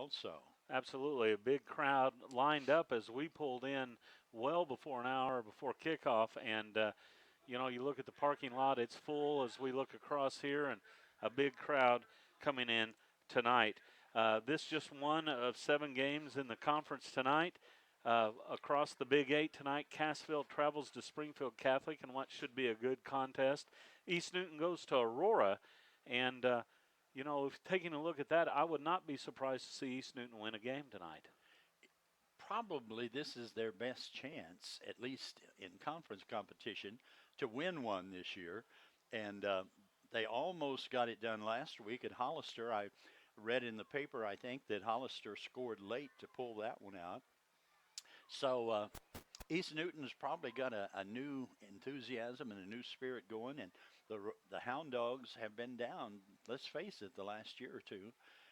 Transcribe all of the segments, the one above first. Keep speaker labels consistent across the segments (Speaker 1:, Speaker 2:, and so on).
Speaker 1: also.
Speaker 2: Absolutely. A big crowd lined up as we pulled in well before an hour before kickoff. And, you look at the parking lot, it's full as we look across here, and a big crowd coming in tonight. This just one of 7 games in the conference tonight. Across the Big 8 tonight, Cassville travels to Springfield Catholic in what should be a good contest. East Newton goes to Aurora, and if taking a look at that, I would not be surprised to see East Newton win a game tonight.
Speaker 1: Probably this is their best chance, at least in conference competition, to win one this year. And they almost got it done last week at Hollister. I read in the paper, I think, that Hollister scored late to pull that one out. So East Newton's probably got a new enthusiasm and a new spirit going, and the Hound Dogs have been down, let's face it, the last year or two.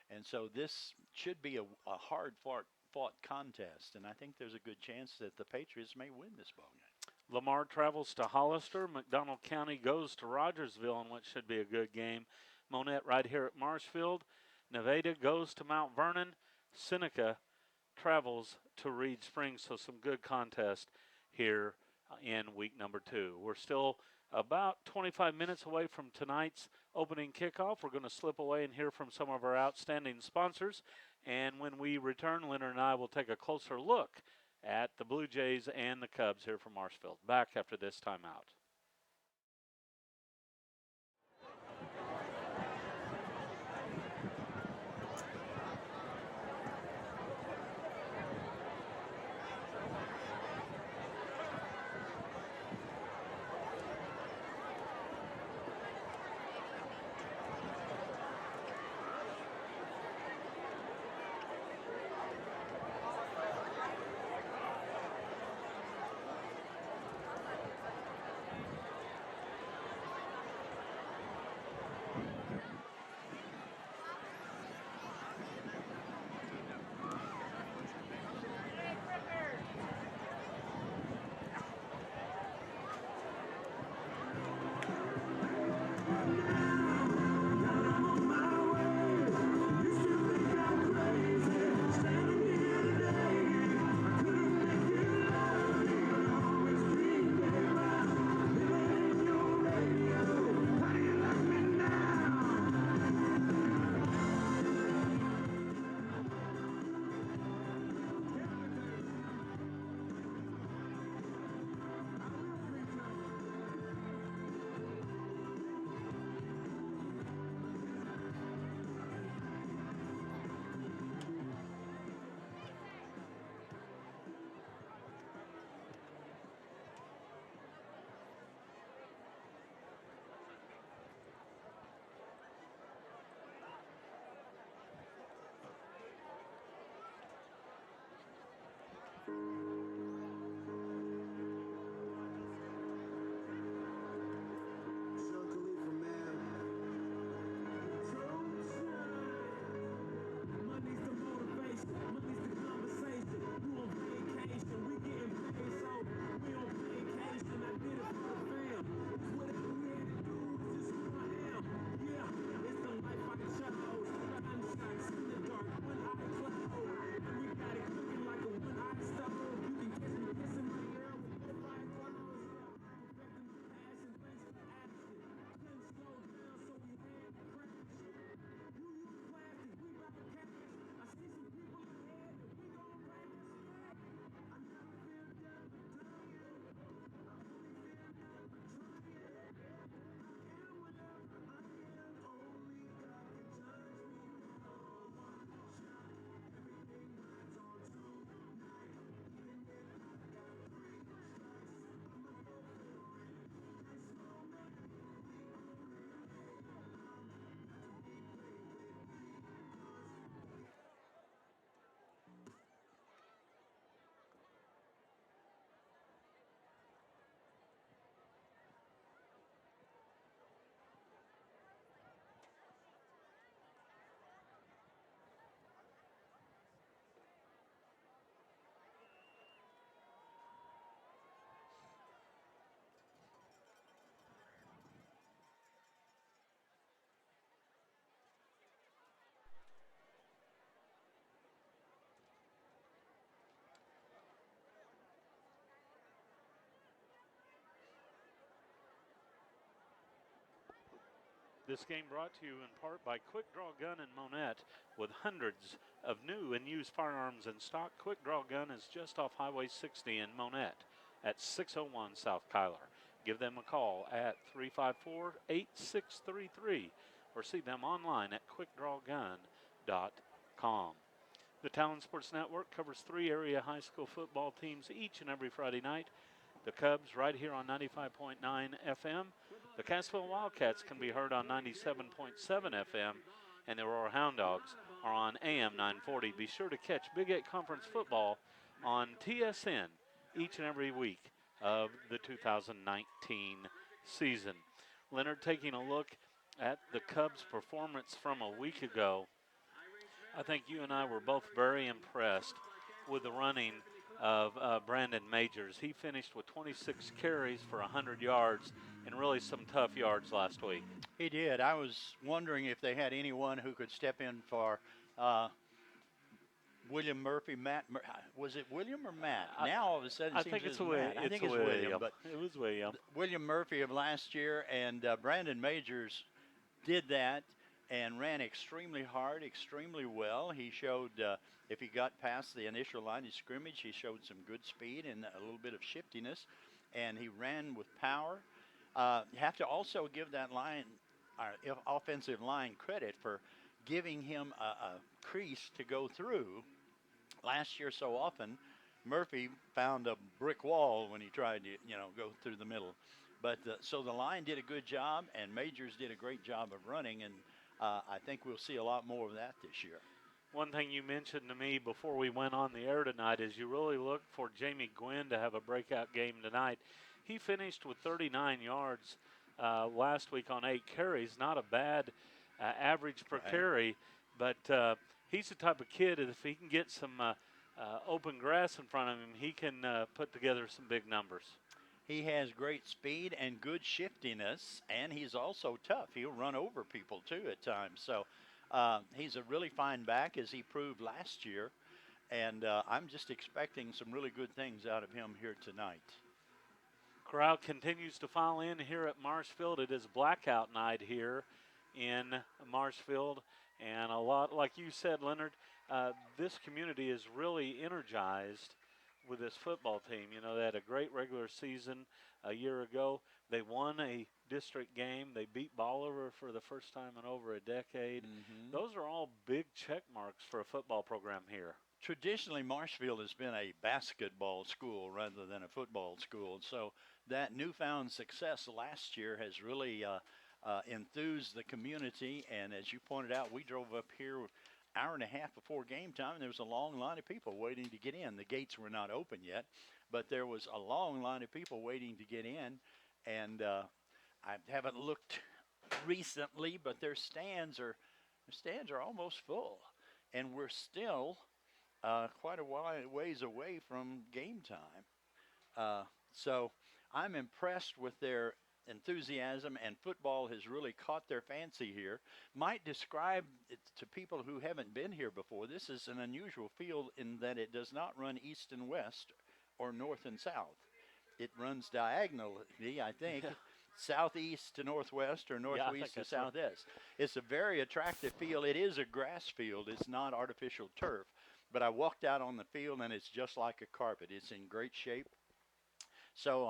Speaker 1: And so this should be a hard-fought contest, and I think there's a good chance that the Patriots may win this ball game.
Speaker 2: Lamar travels to Hollister. McDonald County goes to Rogersville in what should be a good game. Monett right here at Marshfield. Nevada goes to Mount Vernon. Seneca travels to Reed Springs, so some good contest here in week number 2. We're still about 25 minutes away from tonight's opening kickoff. We're going to slip away and hear from some of our outstanding sponsors. And when we return, Leonard and I will take a closer look at the Blue Jays and the Cubs here from Marshfield. Back after this timeout. This game brought to you in part by Quick Draw Gun in Monett. With hundreds of new and used firearms in stock, Quick Draw Gun is just off Highway 60 in Monett at 601 South Kyler. Give them a call at 354-8633 or see them online at quickdrawgun.com. The Talon Sports Network covers 3 area high school football teams each and every Friday night. The Cubs right here on 95.9 FM. The Cassville Wildcats can be heard on 97.7 FM. And the Aurora Hound Dogs are on AM 940. Be sure to catch Big 8 Conference football on TSN each and every week of the 2019 season. Leonard, taking a look at the Cubs' performance from a week ago, I think you and I were both very impressed with the running of Brandon Majors. He finished with 26 carries for 100 yards and really some tough yards last week.
Speaker 1: He did. I was wondering if they had anyone who could step in for William Murphy. Was it William or Matt? Now all of a sudden
Speaker 2: I
Speaker 1: it seems
Speaker 2: think it's
Speaker 1: Matt. I think it's William. But
Speaker 2: it was William.
Speaker 1: William Murphy of last year, and Brandon Majors did that and ran extremely hard, extremely well. He showed, if he got past the initial line of scrimmage, he showed some good speed and a little bit of shiftiness, and he ran with power. You have to also give that line, our offensive line, credit for giving him a crease to go through. Last year, so often, Murphy found a brick wall when he tried to, go through the middle. But so the line did a good job, and Majors did a great job of running, and I think we'll see a lot more of that this year.
Speaker 2: One thing you mentioned to me before we went on the air tonight is you really look for Jamie Gwynn to have a breakout game tonight. He finished with 39 yards last week on 8 carries. Not a bad average per carry, but he's the type of kid that if he can get some open grass in front of him, he can put together some big numbers.
Speaker 1: He has great speed and good shiftiness, and he's also tough. He'll run over people, too, at times. So he's a really fine back, as he proved last year, and I'm just expecting some really good things out of him here tonight.
Speaker 2: Crowd continues to file in here at Marshfield. It is blackout night here in Marshfield, and a lot, like you said, Leonard, this community is really energized with this football team. They had a great regular season a year ago. They won a district game. They beat Bolivar for the first time in over a decade.
Speaker 1: Mm-hmm.
Speaker 2: Those are all big check marks for a football program here.
Speaker 1: Traditionally, Marshfield has been a basketball school rather than a football school. So that newfound success last year has really enthused the community. And as you pointed out, we drove up here hour and a half before game time, and there was a long line of people waiting to get in. The gates were not open yet, but there was a long line of people waiting to get in. And I haven't looked recently, but their stands are almost full, and we're still quite a ways away from game time. So I'm impressed with their enthusiasm, and football has really caught their fancy here. Might describe it to people who haven't been here before. This is an unusual field in that it does not run east and west or north and south. It runs diagonally, I think, southeast to northwest or northwest to southeast. Right. It's a very attractive field. It is a grass field. It's not artificial turf. But I walked out on the field, and it's just like a carpet. It's in great shape. So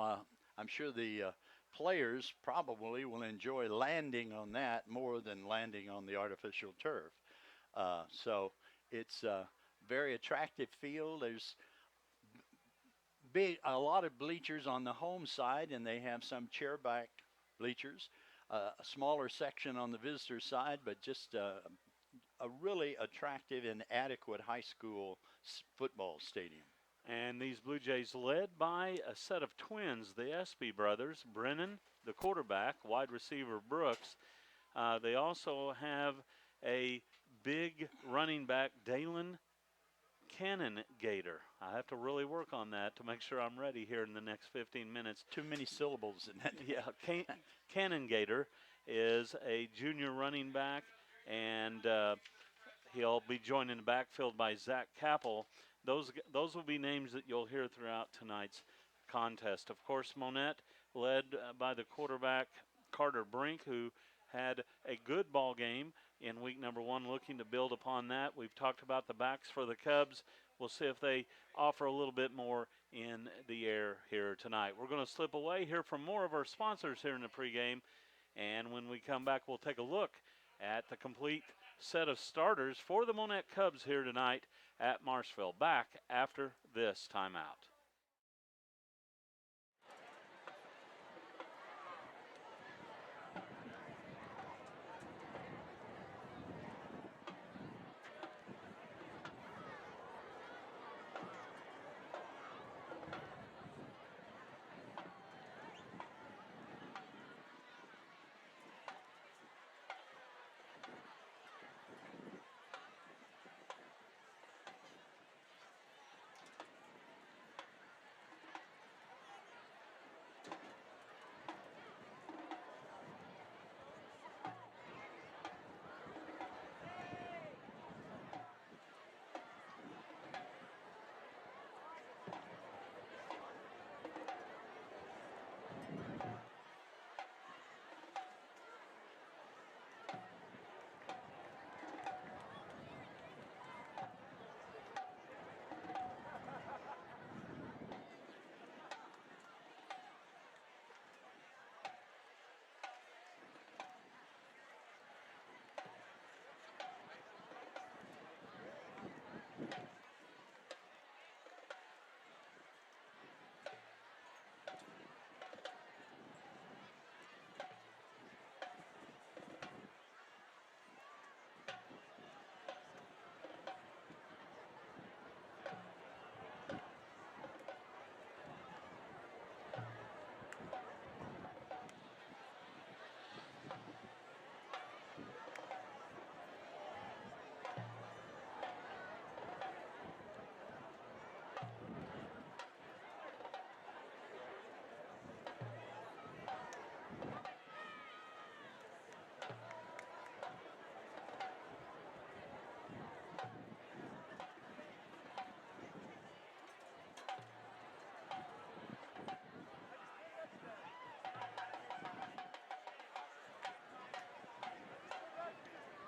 Speaker 1: I'm sure the players probably will enjoy landing on that more than landing on the artificial turf. So it's a very attractive field. There's a lot of bleachers on the home side, and they have some chair-back bleachers. A smaller section on the visitor side, but just a really attractive and adequate high school football stadium.
Speaker 2: And these Blue Jays led by a set of twins, the Espy brothers, Brennan, the quarterback, wide receiver Brooks. They also have a big running back, Talon Cannon Gator. I have to really work on that to make sure I'm ready here in the next 15 minutes.
Speaker 1: Too many syllables in that.
Speaker 2: Yeah, Cannon Gator is a junior running back, and he'll be joined in the backfield by Zach Capel. Those will be names that you'll hear throughout tonight's contest. Of course, Monett led by the quarterback, Carter Brink, who had a good ball game in week number 1, looking to build upon that. We've talked about the backs for the Cubs. We'll see if they offer a little bit more in the air here tonight. We're going to slip away, hear from more of our sponsors here in the pregame, and when we come back, we'll take a look at the complete set of starters for the Monett Cubs here tonight at Marshfield. Back after this timeout.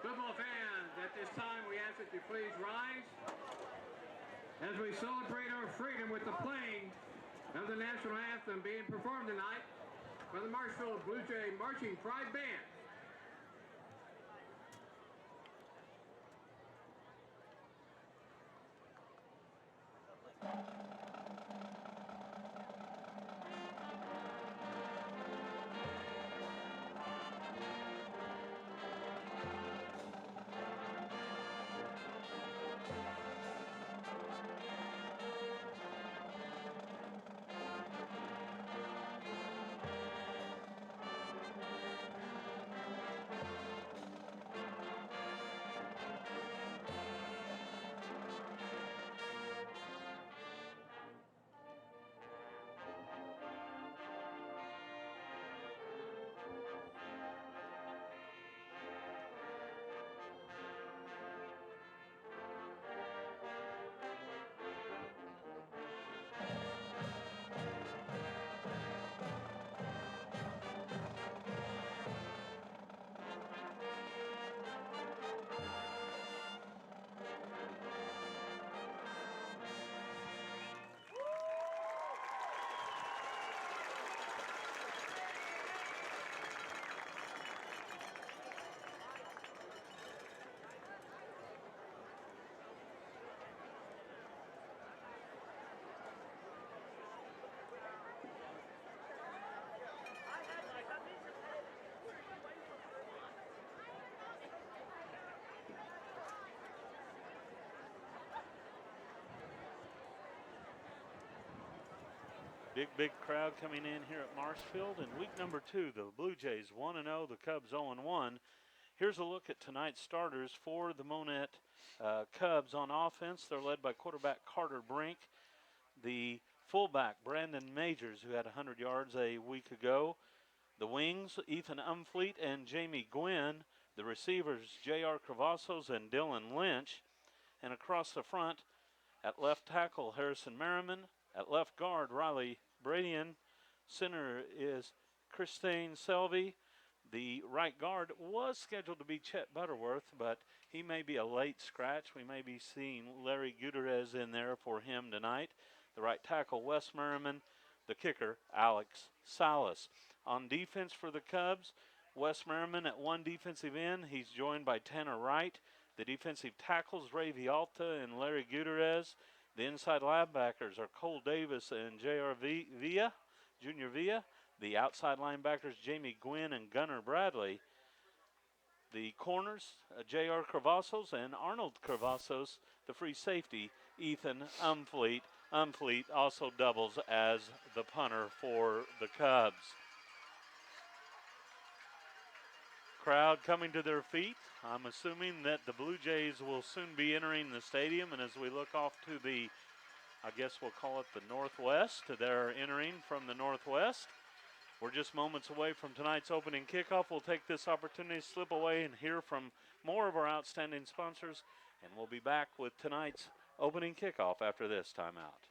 Speaker 3: Football fans, at this time we ask that you please rise as we celebrate our freedom with the playing of the national anthem being performed tonight by the Marshfield Bluejay Marching Pride Band.
Speaker 2: Big crowd coming in here at Marshfield. In week number 2, the Blue Jays 1-0, the Cubs 0-1. Here's a look at tonight's starters for the Monett Cubs on offense. They're led by quarterback Carter Brink, the fullback Brandon Majors, who had 100 yards a week ago. The wings, Ethan Umfleet and Jamie Gwynn. The receivers, J.R. Cravassos and Dylan Lynch. And across the front, at left tackle, Harrison Merriman. At left guard, Riley Bradian. Center is Christine Selvey. The right guard was scheduled to be Chet Butterworth, but he may be a late scratch. We may be seeing Larry Gutierrez in there for him tonight. The right tackle, Wes Merriman. The kicker, Alex Salas. On defense for the Cubs, Wes Merriman at one defensive end. He's joined by Tanner Wright. The defensive tackles, Ray Vialta and Larry Gutierrez. The inside linebackers are Cole Davis and Junior Villa. The outside linebackers, Jamie Gwynn and Gunnar Bradley. The corners, J.R. Cravassos and Arnold Cravassos. The free safety, Ethan Umfleet. Umfleet also doubles as the punter for the Cubs. Crowd coming to their feet. I'm assuming that the Blue Jays will soon be entering the stadium, and as we look off to the, I guess we'll call it the northwest, they're entering from the northwest. We're just moments away from tonight's opening kickoff. We'll take this opportunity to slip away and hear from more of our outstanding sponsors, and we'll be back with tonight's opening kickoff after this timeout.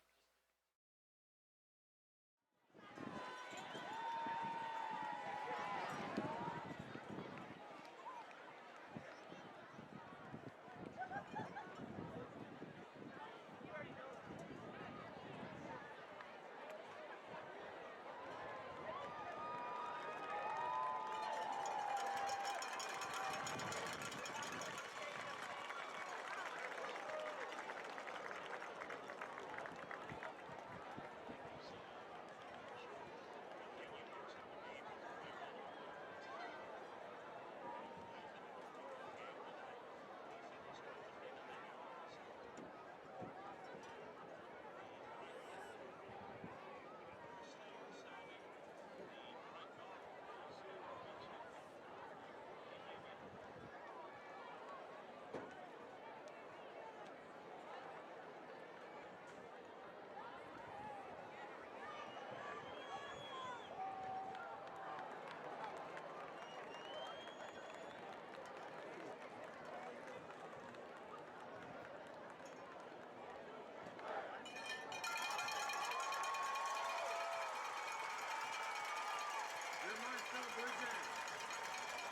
Speaker 3: The Marshfield Bluejays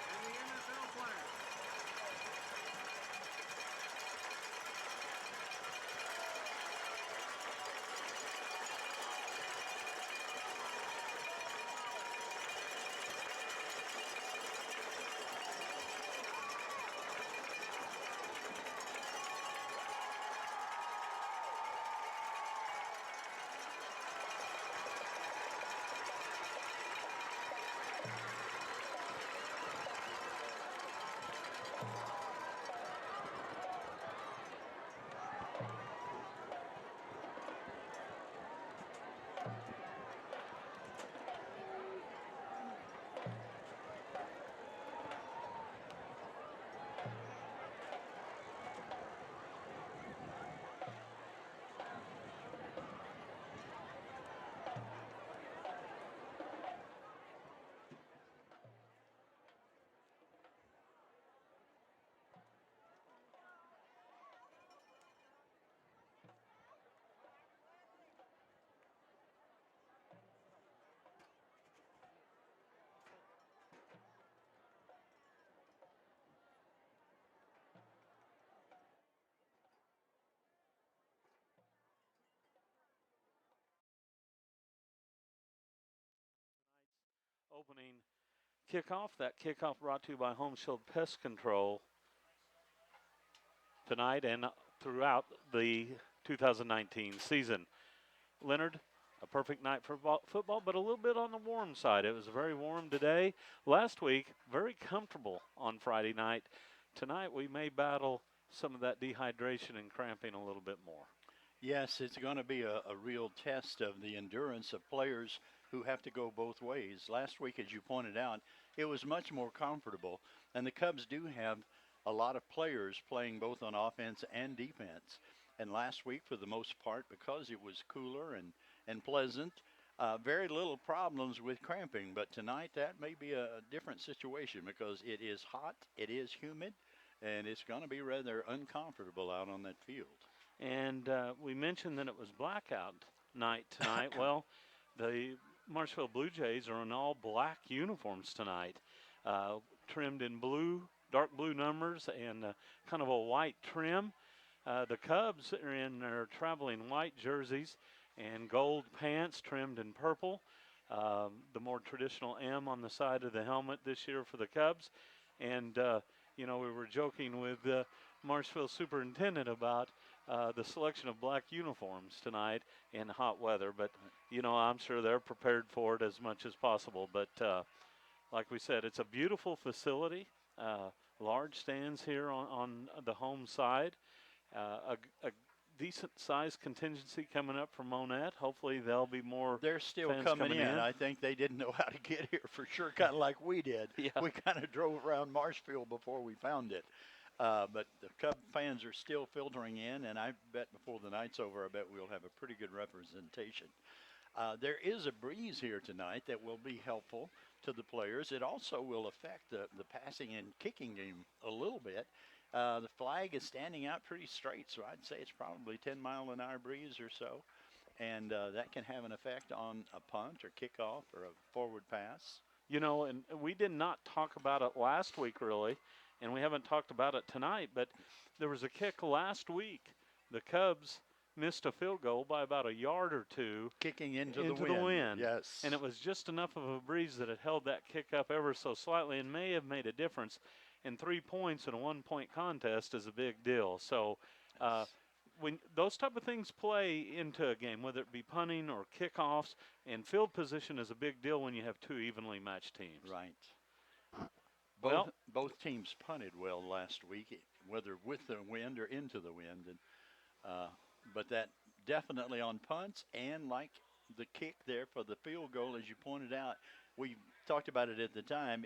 Speaker 3: and the NFL players.
Speaker 2: Opening kickoff. That kickoff brought to you by Home Shield Pest Control tonight and throughout the 2019 season. Leonard, a perfect night for football, but a little bit on the warm side. It was very warm today. Last week, very comfortable on Friday night. Tonight, we may battle some of that dehydration and cramping a little bit more.
Speaker 1: Yes, it's going to be a real test of the endurance of players who have to go both ways. Last week, as you pointed out, it was much more comfortable, and the Cubs do have a lot of players playing both on offense and defense. And last week, for the most part, because it was cooler and pleasant, very little problems with cramping. But tonight, that may be a different situation because it is hot, it is humid, and it's going to be rather uncomfortable out on that field.
Speaker 2: And we mentioned that it was blackout night tonight. Well, the Marshfield Bluejays are in all black uniforms tonight. trimmed in blue, dark blue numbers, and kind of a white trim. The Cubs are in their traveling white jerseys and gold pants trimmed in purple. The more traditional M on the side of the helmet this year for the Cubs. And, we were joking with the Marshfield superintendent about the selection of black uniforms tonight in hot weather. But, I'm sure they're prepared for it as much as possible. But like we said, it's a beautiful facility. Large stands here on the home side. A decent sized contingency coming up from Monett. Hopefully there'll be more.
Speaker 1: They're still
Speaker 2: fans
Speaker 1: coming in.
Speaker 2: in.
Speaker 1: I think they didn't know how to get here for sure, kind of like we did.
Speaker 2: Yeah.
Speaker 1: We kind of drove around Marshfield before we found it. But the Cub fans are still filtering in, and I bet before the night's over, I bet we'll have a pretty good representation. There is a breeze here tonight that will be helpful to the players. It also will affect the passing and kicking game a little bit. The flag is standing out pretty straight, so I'd say it's probably 10-mile-an-hour breeze or so. And that can have an effect on a punt or kickoff or a forward pass.
Speaker 2: And we did not talk about it last week, really, and we haven't talked about it tonight, but there was a kick last week. The Cubs missed a field goal by about a yard or two.
Speaker 1: Kicking into
Speaker 2: the wind.
Speaker 1: Yes.
Speaker 2: And it was just enough of a breeze that it held that kick up ever so slightly and may have made a difference. And 3 points in a one-point contest is a big deal. So when those type of things play into a game, whether it be punting or kickoffs, and field position is a big deal when you have two evenly matched teams.
Speaker 1: Right. Both teams punted well last week, whether with the wind or into the wind. And but that definitely on punts and like the kick there for the field goal, as you pointed out, we talked about it at the time.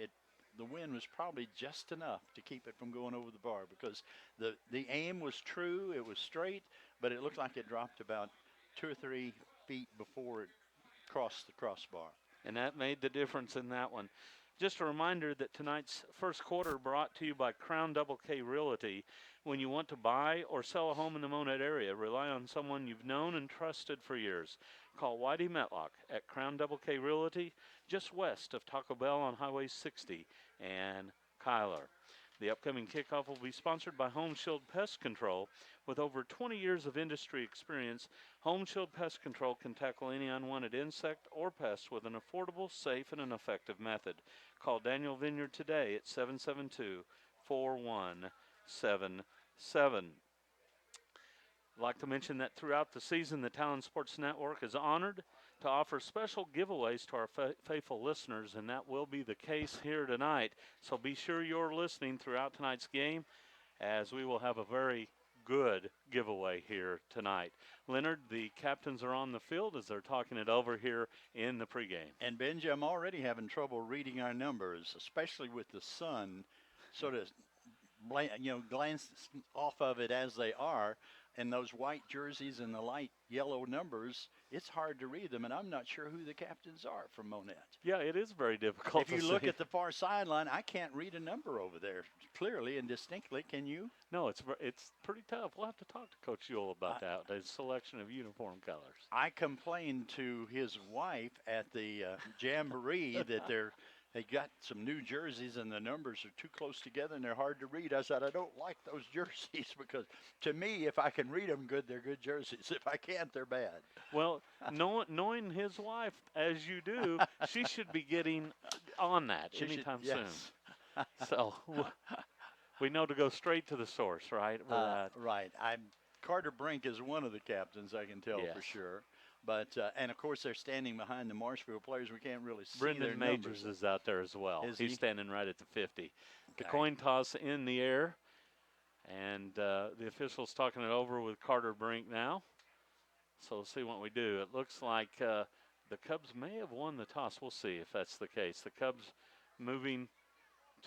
Speaker 1: The wind was probably just enough to keep it from going over the bar because the aim was true, it was straight, but it looked like it dropped about 2 or 3 feet before it crossed the crossbar.
Speaker 2: And that made the difference in that one. Just a reminder that tonight's first quarter brought to you by Crown Double K Realty. When you want to buy or sell a home in the Monett area, rely on someone you've known and trusted for years. Call Whitey Metlock at Crown Double K Realty, just west of Taco Bell on Highway 60 and Kyler. The upcoming kickoff will be sponsored by Home Shield Pest Control. With over 20 years of industry experience, Home Shield Pest Control can tackle any unwanted insect or pest with an affordable, safe, and an effective method. Call Daniel Vineyard today at 772-4177. I'd like to mention that throughout the season, the Talon Sports Network is honored to offer special giveaways to our faithful listeners, and that will be the case here tonight. So be sure you're listening throughout tonight's game, as we will have a very good giveaway here tonight. Leonard, the captains are on the field as they're talking it over here in the pregame.
Speaker 1: And Benji, I'm already having trouble reading our numbers, especially with the sun sort of glance off of it as they are. And those white jerseys and the light yellow numbers, it's hard to read them, and I'm not sure who the captains are from Monett.
Speaker 2: Yeah, it is very difficult
Speaker 1: to see. If you look at the far sideline, I can't read a number over there clearly and distinctly. Can you?
Speaker 2: No, it's pretty tough. We'll have to talk to Coach Yule about that, the selection of uniform colors.
Speaker 1: I complained to his wife at the jamboree that they got some new jerseys and the numbers are too close together and they're hard to read. I said, I don't like those jerseys because to me, if I can read them good, they're good jerseys. If I can't, they're bad.
Speaker 2: Well, knowing his wife as you do, she should be getting on that anytime soon. So we know to go straight to the source, right?
Speaker 1: Right. Carter Brink is one of the captains, I can tell for sure. But, and of course, they're standing behind the Marshfield players. We can't really see
Speaker 2: Brendan
Speaker 1: their
Speaker 2: Majors
Speaker 1: numbers.
Speaker 2: is out there as well. He's standing right at the 50.
Speaker 1: Okay.
Speaker 2: The coin toss in the air. And the official's talking it over with Carter Brink now. So we'll see what we do. It looks like the Cubs may have won the toss. We'll see if that's the case. The Cubs moving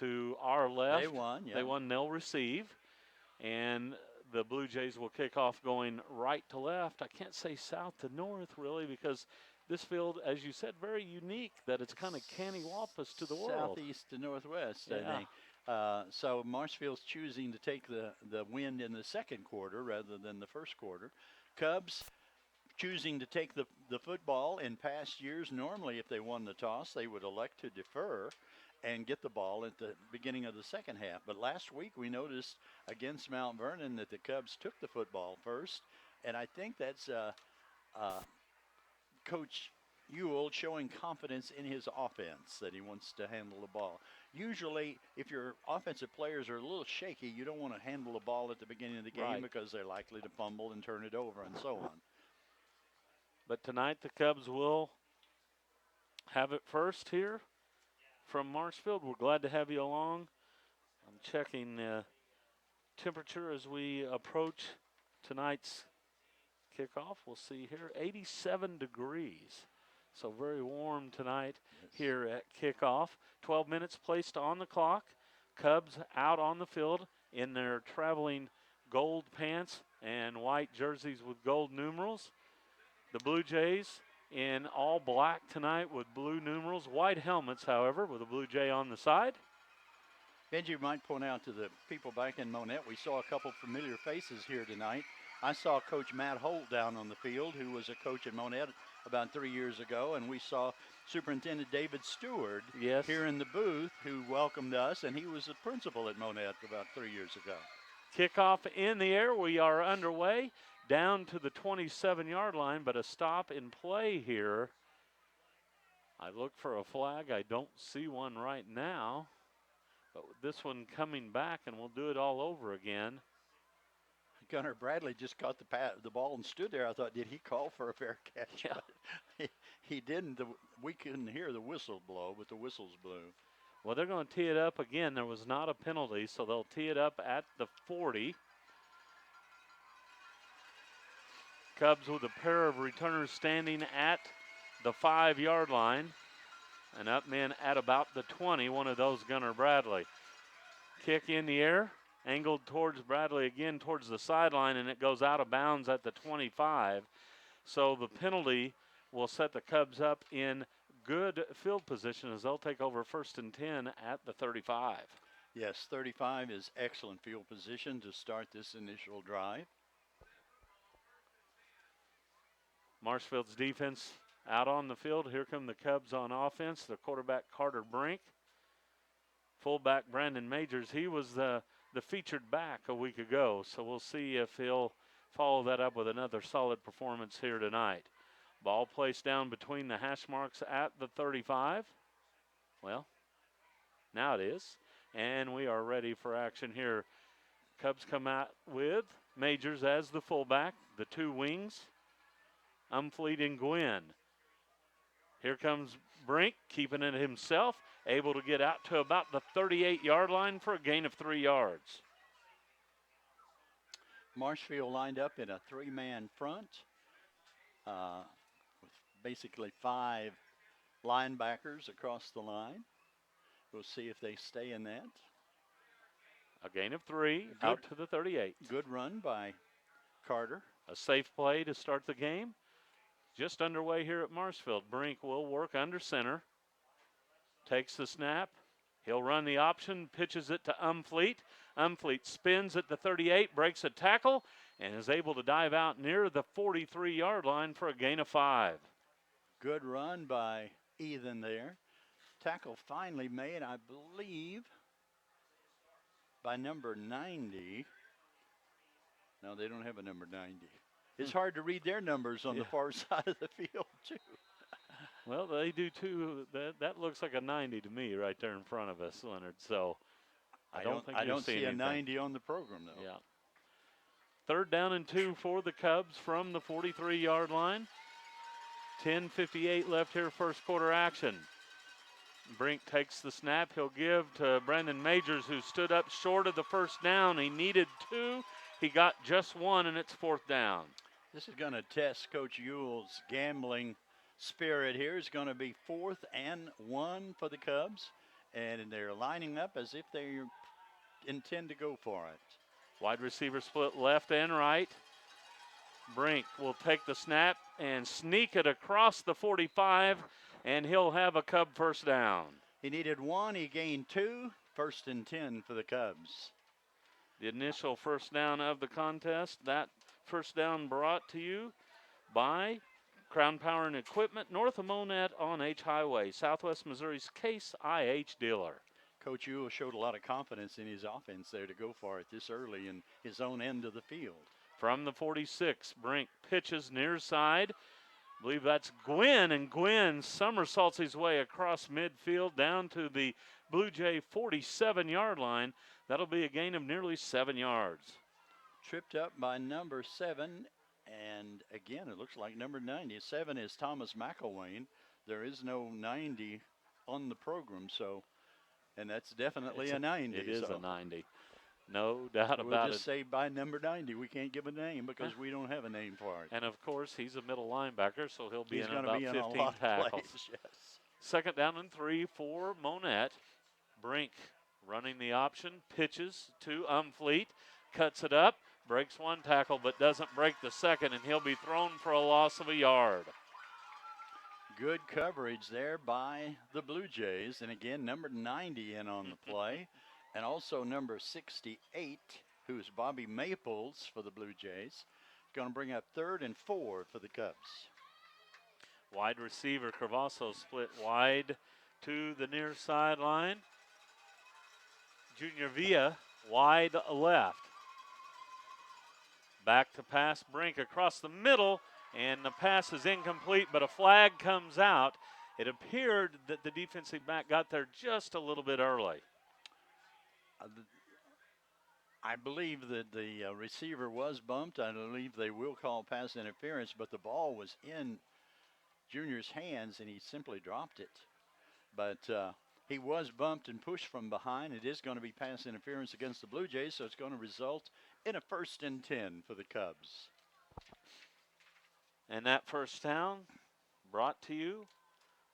Speaker 2: to our left.
Speaker 1: They won, yeah.
Speaker 2: They won, they'll receive. And the Blue Jays will kick off going right to left. I can't say south to north, really, because this field, as you said, very unique, that it's kind of canny-wampus to the world.
Speaker 1: Southeast to northwest, I think. So Marshfield's choosing to take the wind in the second quarter rather than the first quarter. Cubs choosing to take the football. In past years, normally if they won the toss, they would elect to defer. and get the ball at the beginning of the second half. But last week we noticed against Mount Vernon that the Cubs took the football first, and I think that's Coach Ewell showing confidence in his offense that he wants to handle the ball. Usually, if your offensive players are a little shaky, you don't want to handle the ball at the beginning of the game
Speaker 2: Right.
Speaker 1: because they're likely to fumble and turn it over and so on.
Speaker 2: But tonight the Cubs will have it first here from Marshfield. We're glad to have you along. I'm checking temperature as we approach tonight's kickoff. We'll see here 87 degrees. So very warm tonight here at kickoff. 12 minutes placed on the clock. Cubs out on the field in their traveling gold pants and white jerseys with gold numerals. The Blue Jays in all black tonight with blue numerals. White helmets, however, with a Blue Jay on the side.
Speaker 1: Benji might point out to the people back in Monett, we saw a couple familiar faces here tonight. I saw Coach Matt Holt down on the field, who was a coach at Monett about 3 years ago, and we saw Superintendent David Stewart here in the booth, who welcomed us, and he was the principal at Monett about 3 years ago.
Speaker 2: Kickoff in the air. We are underway down to the 27-yard line, but a stop in play here. I look for a flag. I don't see one right now. But this one coming back, and we'll do it all over again.
Speaker 1: Gunnar Bradley just caught the ball and stood there. I thought, did he call for a fair catch?
Speaker 2: Yeah.
Speaker 1: But he didn't. We couldn't hear the whistle blow, but the whistles blew.
Speaker 2: Well, they're going to tee it up again. There was not a penalty, so they'll tee it up at the 40. Cubs with a pair of returners standing at the 5-yard line. And up men at about the 20, one of those Gunnar Bradley. Kick in the air, angled towards Bradley again towards the sideline, and it goes out of bounds at the 25. So the penalty will set the Cubs up in good field position as they'll take over 1st and 10 at the 35.
Speaker 1: Yes, 35 is excellent field position to start this initial drive.
Speaker 2: Marshfield's defense out on the field. Here come the Cubs on offense. The quarterback, Carter Brink. Fullback, Brandon Majors. He was the featured back a week ago, so we'll see if he'll follow that up with another solid performance here tonight. Ball placed down between the hash marks at the 35. Well, now it is. And we are ready for action here. Cubs come out with Majors as the fullback, the two wings, Umfleet and Gwynn. Here comes Brink, keeping it himself, able to get out to about the 38-yard line for a gain of 3 yards.
Speaker 1: Marshfield lined up in a 3-man front with basically 5 linebackers across the line. We'll see if they stay in that.
Speaker 2: A gain of 3 out to the 38.
Speaker 1: Good run by Carter.
Speaker 2: A safe play to start the game. Just underway here at Marshfield. Brink will work under center. Takes the snap. He'll run the option, pitches it to Umfleet. Umfleet spins at the 38, breaks a tackle, and is able to dive out near the 43-yard line for a gain of 5.
Speaker 1: Good run by Ethan there. Tackle finally made, I believe, by number 90. No, they don't have a number 90. It's hard to read their numbers on the far side of the field, too.
Speaker 2: Well, they do, too. That looks like a 90 to me right there in front of us, Leonard. So I don't
Speaker 1: see a 90 on the program, though.
Speaker 2: Yeah. 3rd down and 2 for the Cubs from the 43-yard line. 10:58 left here, first quarter action. Brink takes the snap. He'll give to Brandon Majors, who stood up short of the first down. He needed 2. He got just 1, and it's 4th down.
Speaker 1: This is going to test Coach Ewell's gambling spirit here. It's going to be 4th and 1 for the Cubs, and they're lining up as if they intend to go for it.
Speaker 2: Wide receiver split left and right. Brink will take the snap and sneak it across the 45, and he'll have a Cub first down.
Speaker 1: He needed 1. He gained 2. 1st and 10 for the Cubs.
Speaker 2: The initial first down of the contest. That first down brought to you by Crown Power and Equipment, north of Monett on H Highway, Southwest Missouri's Case IH dealer.
Speaker 1: Coach Ewell showed a lot of confidence in his offense there to go for it this early in his own end of the field.
Speaker 2: From the 46, Brink pitches near side. I believe that's Gwynn, and Gwynn somersaults his way across midfield down to the Blue Jay 47-yard line. That'll be a gain of nearly 7 yards.
Speaker 1: Tripped up by number 7, and again, it looks like number 97 is Thomas McElwain. There is no 90 on the program, so, and that's definitely a 90.
Speaker 2: It is
Speaker 1: so.
Speaker 2: a 90. No doubt
Speaker 1: We'll
Speaker 2: about
Speaker 1: just
Speaker 2: it.
Speaker 1: say by number 90. We can't give a name because we don't have a name for it.
Speaker 2: And of course, he's a middle linebacker, so he'll be
Speaker 1: He's
Speaker 2: in
Speaker 1: going to
Speaker 2: about
Speaker 1: be in
Speaker 2: 15
Speaker 1: a lot of
Speaker 2: tackles.
Speaker 1: plays, yes.
Speaker 2: Second down and 3 for Monett. Brink running the option, pitches to Umfleet, cuts it up, breaks one tackle, but doesn't break the second, and he'll be thrown for a loss of a yard.
Speaker 1: Good coverage there by the Blue Jays. And again, number 90 in on the play. And also number 68, who's Bobby Maples for the Blue Jays. Going to bring up 3rd and 4 for the Cubs.
Speaker 2: Wide receiver Carvasso split wide to the near sideline. Junior Villa wide left. Back to pass, Brink across the middle, and the pass is incomplete, but a flag comes out. It appeared that the defensive back got there just a little bit early.
Speaker 1: I believe that the receiver was bumped. I believe they will call pass interference, but the ball was in Junior's hands, and he simply dropped it. But he was bumped and pushed from behind. It is going to be pass interference against the Blue Jays, so it's going to result in a 1st and 10 for the Cubs.
Speaker 2: And that first down brought to you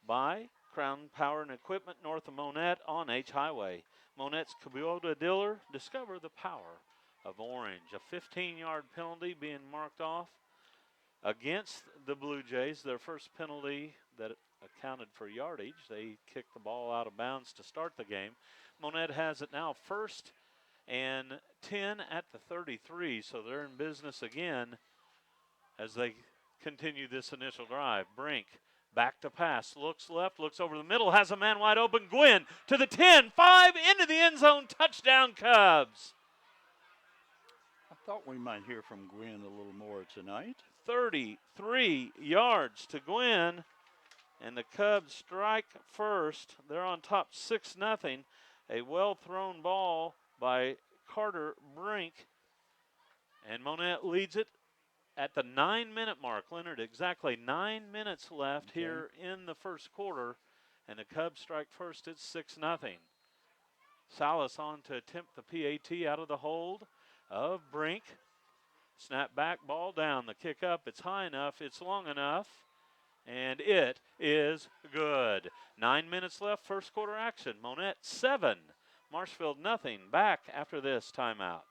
Speaker 2: by Crown Power and Equipment north of Monett on H Highway. Monett's Kubota dealer, discover the power of orange. A 15-yard penalty being marked off against the Blue Jays. Their first penalty that accounted for yardage. They kicked the ball out of bounds to start the game. Monett has it now 1st and 10 at the 33, so they're in business again as they continue this initial drive. Brink back to pass, looks left, looks over the middle, has a man wide open. Gwynn to the 10, 5 into the end zone, touchdown Cubs.
Speaker 1: I thought we might hear from Gwynn a little more tonight.
Speaker 2: 33 yards to Gwynn, and the Cubs strike first. They're on top 6-0. A well-thrown ball by Carter Brink, and Monett leads it at the 9-minute mark. Leonard, exactly 9 minutes left here in the first quarter, and the Cubs strike first. It's 6-0. Salas on to attempt the PAT out of the hold of Brink. Snap back, ball down. The kick up, it's high enough, it's long enough, and it is good. 9 minutes left, first quarter action. Monett 7, Marshfield nothing. Back after this timeout.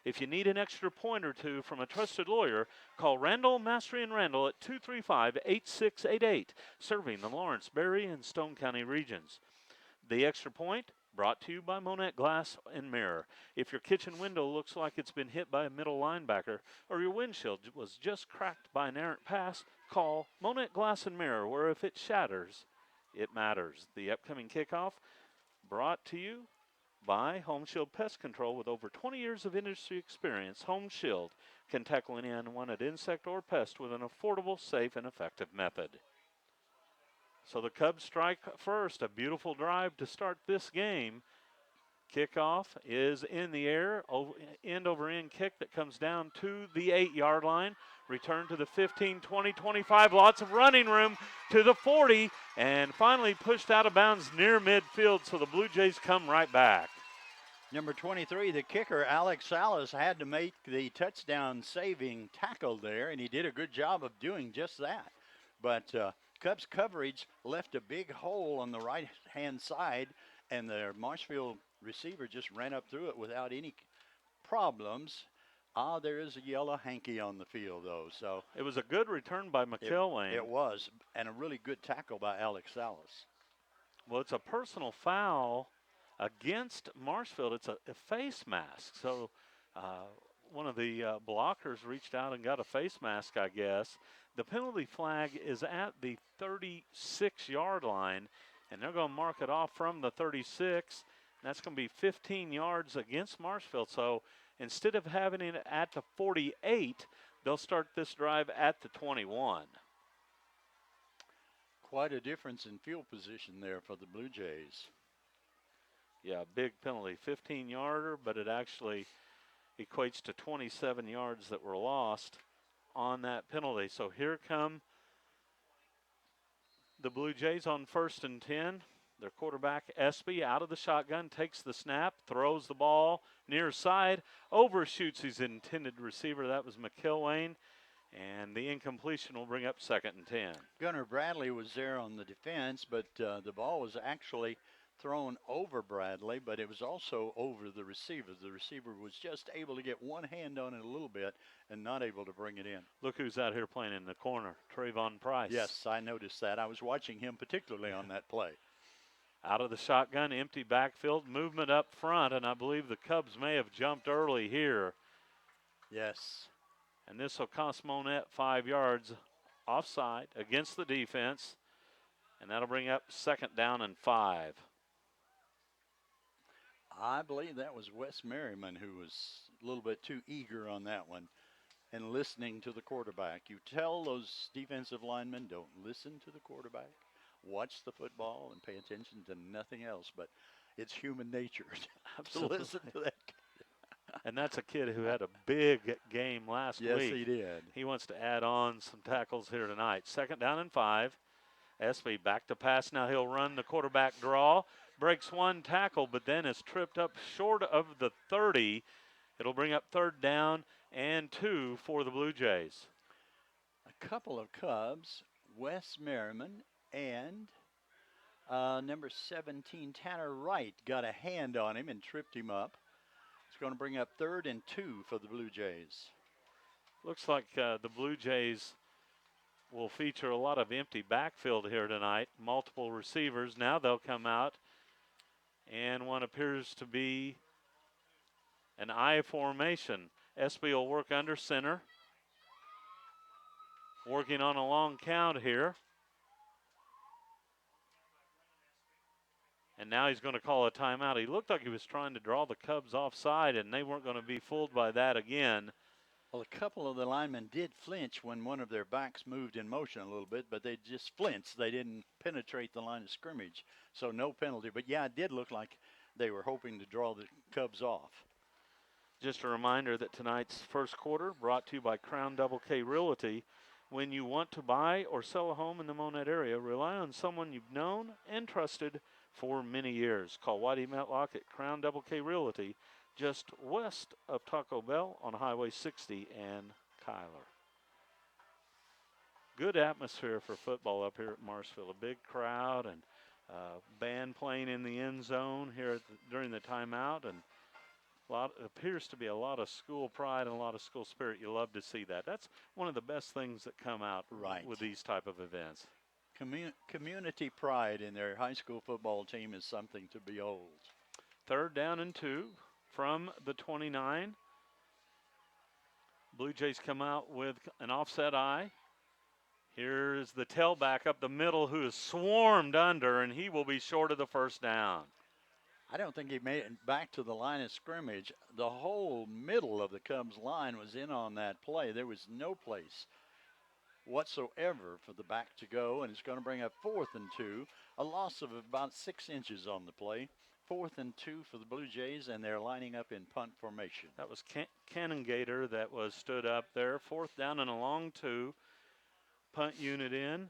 Speaker 2: If you need an extra point or two from a trusted lawyer, call Randall, Mastery, and Randall at 235-8688, serving the Lawrence, Berry, and Stone County regions. The extra point brought to you by Monett Glass and Mirror. If your kitchen window looks like it's been hit by a middle linebacker or your windshield was just cracked by an errant pass, call Monett Glass and Mirror, where if it shatters, it matters. The upcoming kickoff brought to you by Home Shield Pest Control. With over 20 years of industry experience, Home Shield can tackle any unwanted insect or pest with an affordable, safe, and effective method. So the Cubs strike first. A beautiful drive to start this game. Kickoff is in the air, end over end kick that comes down to the 8-yard line. Return to the 15, 20, 25. Lots of running room to the 40, and finally pushed out of bounds near midfield, so the Blue Jays come right back.
Speaker 1: Number 23, the kicker, Alex Salas, had to make the touchdown-saving tackle there, and he did a good job of doing just that. But Cubs coverage left a big hole on the right-hand side, and the Marshfield receiver just ran up through it without any problems. There is a yellow hanky on the field, though. So
Speaker 2: it was a good return by McIlwain.
Speaker 1: It was, and a really good tackle by Alex Salas.
Speaker 2: Well, it's a personal foul against Marshfield. It's a face mask. So one of the blockers reached out and got a face mask, I guess. The penalty flag is at the 36-yard line, and they're going to mark it off from the 36. That's going to be 15 yards against Marshfield. So instead of having it at the 48, they'll start this drive at the 21.
Speaker 1: Quite a difference in field position there for the Blue Jays.
Speaker 2: Yeah, big penalty, 15-yarder, but it actually equates to 27 yards that were lost on that penalty. So here come the Blue Jays on 1st and 10. Their quarterback, Espy, out of the shotgun, takes the snap, throws the ball near side, overshoots his intended receiver. That was McIlwain, and the incompletion will bring up 2nd and 10.
Speaker 1: Gunnar Bradley was there on the defense, but the ball was actually thrown over Bradley, but it was also over the receiver. The receiver was just able to get one hand on it a little bit and not able to bring it in.
Speaker 2: Look who's out here playing in the corner, Trayvon Price.
Speaker 1: Yes, I noticed that. I was watching him particularly on that play.
Speaker 2: Out of the shotgun, empty backfield, movement up front, and I believe the Cubs may have jumped early here.
Speaker 1: Yes.
Speaker 2: And this will cost Monett 5 yards offside against the defense, and that'll bring up 2nd down and 5.
Speaker 1: I believe that was Wes Merriman who was a little bit too eager on that one and listening to the quarterback. You tell those defensive linemen, don't listen to the quarterback. Watch the football and pay attention to nothing else, but it's human nature to listen to that.
Speaker 2: And that's a kid who had a big game last week.
Speaker 1: Yes, he did.
Speaker 2: He wants to add on some tackles here tonight. 2nd down and 5. Espy back to pass. Now he'll run the quarterback draw. Breaks one tackle, but then is tripped up short of the 30. It'll bring up 3rd down and 2 for the Blue Jays.
Speaker 1: A couple of Cubs, Wes Merriman and number 17, Tanner Wright, got a hand on him and tripped him up. It's going to bring up 3rd and 2 for the Blue Jays.
Speaker 2: Looks like the Blue Jays will feature a lot of empty backfield here tonight. Multiple receivers. Now they'll come out, and one appears to be an I formation. Espy will work under center. Working on a long count here. And now he's going to call a timeout. He looked like he was trying to draw the Cubs offside, and they weren't going to be fooled by that again.
Speaker 1: Well, a couple of the linemen did flinch when one of their backs moved in motion a little bit, but they just flinched. They didn't penetrate the line of scrimmage, so no penalty. But, yeah, it did look like they were hoping to draw the Cubs off.
Speaker 2: Just a reminder that tonight's first quarter brought to you by Crown Double K Realty. When you want to buy or sell a home in the Monett area, rely on someone you've known and trusted for many years. Call Whitey Matlock at Crown Double K Realty, just west of Taco Bell on Highway 60 and Kyler. Good atmosphere for football up here at Marshfield. A big crowd and band playing in the end zone here during the timeout, and appears to be a lot of school pride and a lot of school spirit. You love to see that. That's one of the best things that come out with these type of events.
Speaker 1: Community pride in their high school football team is something to behold.
Speaker 2: 3rd down and 2 from the 29. Blue Jays come out with an offset I. Here's the tailback up the middle who is swarmed under, and he will be short of the 1st down.
Speaker 1: I don't think he made it back to the line of scrimmage. The whole middle of the Cubs line was in on that play. There was no place whatsoever for the back to go, and it's going to bring up 4th and 2, a loss of about 6 inches on the play. 4th and 2 for the Blue Jays, and they're lining up in punt formation.
Speaker 2: That was Cannon Gator that was stood up there. 4th down and a long 2. Punt unit in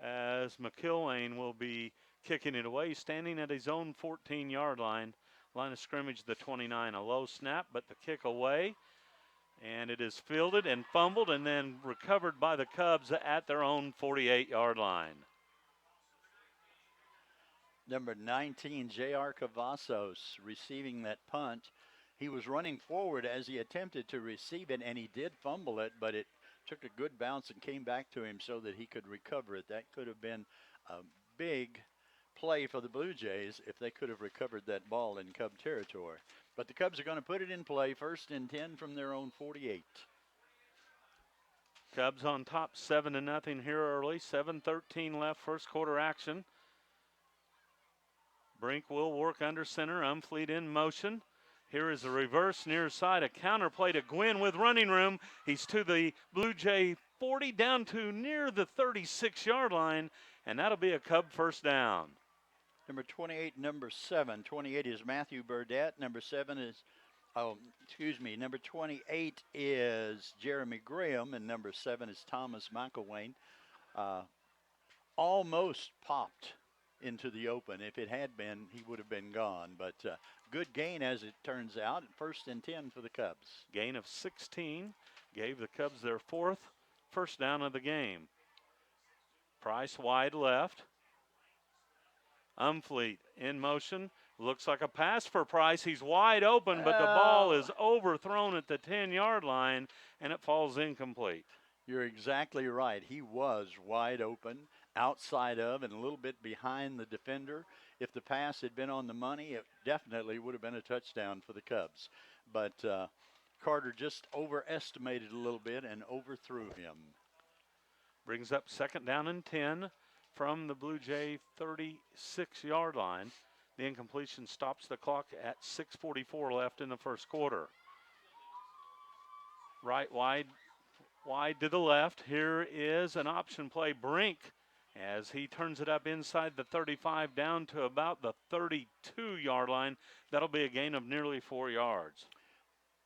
Speaker 2: as McIlwain will be kicking it away, standing at his own 14-yard line. Line of scrimmage, the 29. A low snap, but the kick away. And it is fielded and fumbled and then recovered by the Cubs at their own 48-yard line.
Speaker 1: Number 19, J.R. Cavazos, receiving that punt. He was running forward as he attempted to receive it, and he did fumble it, but it took a good bounce and came back to him so that he could recover it. That could have been a big play for the Blue Jays if they could have recovered that ball in Cub territory. But the Cubs are going to put it in play, 1st and 10 from their own 48.
Speaker 2: Cubs on top 7-0 here early. 7:13 left, first quarter action. Brink will work under center. Umfleet in motion. Here is a reverse near side, a counter play to Gwynn with running room. He's to the Blue Jay 40 down to near the 36-yard line, and that'll be a Cub first down.
Speaker 1: Number 28, number 7. 28 is Matthew Burdett. Number 7 is, number 28 is Jeremy Graham, and number 7 is Thomas McIlwain. Almost popped into the open. If it had been, he would have been gone. But good gain as it turns out. 1st and 10 for the Cubs.
Speaker 2: Gain of 16 gave the Cubs their 4th first down of the game. Price wide left. Umfleet in motion. Looks like a pass for Price. He's wide open, but the ball is overthrown at the 10-yard line, and it falls incomplete.
Speaker 1: You're exactly right. He was wide open, outside of, and a little bit behind the defender. If the pass had been on the money, it definitely would have been a touchdown for the Cubs. But Carter just overestimated a little bit and overthrew him.
Speaker 2: Brings up 2nd down and 10 from the Blue Jay 36-yard line. The incompletion stops the clock at 6:44 left in the first quarter. Right wide to the left. Here is an option play. Brink, as he turns it up inside the 35 down to about the 32-yard line. That'll be a gain of nearly 4 yards.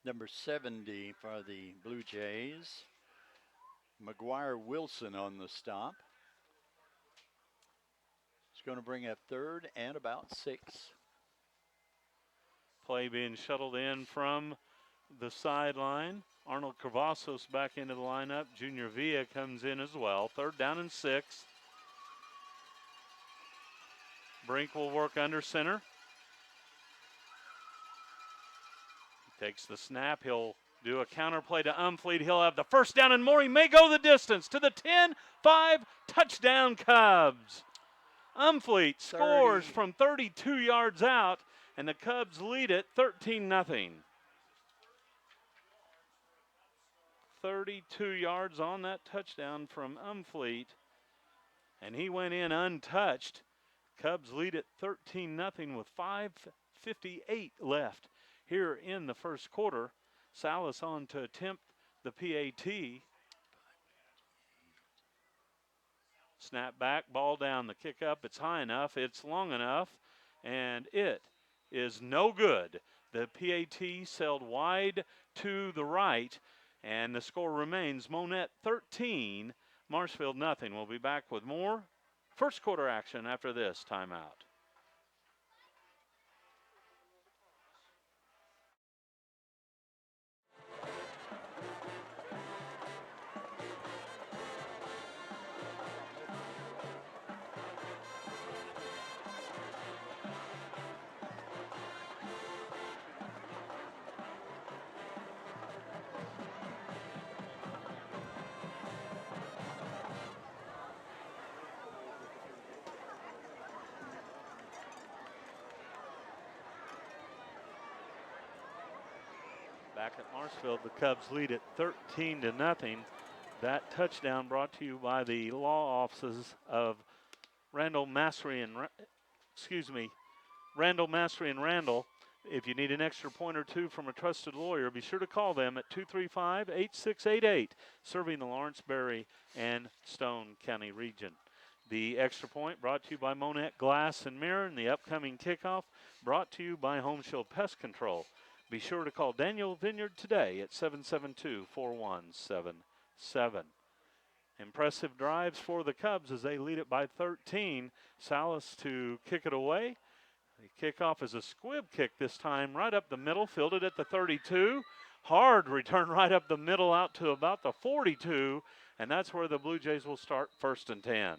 Speaker 1: Number 70 for the Blue Jays. McGuire Wilson on the stop. It's going to bring up 3rd and about 6.
Speaker 2: Play being shuttled in from the sideline. Arnold Cavazos back into the lineup. Junior Villa comes in as well. 3rd down and 6. Brink will work under center. He takes the snap. He'll do a counter play to Umfleet. He'll have the first down and more. He may go the distance to the 10-5 touchdown Cubs. Umfleet scores from 32 yards out, and the Cubs lead it 13-0. 32 yards on that touchdown from Umfleet, and he went in untouched. Cubs lead it 13-0 with 5:58 left here in the first quarter. Salas on to attempt the PAT. Snap back, ball down, the kick up. It's high enough, it's long enough, and it is no good. The PAT sailed wide to the right, and the score remains Monett 13, Marshfield nothing. We'll be back with more first quarter action after this timeout. Back at Marshfield, the Cubs lead it 13-0. That touchdown brought to you by the law offices of Randall Mastery and Randall. If you need an extra point or two from a trusted lawyer, be sure to call them at 235-8688, serving the Lawrence, Berry, and Stone County region. The extra point brought to you by Monett Glass and Mirror, and the upcoming kickoff brought to you by Home Shield Pest Control. Be sure to call Daniel Vineyard today at 772-4177. Impressive drives for the Cubs as they lead it by 13. Salas to kick it away. The kickoff is a squib kick this time, right up the middle, fielded at the 32. Hard return right up the middle out to about the 42, and that's where the Blue Jays will start 1st and 10.
Speaker 1: I'm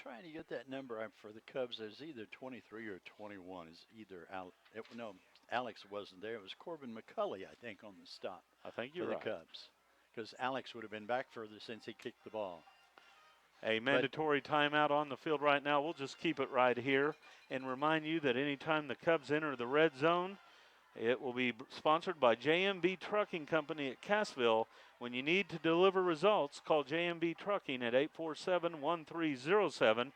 Speaker 1: trying to get that number up for the Cubs. There's either 23 or 21. Is either no, Alex wasn't there. It was Corbin McCulley, I think, on the stop
Speaker 2: I think
Speaker 1: for
Speaker 2: you're
Speaker 1: the
Speaker 2: right.
Speaker 1: Cubs, because Alex would have been back further since he kicked the ball.
Speaker 2: A mandatory timeout on the field right now. We'll just keep it right here and remind you that anytime the Cubs enter the red zone, it will be sponsored by JMB Trucking Company at Cassville. When you need to deliver results, call JMB Trucking at 847-1307.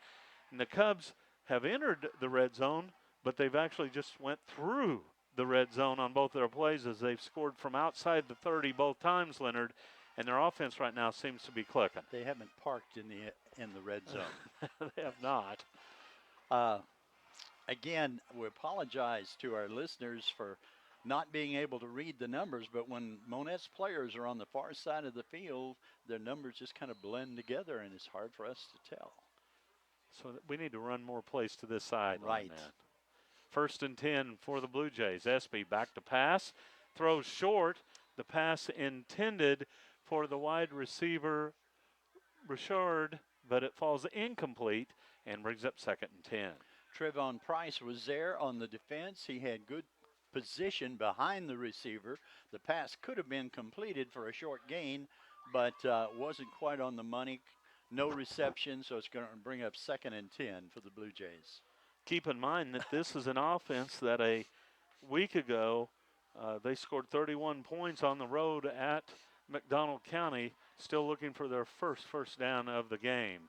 Speaker 2: And the Cubs have entered the red zone, but they've actually just went through the red zone on both their plays as they've scored from outside the 30 both times, Leonard. And their offense right now seems to be clicking.
Speaker 1: They haven't parked in the red zone.
Speaker 2: They have not.
Speaker 1: Again, we apologize to our listeners for not being able to read the numbers, but when Monett's players are on the far side of the field, their numbers just kind of blend together, and it's hard for us to tell.
Speaker 2: So we need to run more plays to this side.
Speaker 1: Right.
Speaker 2: 1st and 10 for the Blue Jays. Espy back to pass, throws short. The pass intended for the wide receiver, Richard, but it falls incomplete and brings up 2nd and 10.
Speaker 1: Trevon Price was there on the defense. He had good position behind the receiver. The pass could have been completed for a short gain, but wasn't quite on the money. No reception, so it's going to bring up 2nd and 10 for the Blue Jays.
Speaker 2: Keep in mind that this is an offense that a week ago they scored 31 points on the road at McDonald County, still looking for their first down of the game.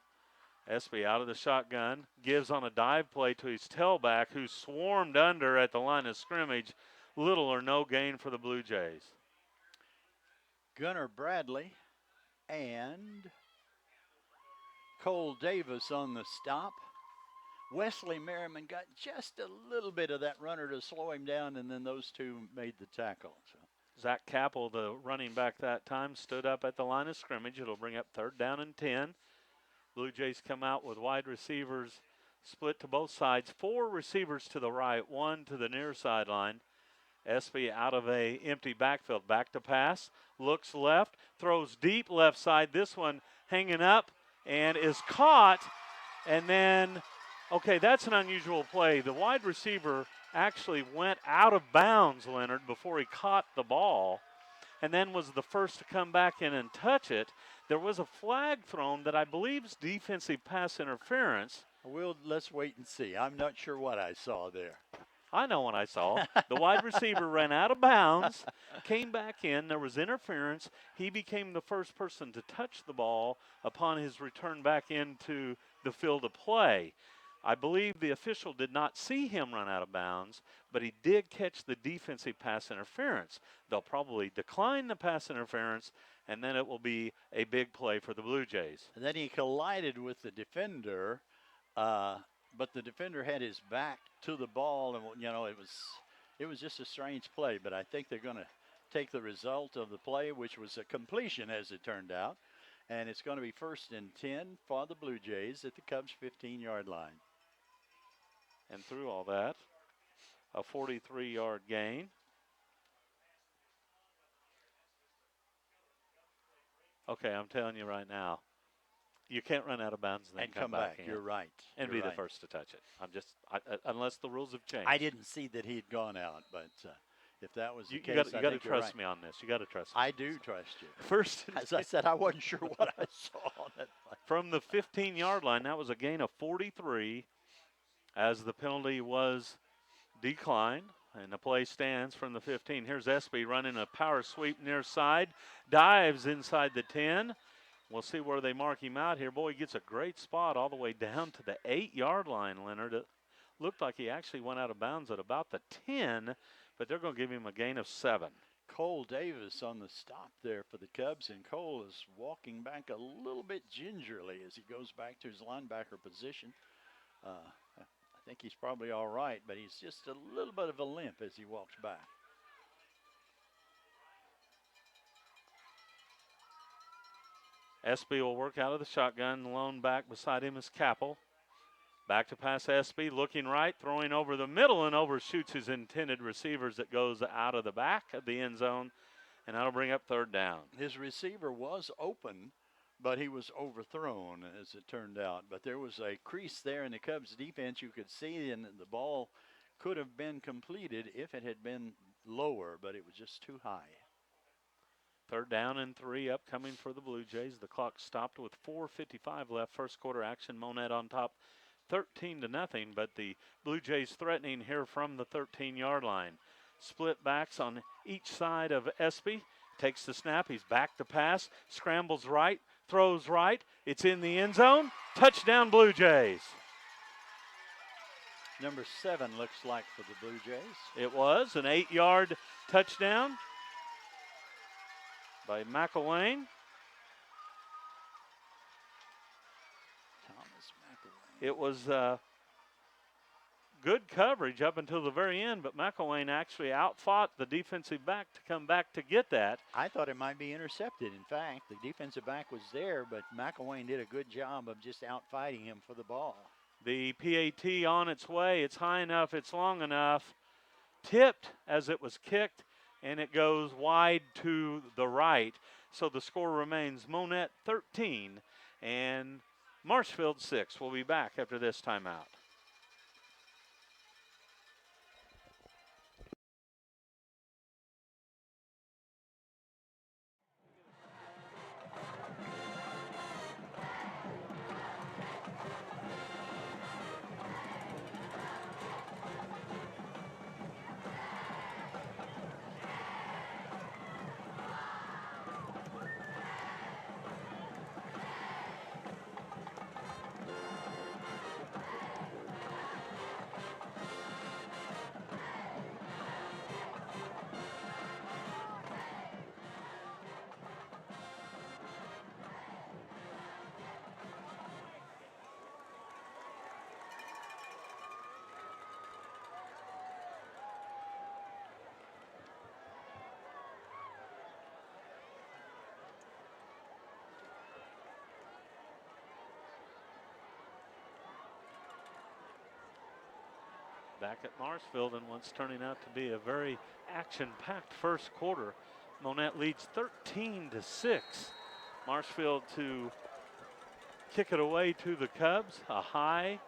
Speaker 2: Espy out of the shotgun, gives on a dive play to his tailback, who swarmed under at the line of scrimmage. Little or no gain for the Blue Jays.
Speaker 1: Gunnar Bradley and Cole Davis on the stop. Wesley Merriman got just a little bit of that runner to slow him down, and then those two made the tackle. So
Speaker 2: Zach Capel, the running back that time, stood up at the line of scrimmage. It'll bring up 3rd down and 10. Blue Jays come out with wide receivers split to both sides. 4 receivers to the right, 1 to the near sideline. Espy out of a empty backfield, back to pass, looks left, throws deep left side. This one hanging up and is caught. And then, okay, that's an unusual play. The wide receiver actually went out of bounds, Leonard, before he caught the ball, and then was the first to come back in and touch it. There was a flag thrown that I believe is defensive pass interference.
Speaker 1: let's wait and see. I'm not sure what I saw there.
Speaker 2: I know what I saw. The wide receiver ran out of bounds, came back in. There was interference. He became the first person to touch the ball upon his return back into the field of play. I believe the official did not see him run out of bounds, but he did catch the defensive pass interference. They'll probably decline the pass interference, and then it will be a big play for the Blue Jays.
Speaker 1: And then he collided with the defender, but the defender had his back to the ball, and it was just a strange play. But I think they're going to take the result of the play, which was a completion as it turned out, and it's going to be 1st and 10 for the Blue Jays at the Cubs' 15-yard line.
Speaker 2: And through all that, a 43-yard gain. Okay, I'm telling you right now, you can't run out of bounds and then
Speaker 1: come back.
Speaker 2: in.
Speaker 1: You're right.
Speaker 2: And
Speaker 1: You're
Speaker 2: be
Speaker 1: right.
Speaker 2: the first to touch it. Unless the rules have changed.
Speaker 1: I didn't see that he'd gone out, but if that was the case,
Speaker 2: you got to trust me on this. You got to trust me.
Speaker 1: I do trust you.
Speaker 2: First,
Speaker 1: as I said, I wasn't sure what I saw on that play.
Speaker 2: From the 15-yard line, that was a gain of 43, as the penalty was declined. And the play stands from the 15. Here's Espy running a power sweep near side. Dives inside the 10. We'll see where they mark him out here. Boy, he gets a great spot all the way down to the 8-yard line, Leonard. It looked like he actually went out of bounds at about the 10, but they're going to give him a gain of 7.
Speaker 1: Cole Davis on the stop there for the Cubs, and Cole is walking back a little bit gingerly as he goes back to his linebacker position. I think he's probably all right, but he's just a little bit of a limp as he walks back.
Speaker 2: Espy will work out of the shotgun. Lone back beside him is Capel. Back to pass Espy, looking right, throwing over the middle and overshoots his intended receivers. That goes out of the back of the end zone, and that'll bring up third down.
Speaker 1: His receiver was open, but he was overthrown, as it turned out. But there was a crease there in the Cubs defense you could see, and the ball could have been completed if it had been lower, but it was just too high.
Speaker 2: Third down and 3 upcoming for the Blue Jays. The clock stopped with 4:55 left. First quarter action. Monett on top 13-0, but the Blue Jays threatening here from the 13-yard line. Split backs on each side of Espy. Takes the snap. He's back to pass. Scrambles right. Throws right. It's in the end zone. Touchdown Blue Jays.
Speaker 1: Number 7 looks like for the Blue Jays.
Speaker 2: It was an 8-yard touchdown by McElwain. It was good coverage up until the very end, but McElwain actually outfought the defensive back to come back to get that.
Speaker 1: I thought it might be intercepted. In fact, the defensive back was there, but McElwain did a good job of just outfighting him for the ball.
Speaker 2: The PAT on its way. It's high enough, it's long enough. Tipped as it was kicked, and it goes wide to the right. So the score remains Monett 13 and Marshfield 6. We'll be back after this timeout. Back at Marshfield in what's turning out to be a very action-packed first quarter. Monett leads 13-6. Marshfield to kick it away to the Cubs. A high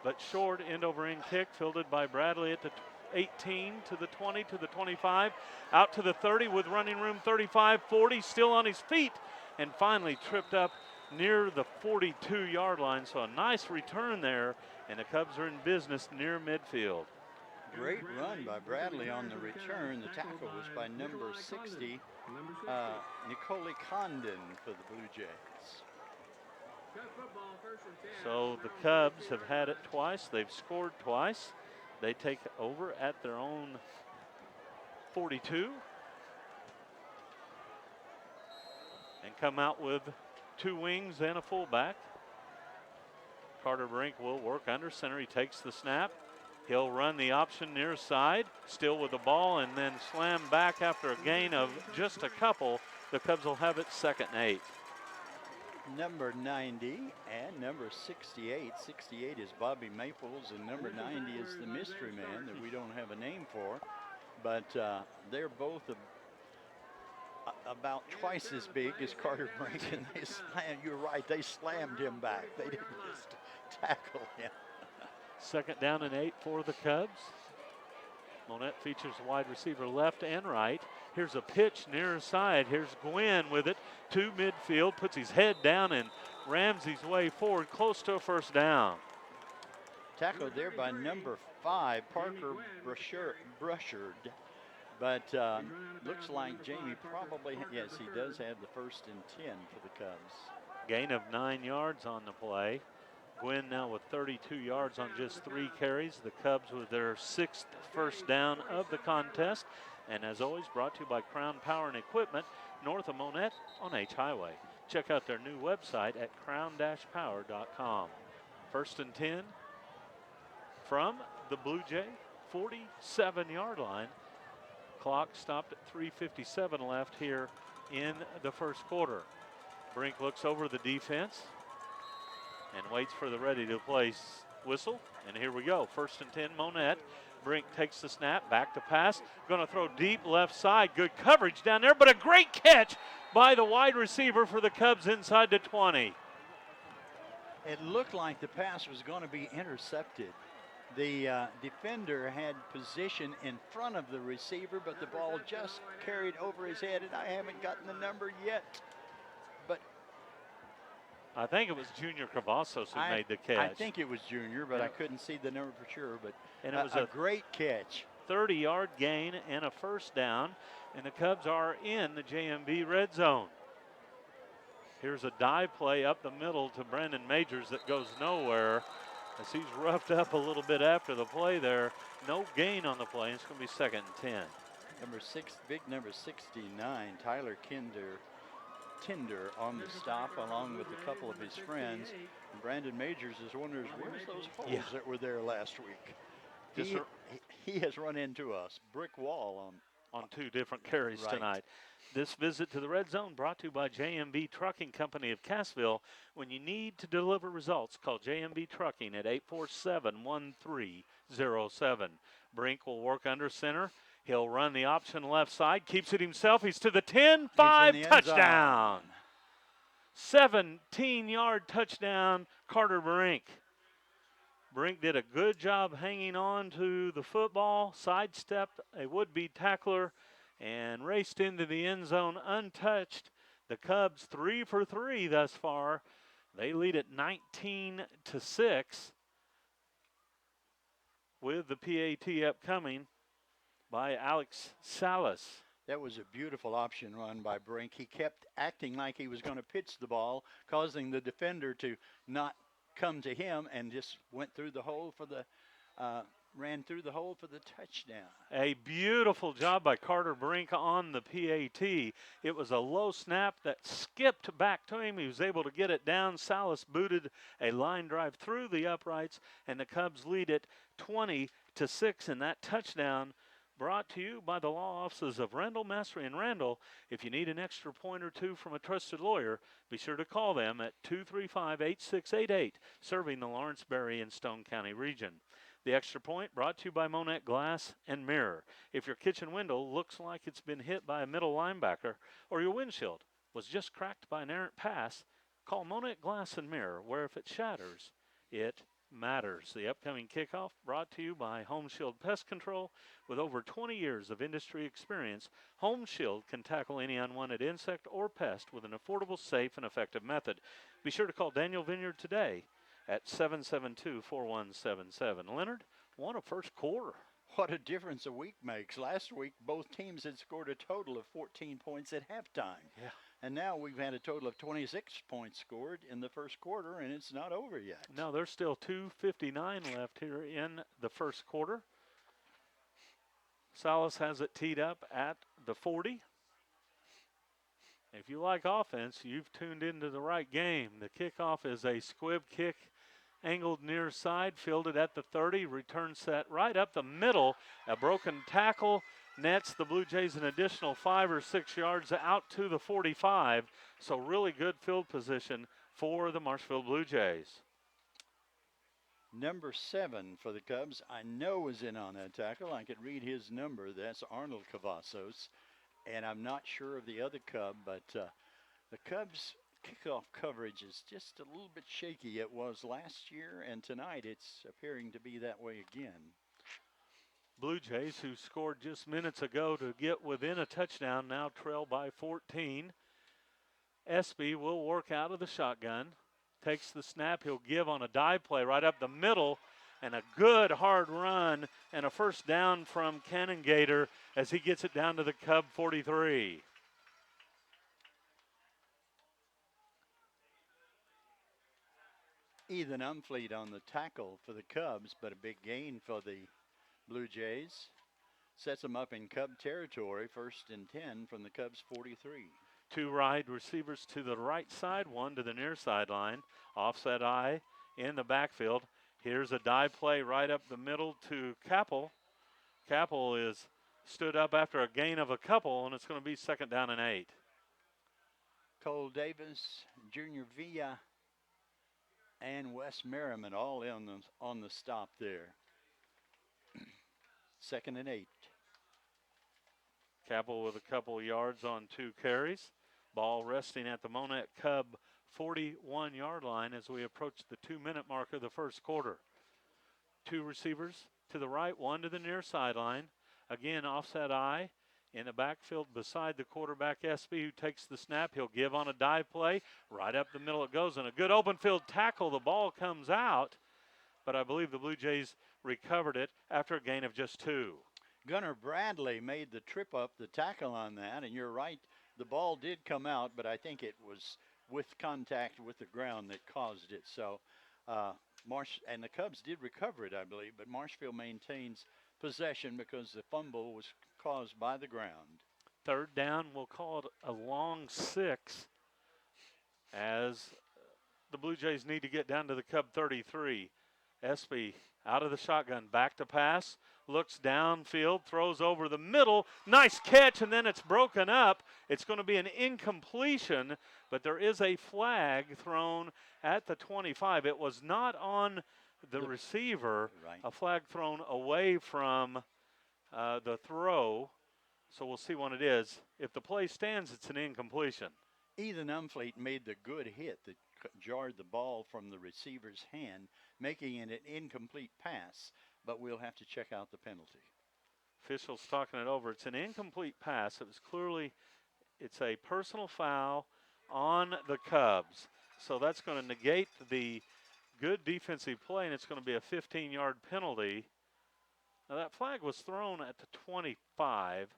Speaker 2: but short end-over-end kick fielded by Bradley at the 18 to the 20 to the 25. Out to the 30 with running room 35, 40, still on his feet. And finally tripped up near the 42-yard line. So a nice return there. And the Cubs are in business near midfield.
Speaker 1: Great run by Bradley on the return. The tackle was by number 60, Nicole Condon for the Blue Jays.
Speaker 2: So the Cubs have had it twice. They've scored twice. They take over at their own 42 and come out with 2 wings and a fullback. Carter Brink will work under center. He takes the snap. He'll run the option near side, still with the ball, and then slam back after a gain of just a couple. The Cubs will have it 2nd and 8.
Speaker 1: Number 90 and number 68. 68 is Bobby Maples, and number 90 is the mystery man that we don't have a name for. But they're both about twice as big as Carter Brink, and they slammed, you're right, they slammed him back. They didn't just tackle him.
Speaker 2: 2nd down and 8 for the Cubs. Monett features wide receiver left and right. Here's a pitch near side. Here's Gwynn with it to midfield, puts his head down and rams his way forward close to a 1st down.
Speaker 1: Tackled there by number 5, Parker Brushard. But looks like Jamie probably, yes, he does have the 1st and 10 for the Cubs.
Speaker 2: Gain of 9 yards on the play. Gwynn now with 32 yards on just 3 carries. The Cubs with their 6th 1st down of the contest. And as always, brought to you by Crown Power and Equipment, north of Monett on H Highway. Check out their new website at crown-power.com. 1st and 10 from the Blue Jay 47-yard line. Clock stopped at 3:57 left here in the first quarter. Brink looks over the defense and waits for the ready to play whistle. And here we go. 1st and 10, Monett. Brink takes the snap, back to pass. Going to throw deep left side. Good coverage down there, but a great catch by the wide receiver for the Cubs inside the 20.
Speaker 1: It looked like the pass was going to be intercepted. The defender had position in front of the receiver, but the ball just carried over his head, and I haven't gotten the number yet. But
Speaker 2: I think it was Junior Cavazos who made the catch.
Speaker 1: I think it was Junior, but I couldn't see the number for sure. But
Speaker 2: and it was
Speaker 1: a great catch.
Speaker 2: 30-yard gain and a first down, and the Cubs are in the JMB red zone. Here's a dive play up the middle to Brandon Majors that goes nowhere as he's roughed up a little bit after the play there. No gain on the play. It's going to be 2nd and 10.
Speaker 1: Big number 69, Tyler Tinder on the stop along with a couple of his friends. And Brandon Majors is wondering where's those holes that were there last week. He has run into a brick wall
Speaker 2: on 2 different carries tonight. This visit to the red zone brought to you by JMB Trucking Company of Cassville. When you need to deliver results, call JMB Trucking at 847-1307. Brink will work under center. He'll run the option left side, keeps it himself. He's to the 10-5 touchdown. 17-yard touchdown, Carter Brink. Brink did a good job hanging on to the football, sidestepped a would-be tackler, and raced into the end zone untouched. The Cubs 3 for 3 thus far. They lead at 19-6 with the PAT upcoming by Alex Salas.
Speaker 1: That was a beautiful option run by Brink. He kept acting like he was going to pitch the ball, causing the defender to not come to him, and just went through the hole for the ran through the hole for the touchdown.
Speaker 2: A beautiful job by Carter Brink on the PAT. It was a low snap that skipped back to him. He was able to get it down. Salas booted a line drive through the uprights, and the Cubs lead it 20-6 in that touchdown. Brought to you by the law offices of Randall, Mastery, and Randall. If you need an extra point or two from a trusted lawyer, be sure to call them at 235-8688, serving the Lawrenceberry and Stone County region. The extra point brought to you by Monett Glass and Mirror. If your kitchen window looks like it's been hit by a middle linebacker, or your windshield was just cracked by an errant pass, call Monett Glass and Mirror, where if it shatters, it matters. The upcoming kickoff brought to you by Home Shield Pest Control. With over 20 years of industry experience, Home Shield can tackle any unwanted insect or pest with an affordable, safe, and effective method. Be sure to call Daniel Vineyard today at 772-4177. Leonard, what a first quarter.
Speaker 1: What a difference a week makes. Last week, both teams had scored a total of 14 points at halftime.
Speaker 2: Yeah.
Speaker 1: And now we've had a total of 26 points scored in the first quarter, and it's not over yet.
Speaker 2: No, there's still 2:59 left here in the first quarter. Salas has it teed up at the 40. If you like offense, you've tuned into the right game. The kickoff is a squib kick, angled near side, fielded at the 30, return set right up the middle. A broken tackle nets the Blue Jays an additional 5 or 6 yards out to the 45. So really good field position for the Marshfield Blue Jays.
Speaker 1: Number 7 for the Cubs, I know was in on that tackle. I could read his number. That's Arnold Cavazos. And I'm not sure of the other Cub, but the Cubs' kickoff coverage is just a little bit shaky. It was last year, and tonight it's appearing to be that way again.
Speaker 2: Blue Jays, who scored just minutes ago to get within a touchdown, now trail by 14. Espy will work out of the shotgun. Takes the snap. He'll give on a dive play right up the middle. And a good hard run and a first down from Cannon Gator as he gets it down to the Cub 43.
Speaker 1: Ethan Umfleet on the tackle for the Cubs, but a big gain for the Blue Jays. Sets them up in Cub territory, 1st and 10 from the Cubs' 43.
Speaker 2: 2 wide receivers to the right side, 1 to the near sideline. Offset eye in the backfield. Here's a dive play right up the middle to Capel. Capel is stood up after a gain of a couple, and it's going to be 2nd down and 8.
Speaker 1: Cole Davis, Junior Villa, and Wes Merriman all in on the stop there. 2nd and 8.
Speaker 2: Capel with a couple yards on 2 carries. Ball resting at the Monett Cub 41-yard line as we approach the 2-minute mark of the first quarter. 2 receivers to the right, 1 to the near sideline. Again, offset eye in the backfield beside the quarterback, SB, who takes the snap. He'll give on a dive play. Right up the middle it goes, and a good open field tackle. The ball comes out, but I believe the Blue Jays recovered it after a gain of just 2.
Speaker 1: Gunnar Bradley made the trip up, the tackle on that, and you're right, the ball did come out, but I think it was with contact with the ground that caused it. So and the Cubs did recover it, I believe, but Marshfield maintains possession because the fumble was caused by the ground.
Speaker 2: 3rd down, we'll call it a long 6 as the Blue Jays need to get down to the Cub 33. Espy out of the shotgun, back to pass, looks downfield, throws over the middle, nice catch, and then it's broken up. It's going to be an incompletion, but there is a flag thrown at the 25. It was not on the receiver,
Speaker 1: right.
Speaker 2: A flag thrown away from the throw, so we'll see what it is. If the play stands, it's an incompletion.
Speaker 1: Ethan Umfleet made the good hit that jarred the ball from the receiver's hand, making it an incomplete pass, but we'll have to check out the penalty.
Speaker 2: Officials talking it over. It's an incomplete pass. It's a personal foul on the Cubs. So that's going to negate the good defensive play, and it's going to be a 15-yard penalty. Now that flag was thrown at the 25.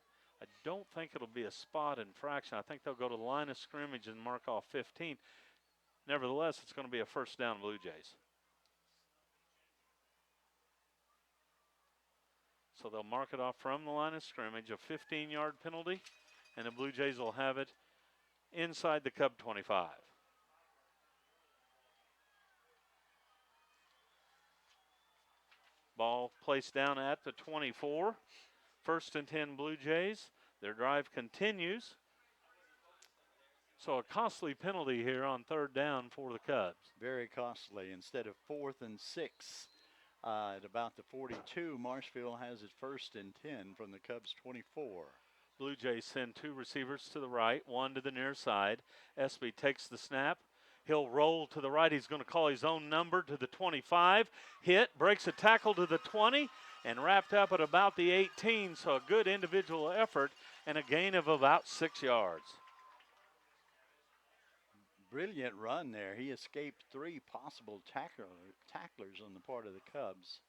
Speaker 2: I don't think it'll be a spot infraction. I think they'll go to the line of scrimmage and mark off 15. Nevertheless, it's going to be a 1st down Blue Jays. So they'll mark it off from the line of scrimmage, a 15-yard penalty, and the Blue Jays will have it inside the Cub 25. Ball placed down at the 24. 1st and 10 Blue Jays. Their drive continues. So a costly penalty here on 3rd down for the Cubs.
Speaker 1: Very costly. Instead of 4th and 6 at about the 42, Marshfield has it 1st and 10 from the Cubs' 24.
Speaker 2: Blue Jays send 2 receivers to the right, 1 to the near side. Espy takes the snap. He'll roll to the right. He's going to call his own number to the 25. Hit, breaks a tackle to the 20, and wrapped up at about the 18. So a good individual effort and a gain of about 6 yards.
Speaker 1: Brilliant run there. He escaped 3 possible tacklers on the part of the Cubs.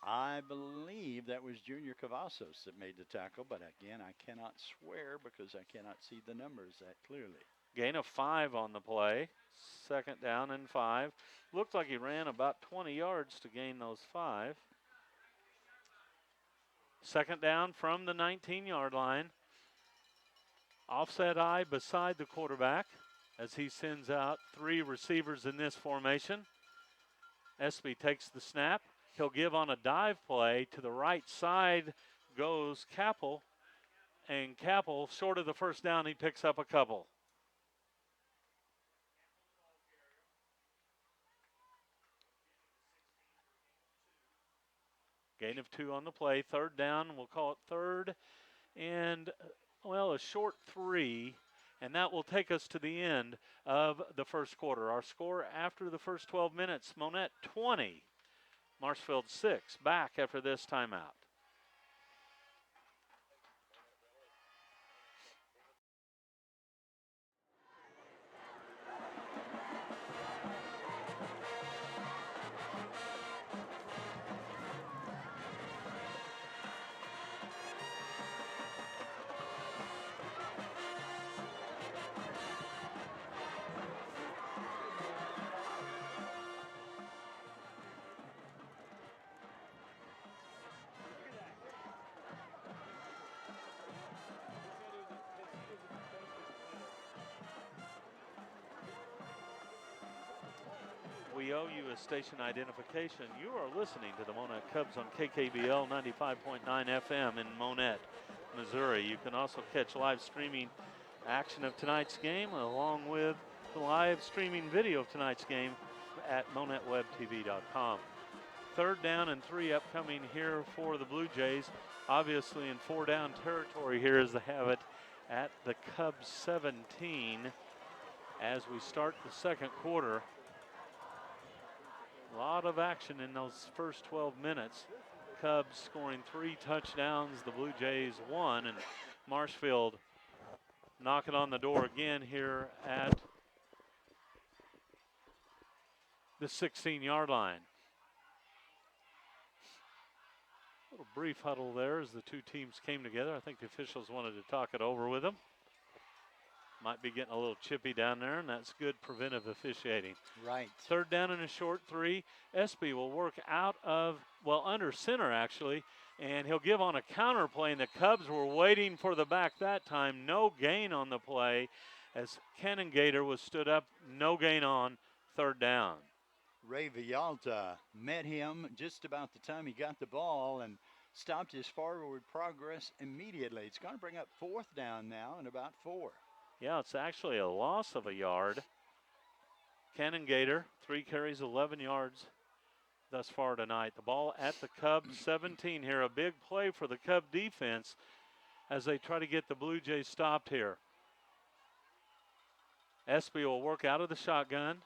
Speaker 1: I believe that was Junior Cavazos that made the tackle, but again, I cannot swear because I cannot see the numbers that clearly.
Speaker 2: Gain of 5 on the play. 2nd down and 5. Looked like he ran about 20 yards to gain those 5. 2nd down from the 19-yard line. Offset eye beside the quarterback as he sends out 3 receivers in this formation. Espy takes the snap. He'll give on a dive play. To the right side goes Capel. And Capel, short of the 1st down, he picks up a couple. Gain of 2 on the play. 3rd down, we'll call it 3rd and, well, a short 3. And that will take us to the end of the first quarter. Our score after the first 12 minutes, Monett 20, Marshfield 6. Back after this timeout. radio, U.S. station identification. You are listening to the Monett Cubs on KKBL 95.9 FM in Monett, Missouri. You can also catch live streaming action of tonight's game along with the live streaming video of tonight's game at monettwebtv.com. 3rd down and 3 upcoming here for the Blue Jays. Obviously in 4-down territory here as they have it at the Cubs 17 as we start the second quarter. A lot of action in those first 12 minutes. Cubs scoring 3 touchdowns, the Blue Jays 1, and Marshfield knocking on the door again here at the 16-yard line. A little brief huddle there as the two teams came together. I think the officials wanted to talk it over with them. Might be getting a little chippy down there, and that's good preventive officiating.
Speaker 1: Right.
Speaker 2: 3rd down and a short 3. Espy will work out of, well, under center actually, and he'll give on a counter play, and the Cubs were waiting for the back that time. No gain on the play as Cannon Gator was stood up. No gain on 3rd down.
Speaker 1: Ray Villalta met him just about the time he got the ball and stopped his forward progress immediately. It's going to bring up 4th down now and about 4.
Speaker 2: Yeah, it's actually a loss of a yard. Cannon Gator, 3 carries, 11 yards thus far tonight. The ball at the Cubs 17 here. A big play for the Cub defense as they try to get the Blue Jays stopped here. Espy will work out of the shotgun.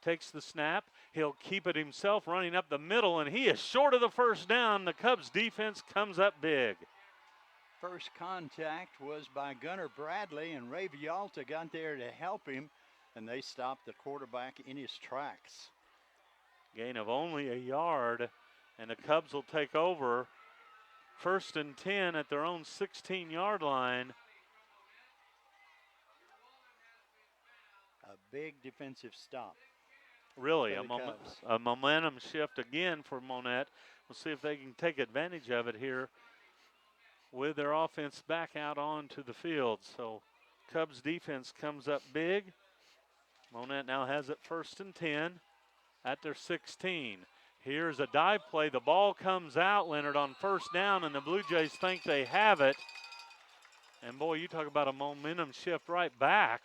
Speaker 2: Takes the snap. He'll keep it himself running up the middle, and he is short of the 1st down. The Cubs defense comes up big.
Speaker 1: First contact was by Gunnar Bradley, and Ray Villalta got there to help him, and they stopped the quarterback in his tracks.
Speaker 2: Gain of only a yard, and the Cubs will take over 1st and 10 at their own 16-yard line.
Speaker 1: A big defensive stop.
Speaker 2: Really,
Speaker 1: for the
Speaker 2: a momentum shift again for Monett. We'll see if they can take advantage of it here with their offense back out onto the field. So Cubs defense comes up big. Monett now has it 1st and 10 at their 16. Here's a dive play. The ball comes out, Leonard, on 1st down, and the Blue Jays think they have it. And boy, you talk about a momentum shift right back.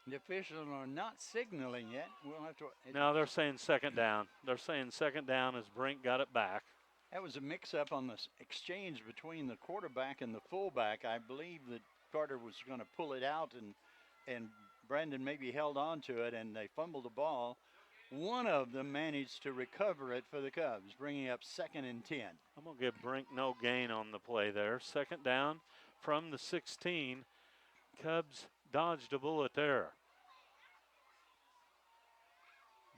Speaker 1: The officials are not signaling yet. We'll have to.
Speaker 2: No, they're saying 2nd down. They're saying 2nd down as Brink got it back.
Speaker 1: That was a mix-up on the exchange between the quarterback and the fullback. I believe that Carter was going to pull it out, and Brandon maybe held on to it, and they fumbled the ball. One of them managed to recover it for the Cubs, bringing up 2nd and 10.
Speaker 2: I'm going to give Brink no gain on the play there. 2nd down from the 16. Cubs dodged a bullet there.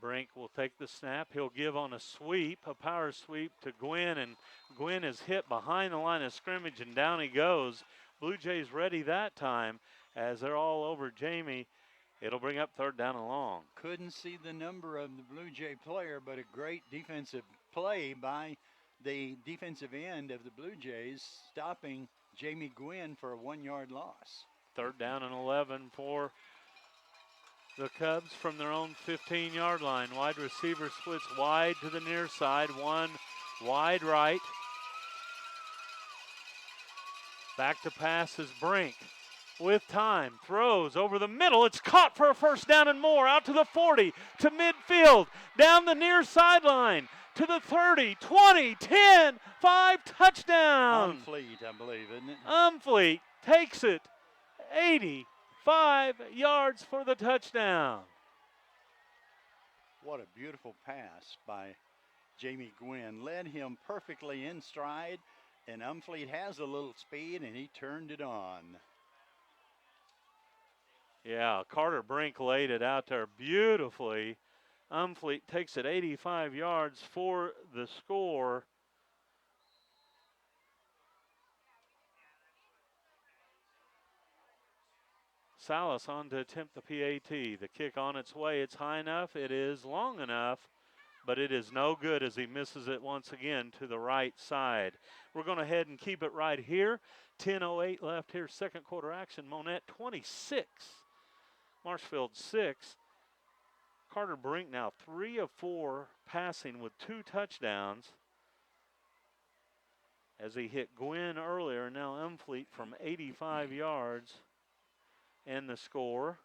Speaker 2: Brink will take the snap. He'll give on a sweep, a power sweep to Gwynn, and Gwynn is hit behind the line of scrimmage, and down he goes. Blue Jays ready that time as they're all over Jamie. It'll bring up 3rd down and long.
Speaker 1: Couldn't see the number of the Blue Jay player, but a great defensive play by the defensive end of the Blue Jays, stopping Jamie Gwynn for a 1-yard loss.
Speaker 2: 3rd down and 11 for the Cubs from their own 15-yard line. Wide receiver splits wide to the near side. One wide right. Back to pass is Brink. With time, throws over the middle. It's caught for a 1st down and more. Out to the 40, to midfield, down the near sideline, to the 30, 20, 10, 5, touchdown.
Speaker 1: Umfleet, I believe, isn't it?
Speaker 2: Umfleet takes it 85 yards for the touchdown.
Speaker 1: What a beautiful pass by Jamie Gwynn. Led him perfectly in stride, and Umfleet has a little speed, and he turned it on.
Speaker 2: Yeah, Carter Brink laid it out there beautifully. Umfleet takes it 85 yards for the score. Salas on to attempt the PAT. The kick on its way. It's high enough. It is long enough, but it is no good as he misses it once again to the right side. We're going to head and keep it right here. 10:08 left here, second quarter action. Monett 26, Marshfield 6. Carter Brink now 3 of 4 passing with 2 touchdowns as he hit Gwynn earlier. Now Umfleet from 85 yards and the score.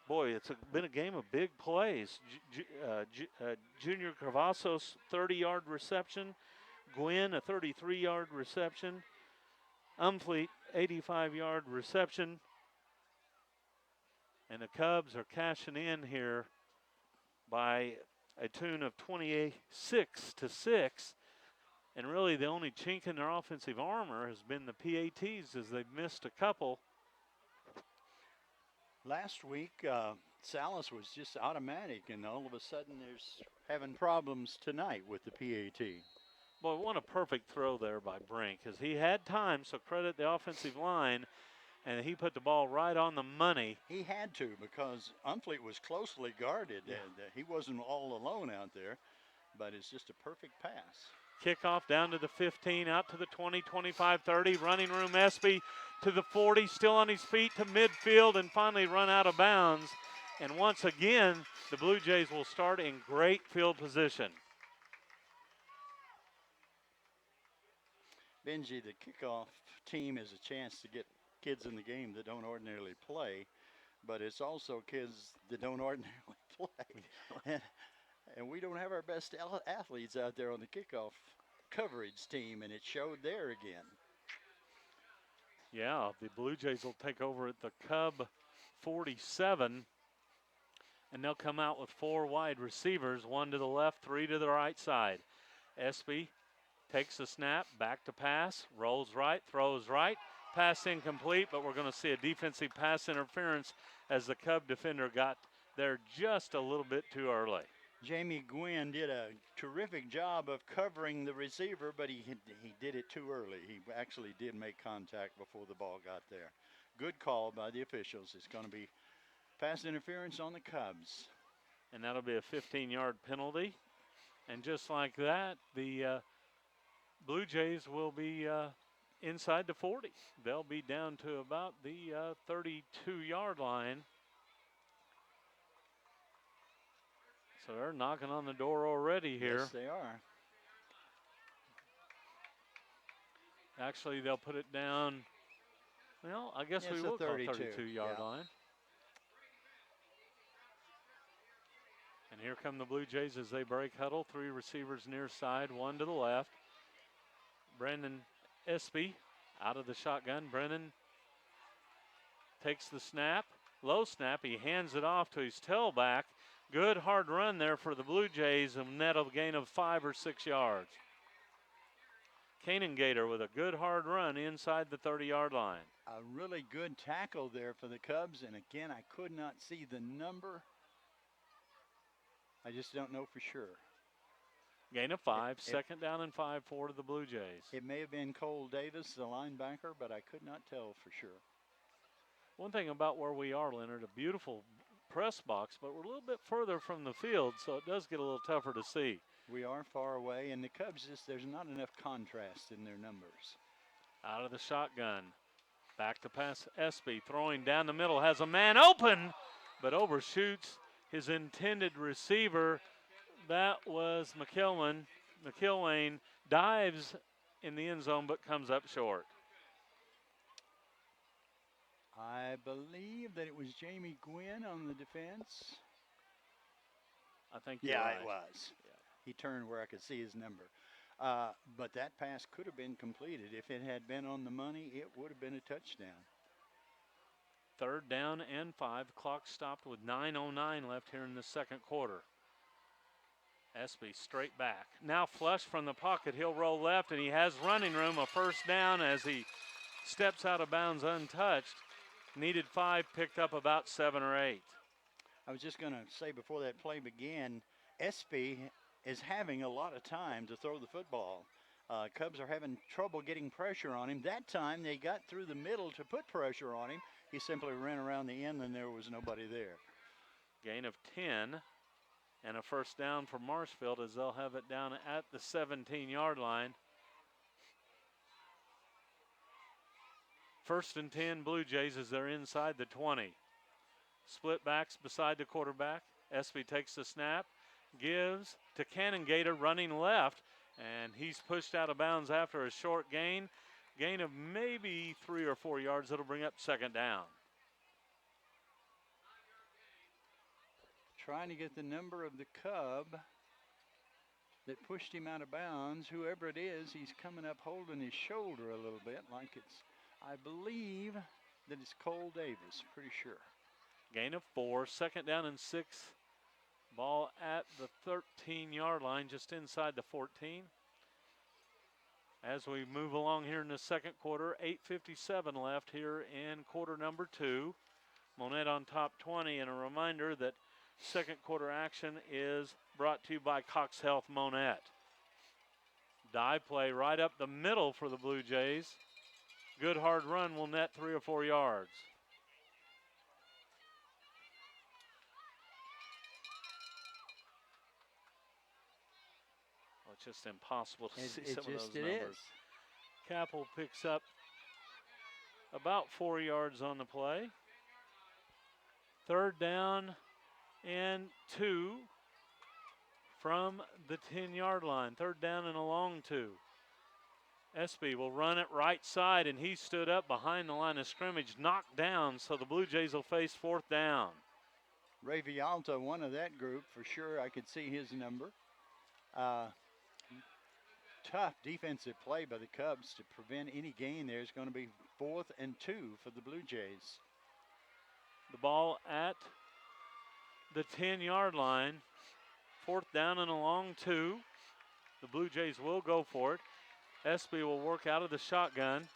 Speaker 2: Boy, it's been a game of big plays. Junior Cavazos, 30-yard reception. Gwynn, a 33-yard reception. Umfleet, 85-yard reception. And the Cubs are cashing in here by a tune of 26-6. And really the only chink in their offensive armor has been the PATs as they've missed a couple.
Speaker 1: Last week, Salas was just automatic, and all of a sudden there's having problems tonight with the PAT.
Speaker 2: Boy, what a perfect throw there by Brink, because he had time, so credit the offensive line, and he put the ball right on the money.
Speaker 1: He had to, because Umfleet was closely guarded, and he wasn't all alone out there, but it's just a perfect pass.
Speaker 2: Kickoff down to the 15, out to the 20, 25, 30. Running room, Espy to the 40, still on his feet to midfield, and finally run out of bounds. And once again, the Blue Jays will start in great field position.
Speaker 1: Benji, the kickoff team is a chance to get kids in the game that don't ordinarily play, but it's also kids that don't ordinarily play. And we don't have our best athletes out there on the kickoff coverage team, and it showed there again.
Speaker 2: Yeah, the Blue Jays will take over at the Cub 47, and they'll come out with 4 wide receivers, 1 to the left, 3 to the right side. Espy takes the snap, back to pass, rolls right, throws right, pass incomplete, but we're going to see a defensive pass interference as the Cub defender got there just a little bit too early.
Speaker 1: Jamie Gwynn did a terrific job of covering the receiver, but he did it too early. He actually did make contact before the ball got there. Good call by the officials. It's going to be pass interference on the Cubs.
Speaker 2: And that'll be a 15-yard penalty. And just like that, the Blue Jays will be inside the 40. They'll be down to about the 32-yard line. So they're knocking on the door already here.
Speaker 1: Yes, they are.
Speaker 2: Actually, they'll put it down. Well, I guess we will call 32-yard line. And here come the Blue Jays as they break huddle. 3 receivers near side, 1 to the left. Brandon Espy out of the shotgun. Brennan takes the snap. Low snap. He hands it off to his tailback. Good hard run there for the Blue Jays, and net of gain of 5 or 6 yards. Kanan Gator with a good hard run inside the 30-yard line.
Speaker 1: A really good tackle there for the Cubs, and again, I could not see the number. I just don't know for sure.
Speaker 2: Gain of 5, second down and 5 for the Blue Jays.
Speaker 1: It may have been Cole Davis, the linebacker, but I could not tell for sure.
Speaker 2: One thing about where we are, Leonard, a beautiful press box, but we're a little bit further from the field, so it does get a little tougher to see.
Speaker 1: We are far away, and the Cubs, there's not enough contrast in their numbers.
Speaker 2: Out of the shotgun. Back to pass Espy, throwing down the middle, has a man open, but overshoots his intended receiver. That was McIlwain dives in the end zone, but comes up short.
Speaker 1: I believe that it was Jamie Gwynn on the defense.
Speaker 2: I think you're right.
Speaker 1: It was. Yeah. He turned where I could see his number. But that pass could have been completed. If it had been on the money, it would have been a touchdown.
Speaker 2: 3rd down and 5. Clock stopped with 9:09 left here in the second quarter. Espy straight back. Now flush from the pocket. He'll roll left, and he has running room. A first down as he steps out of bounds untouched. Needed 5, picked up about 7 or 8.
Speaker 1: I was just going to say before that play began, Espy is having a lot of time to throw the football. Cubs are having trouble getting pressure on him. That time they got through the middle to put pressure on him. He simply ran around the end and there was nobody there.
Speaker 2: Gain of 10 and a first down for Marshfield as they'll have it down at the 17-yard line. 1st and 10 Blue Jays as they're inside the 20. Split backs beside the quarterback. Espy takes the snap, gives to Cannongator running left, and he's pushed out of bounds after a short gain. Gain of maybe 3 or 4 yards. That'll bring up second down.
Speaker 1: Trying to get the number of the Cub that pushed him out of bounds. Whoever it is, he's coming up holding his shoulder a little bit like it's, I believe that it's Cole Davis, pretty sure.
Speaker 2: Gain of 4, second down and 6. Ball at the 13-yard line, just inside the 14. As we move along here in the second quarter, 8:57 left here in quarter number 2. Monett on top 20, and a reminder that second quarter action is brought to you by Cox Health Monett. Dive play right up the middle for the Blue Jays. Good hard run will net 3 or 4 yards. Well, it's just impossible to see some of those numbers. Capel picks up about 4 yards on the play. Third down and 2 from the 10-yard line. Third down and a long 2. Espy will run it right side, and he stood up behind the line of scrimmage, knocked down, so the Blue Jays will face fourth down.
Speaker 1: Ray Vialta, one of that group for sure. I could see his number. Tough defensive play by the Cubs to prevent any gain there. It's going to be 4th and 2 for the Blue Jays.
Speaker 2: The ball at the 10-yard line. Fourth down and a long 2. The Blue Jays will go for it. Espy will work out of the shotgun.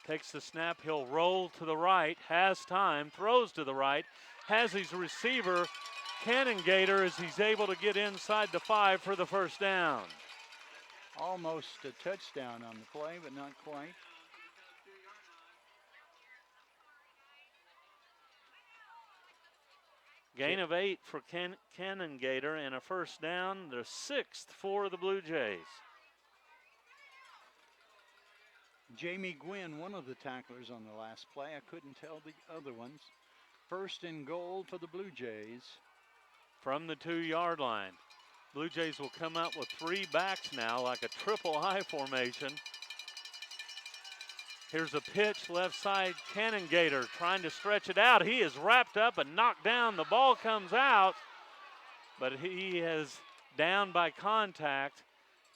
Speaker 2: Takes the snap. He'll roll to the right. Has time. Throws to the right. Has his receiver, Cannongator, as he's able to get inside the 5 for the first down.
Speaker 1: Almost a touchdown on the play, but not quite.
Speaker 2: Gain of 8 for Cannongator and a first down, the 6th for the Blue Jays.
Speaker 1: Jamie Gwynn, one of the tacklers on the last play. I couldn't tell the other ones. First and goal for the Blue Jays.
Speaker 2: From the 2-yard line. Blue Jays will come out with 3 backs now, like a triple I formation. Here's a pitch, left side, Cannongator trying to stretch it out. He is wrapped up and knocked down. The ball comes out, but he is down by contact.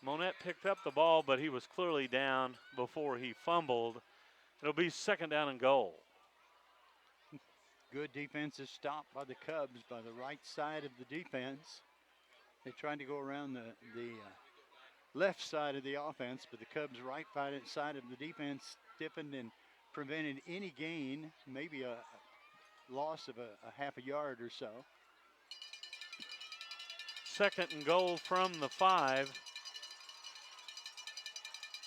Speaker 2: Monett picked up the ball, but he was clearly down before he fumbled. It'll be second down and goal.
Speaker 1: Good defensive stop by the Cubs by the right side of the defense. They tried to go around the left side of the offense, but the Cubs' right side of the defense stiffened and prevented any gain, maybe a loss of a half a yard or so.
Speaker 2: Second and goal from the 5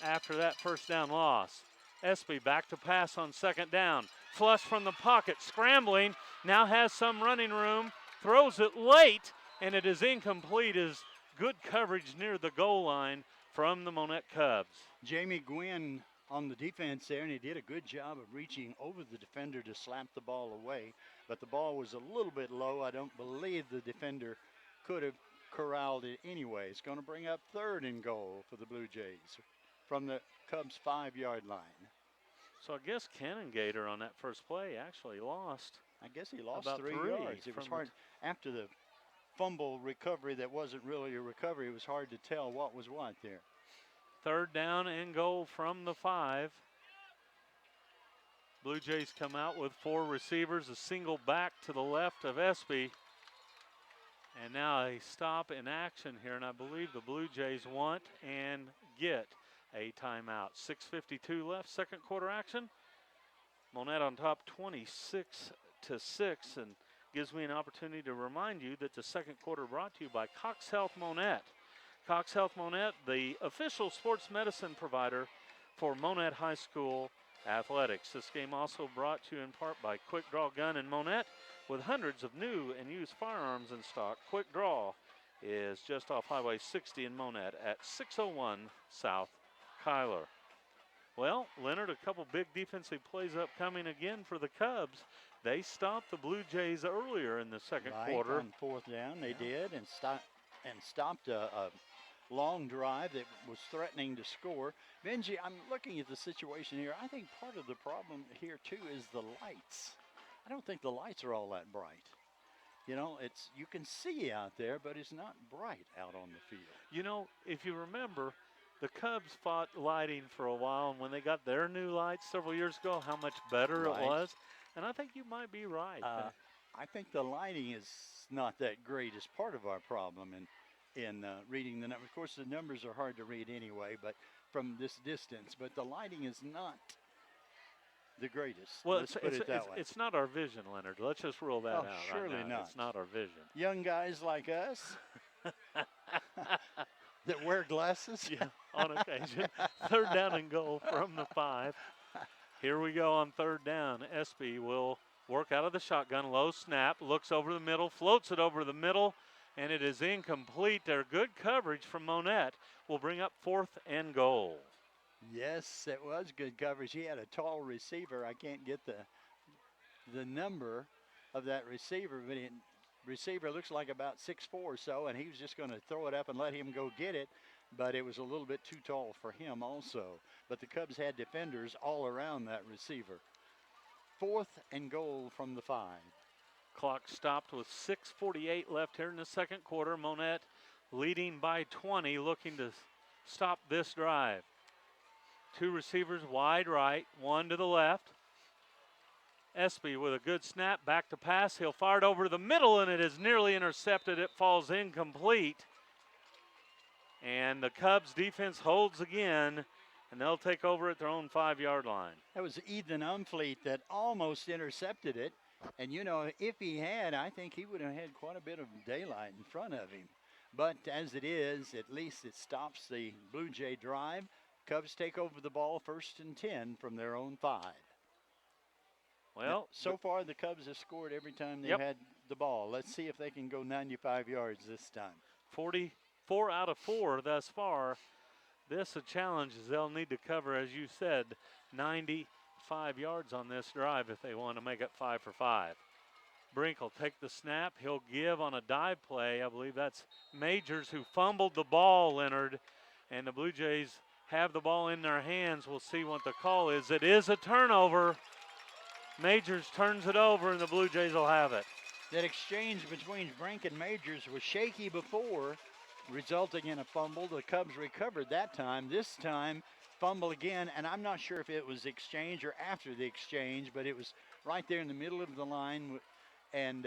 Speaker 2: after that first down loss. Espy back to pass on second down. Flush from the pocket, scrambling, now has some running room, throws it late, and it is incomplete as good coverage near the goal line from the Monett Cubs.
Speaker 1: Jamie Gwynn on the defense there, and he did a good job of reaching over the defender to slap the ball away, but the ball was a little bit low. I don't believe the defender could have corralled it anyway. It's going to bring up third and goal for the Blue Jays from the Cubs' 5-yard line.
Speaker 2: So I guess Cannongator on that first play actually lost.
Speaker 1: I guess he lost
Speaker 2: about
Speaker 1: 3 yards. It was hard after the fumble recovery that wasn't really a recovery. It was hard to tell what was what there.
Speaker 2: Third down and goal from the 5. Blue Jays come out with 4 receivers, a single back to the left of Espy. And now a stop in action here, and I believe the Blue Jays want and get a timeout. 6:52 left, second quarter action. Monett on top 26-6, and gives me an opportunity to remind you that the second quarter brought to you by Cox Health Monett. Cox Health Monett, the official sports medicine provider for Monett High School athletics. This game also brought to you in part by Quick Draw Gun and Monett. With hundreds of new and used firearms in stock, Quick Draw is just off Highway 60 in Monett at 601 South Kyler. Well, Leonard, a couple big defensive plays upcoming again for the Cubs. They stopped the Blue Jays earlier in the second
Speaker 1: Right,
Speaker 2: quarter.
Speaker 1: on fourth down, they
Speaker 2: Yeah.
Speaker 1: did, and stopped a long drive that was threatening to score. Benji, I'm looking at the situation here. I think part of the problem here too is the lights. I don't think the lights are all that bright. You know, it's you can see out there, but it's not bright out on the field.
Speaker 2: You know, if you remember, the Cubs fought lighting for a while, and when they got their new lights several years ago, how much better it
Speaker 1: Right.
Speaker 2: was. And I think you might be right.
Speaker 1: I think the lighting is not that great as part of our problem in reading the numbers. Of course, the numbers are hard to read anyway, but from this distance. But the lighting is not the greatest.
Speaker 2: Well,
Speaker 1: Let's put it that way.
Speaker 2: it's not our vision, Leonard. Let's just rule that out.
Speaker 1: Surely
Speaker 2: right now.
Speaker 1: not.
Speaker 2: It's not our vision.
Speaker 1: Young guys like us that wear glasses.
Speaker 2: Yeah, on occasion. Third down and goal from the 5. Here we go on third down. Espy will work out of the shotgun. Low snap. Looks over the middle. Floats it over the middle. And it is incomplete. Their good coverage from Monett will bring up fourth and goal.
Speaker 1: Yes, it was good coverage. He had a tall receiver. I can't get the number of that receiver, but receiver looks like about 6'4" or so, and he was just going to throw it up and let him go get it, but it was a little bit too tall for him also. But the Cubs had defenders all around that receiver. Fourth and goal from the 5.
Speaker 2: Clock stopped with 6:48 left here in the second quarter. Monett leading by 20, looking to stop this drive. 2 receivers wide right, 1 to the left. Espy with a good snap, back to pass. He'll fire it over the middle, and it is nearly intercepted. It falls incomplete. And the Cubs defense holds again, and they'll take over at their own 5-yard line.
Speaker 1: That was Ethan Umfleet that almost intercepted it. And, you know, if he had, I think he would have had quite a bit of daylight in front of him. But as it is, at least it stops the Blue Jay drive. Cubs take over the ball 1st and 10 from their own 5.
Speaker 2: Well,
Speaker 1: so far the Cubs have scored every time they've had the ball. Let's see if they can go 95 yards this time.
Speaker 2: 44 out of 4 thus far. This a challenge as they'll need to cover, as you said, 95 yards on this drive if they want to make it 5 for 5. Brink will take the snap. He'll give on a dive play. I believe that's Majors who fumbled the ball, Leonard. And the Blue Jays have the ball in their hands. We'll see what the call is. It is a turnover. Majors turns it over, and the Blue Jays will have it.
Speaker 1: That exchange between Brink and Majors was shaky before, resulting in a fumble. The Cubs recovered that time. This time, fumble again, and I'm not sure if it was exchange or after the exchange, but it was right there in the middle of the line, and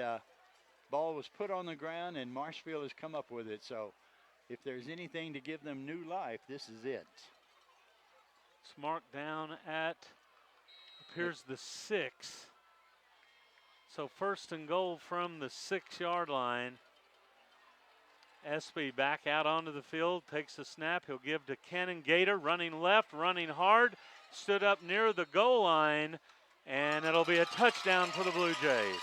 Speaker 1: ball was put on the ground, and Marshfield has come up with it. So if there's anything to give them new life, this is it.
Speaker 2: It's marked down at, appears the 6. So 1st and goal from the 6-yard line. Espy back out onto the field, takes the snap. He'll give to Cannon Gator, running left, running hard, stood up near the goal line, and it'll be a touchdown for the Blue Jays.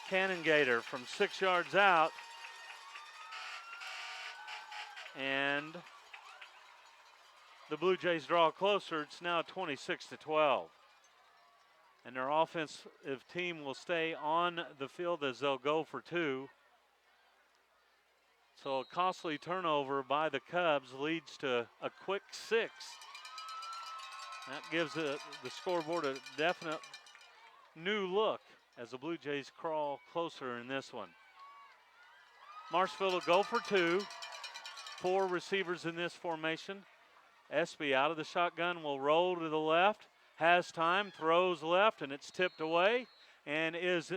Speaker 2: Cannon Gator from 6 yards out, and the Blue Jays draw closer. It's now 26-12. And their offensive team will stay on the field as they'll go for 2. So a costly turnover by the Cubs leads to a quick 6. That gives the scoreboard a definite new look as the Blue Jays crawl closer in this one. Marshfield will go for 2. 4 receivers in this formation. Espy out of the shotgun will roll to the left. Has time, throws left, and it's tipped away and is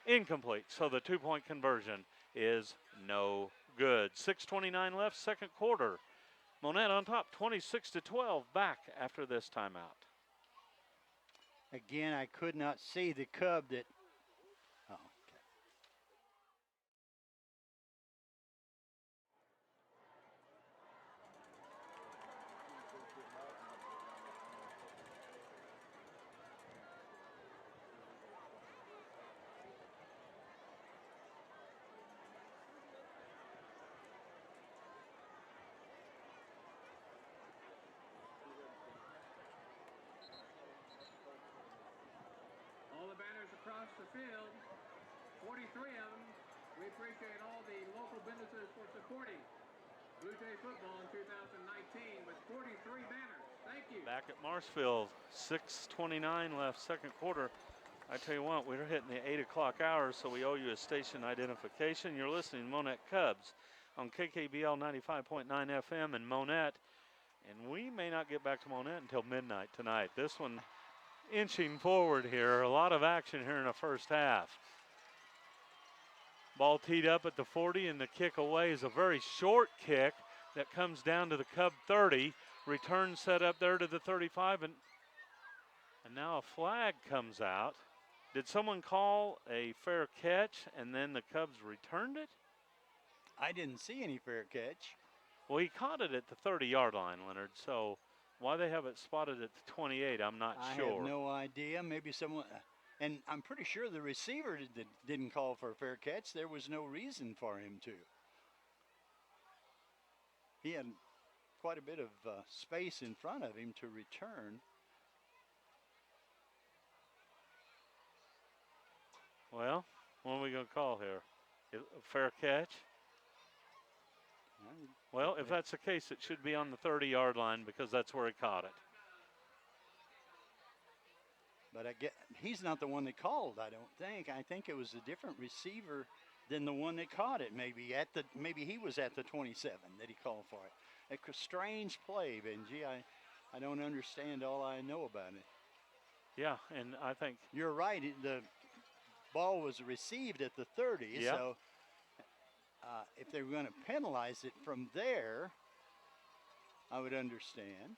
Speaker 2: incomplete. So the 2-point conversion is no good. 6:29 left, second quarter. Monett on top, 26-12, back after this timeout.
Speaker 1: Again, I could not see the Cub that. Oh, okay.
Speaker 3: across the field, 43 of them. We appreciate all the local businesses for supporting Blue Jay football in 2019 with 43 banners. Thank you.
Speaker 2: Back at Marshfield, 6:29 left, second quarter. I tell you what, we're hitting the 8 o'clock hour, so we owe you a station identification. You're listening to Monett Cubs on KKBL 95.9 FM in Monett. And we may not get back to Monett until midnight tonight. This one inching forward here. A lot of action here in the first half. Ball teed up at the 40, and the kick away is a very short kick that comes down to the Cub 30. Return set up there to the 35, and now a flag comes out. Did someone call a fair catch and then the Cubs returned it?
Speaker 1: I didn't see any fair catch.
Speaker 2: Well, he caught it at the 30-yard line, Leonard, so why they have it spotted at the 28, I'm not sure.
Speaker 1: I have no idea. Maybe someone, and I'm pretty sure the receiver didn't call for a fair catch. There was no reason for him to. He had quite a bit of space in front of him to return.
Speaker 2: Well, what are we going to call here? A fair catch? Well, if that's the case, it should be on the 30-yard line because that's where he caught it.
Speaker 1: But he's not the one that called, I don't think. I think it was a different receiver than the one that caught it. Maybe he was at the 27 that he called for it. A strange play, Benji. I don't understand all I know about it.
Speaker 2: Yeah, and I think
Speaker 1: you're right. The ball was received at the 30,
Speaker 2: yeah.
Speaker 1: So if they were going to penalize it from there, I would understand.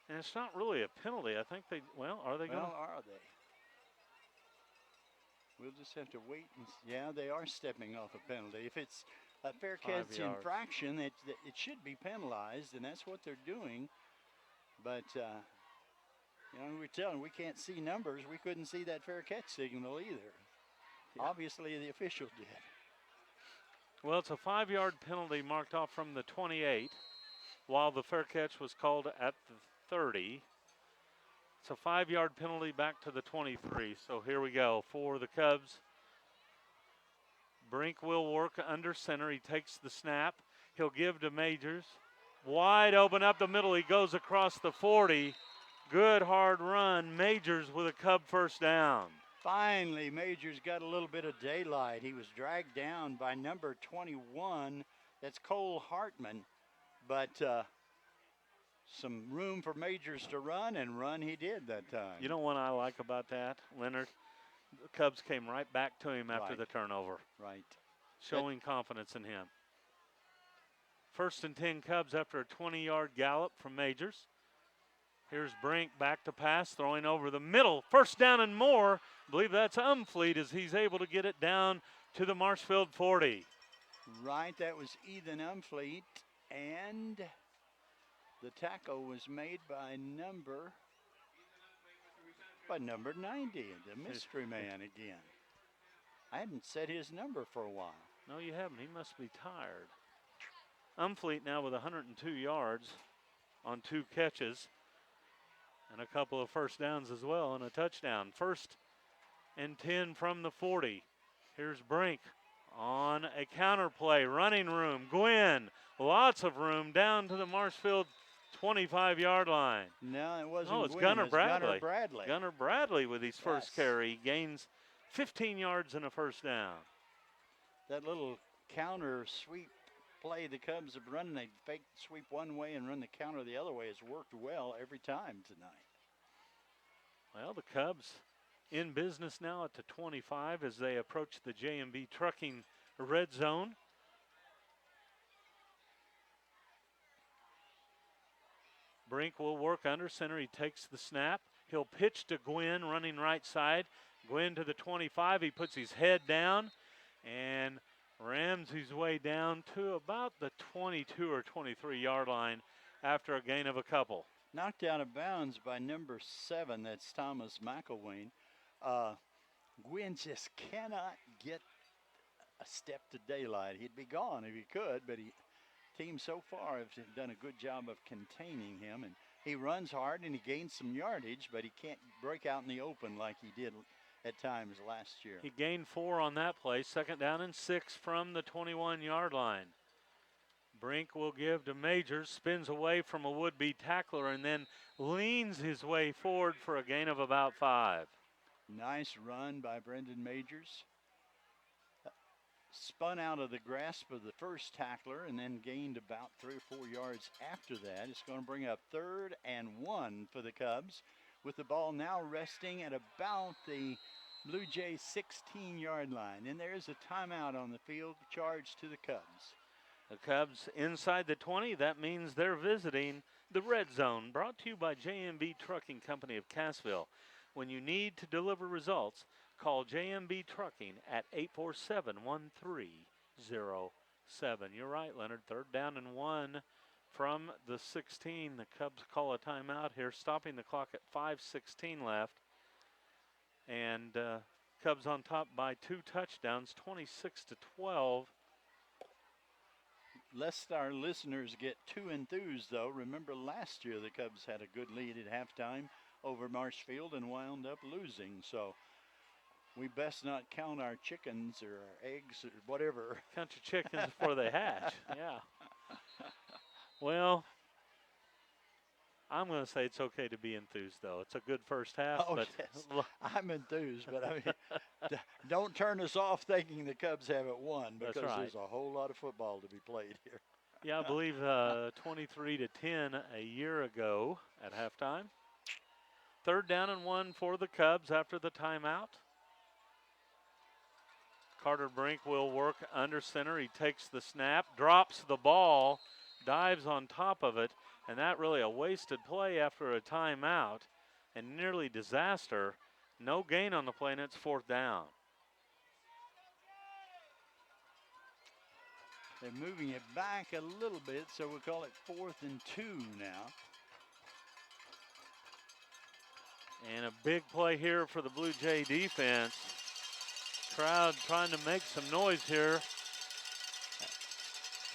Speaker 2: And it's not really a penalty. I think are they going to?
Speaker 1: Well, are they? We'll just have to wait and see. Yeah, they are stepping off a penalty. If it's a fair catch infraction, it should be penalized, and that's what they're doing. But, we can't see numbers. We couldn't see that fair catch signal either. Yeah. Obviously, the official did.
Speaker 2: Well, it's a 5-yard penalty marked off from the 28, while the fair catch was called at the 30. It's a 5-yard penalty back to the 23. So here we go for the Cubs. Brink will work under center. He takes the snap. He'll give to Majors. Wide open up the middle. He goes across the 40. Good hard run. Majors with a Cub first down.
Speaker 1: Finally, Majors got a little bit of daylight. He was dragged down by number 21. That's Cole Hartman. But some room for Majors to run, and run he did that time.
Speaker 2: You know what I like about that, Leonard? The Cubs came right back to him after the turnover.
Speaker 1: Right.
Speaker 2: Showing confidence in him. 1st and 10 Cubs after a 20-yard gallop from Majors. Here's Brink back to pass, throwing over the middle. First down and more. I believe that's Umfleet as he's able to get it down to the Marshfield 40.
Speaker 1: Right, that was Ethan Umfleet, and the tackle was made by number 90, the mystery man again. I hadn't said his number for a while.
Speaker 2: No, you haven't. He must be tired. Umfleet now with 102 yards on 2 catches and a couple of first downs as well and a touchdown. 1st and 10 from the 40. Here's Brink on a counter play. Running room. Gwynn. Lots of room down to the Marshfield 25-yard line.
Speaker 1: No, it wasn't.
Speaker 2: Oh, it's
Speaker 1: Gwynn.
Speaker 2: Gunnar Bradley.
Speaker 1: Gunnar
Speaker 2: Bradley with his first carry gains 15 yards and a first down.
Speaker 1: That little counter sweep play the Cubs have run, they fake sweep one way and run the counter the other way, has worked well every time tonight.
Speaker 2: Well, the Cubs in business now at the 25 as they approach the J&B Trucking red zone. Brink will work under center. He takes the snap. He'll pitch to Gwynn running right side. Gwynn to the 25. He puts his head down and rams his way down to about the 22 or 23-yard line after a gain of a couple.
Speaker 1: Knocked out of bounds by number 7. That's Thomas McElwain. Gwynn just cannot get a step to daylight. He'd be gone if he could, but team so far have done a good job of containing him. And He runs hard and he gains some yardage, but he can't break out in the open like he did at times last year.
Speaker 2: He gained 4 on that play. 2nd down and 6 from the 21-yard line. Brink will give to Majors, spins away from a would-be tackler, and then leans his way forward for a gain of about 5.
Speaker 1: Nice run by Brendan Majors. Spun out of the grasp of the first tackler and then gained about 3 or 4 yards after that. It's going to bring up 3rd and 1 for the Cubs, with the ball now resting at about the Blue Jays 16-yard line. And there is a timeout on the field charged to the Cubs.
Speaker 2: The Cubs inside the 20. That means they're visiting the Red Zone, brought to you by JMB Trucking Company of Cassville. When you need to deliver results, call JMB Trucking at 847-1307. You're right, Leonard. 3rd down and 1 from the 16. The Cubs call a timeout here, stopping the clock at 5:16 left. And Cubs on top by 2 touchdowns, 26-12.
Speaker 1: Lest our listeners get too enthused, though, remember last year the Cubs had a good lead at halftime over Marshfield and wound up losing. So we best not count our chickens or our eggs or whatever.
Speaker 2: Count your chickens before they hatch. Yeah. Well, I'm going to say it's okay to be enthused, though. It's a good first half.
Speaker 1: Oh,
Speaker 2: but
Speaker 1: yes. I'm enthused, but I mean, don't turn us off thinking the Cubs haven't won, because
Speaker 2: That's right.
Speaker 1: there's a whole lot of football to be played here.
Speaker 2: Yeah, I believe 23-10 a year ago at halftime. 3rd down and 1 for the Cubs after the timeout. Carter Brink will work under center. He takes the snap, drops the ball, dives on top of it, and that really a wasted play after a timeout and nearly disaster. No gain on the play, and it's 4th down.
Speaker 1: They're moving it back a little bit, so we'll call it 4th and 2 now.
Speaker 2: And a big play here for the Blue Jay defense. Crowd trying to make some noise here.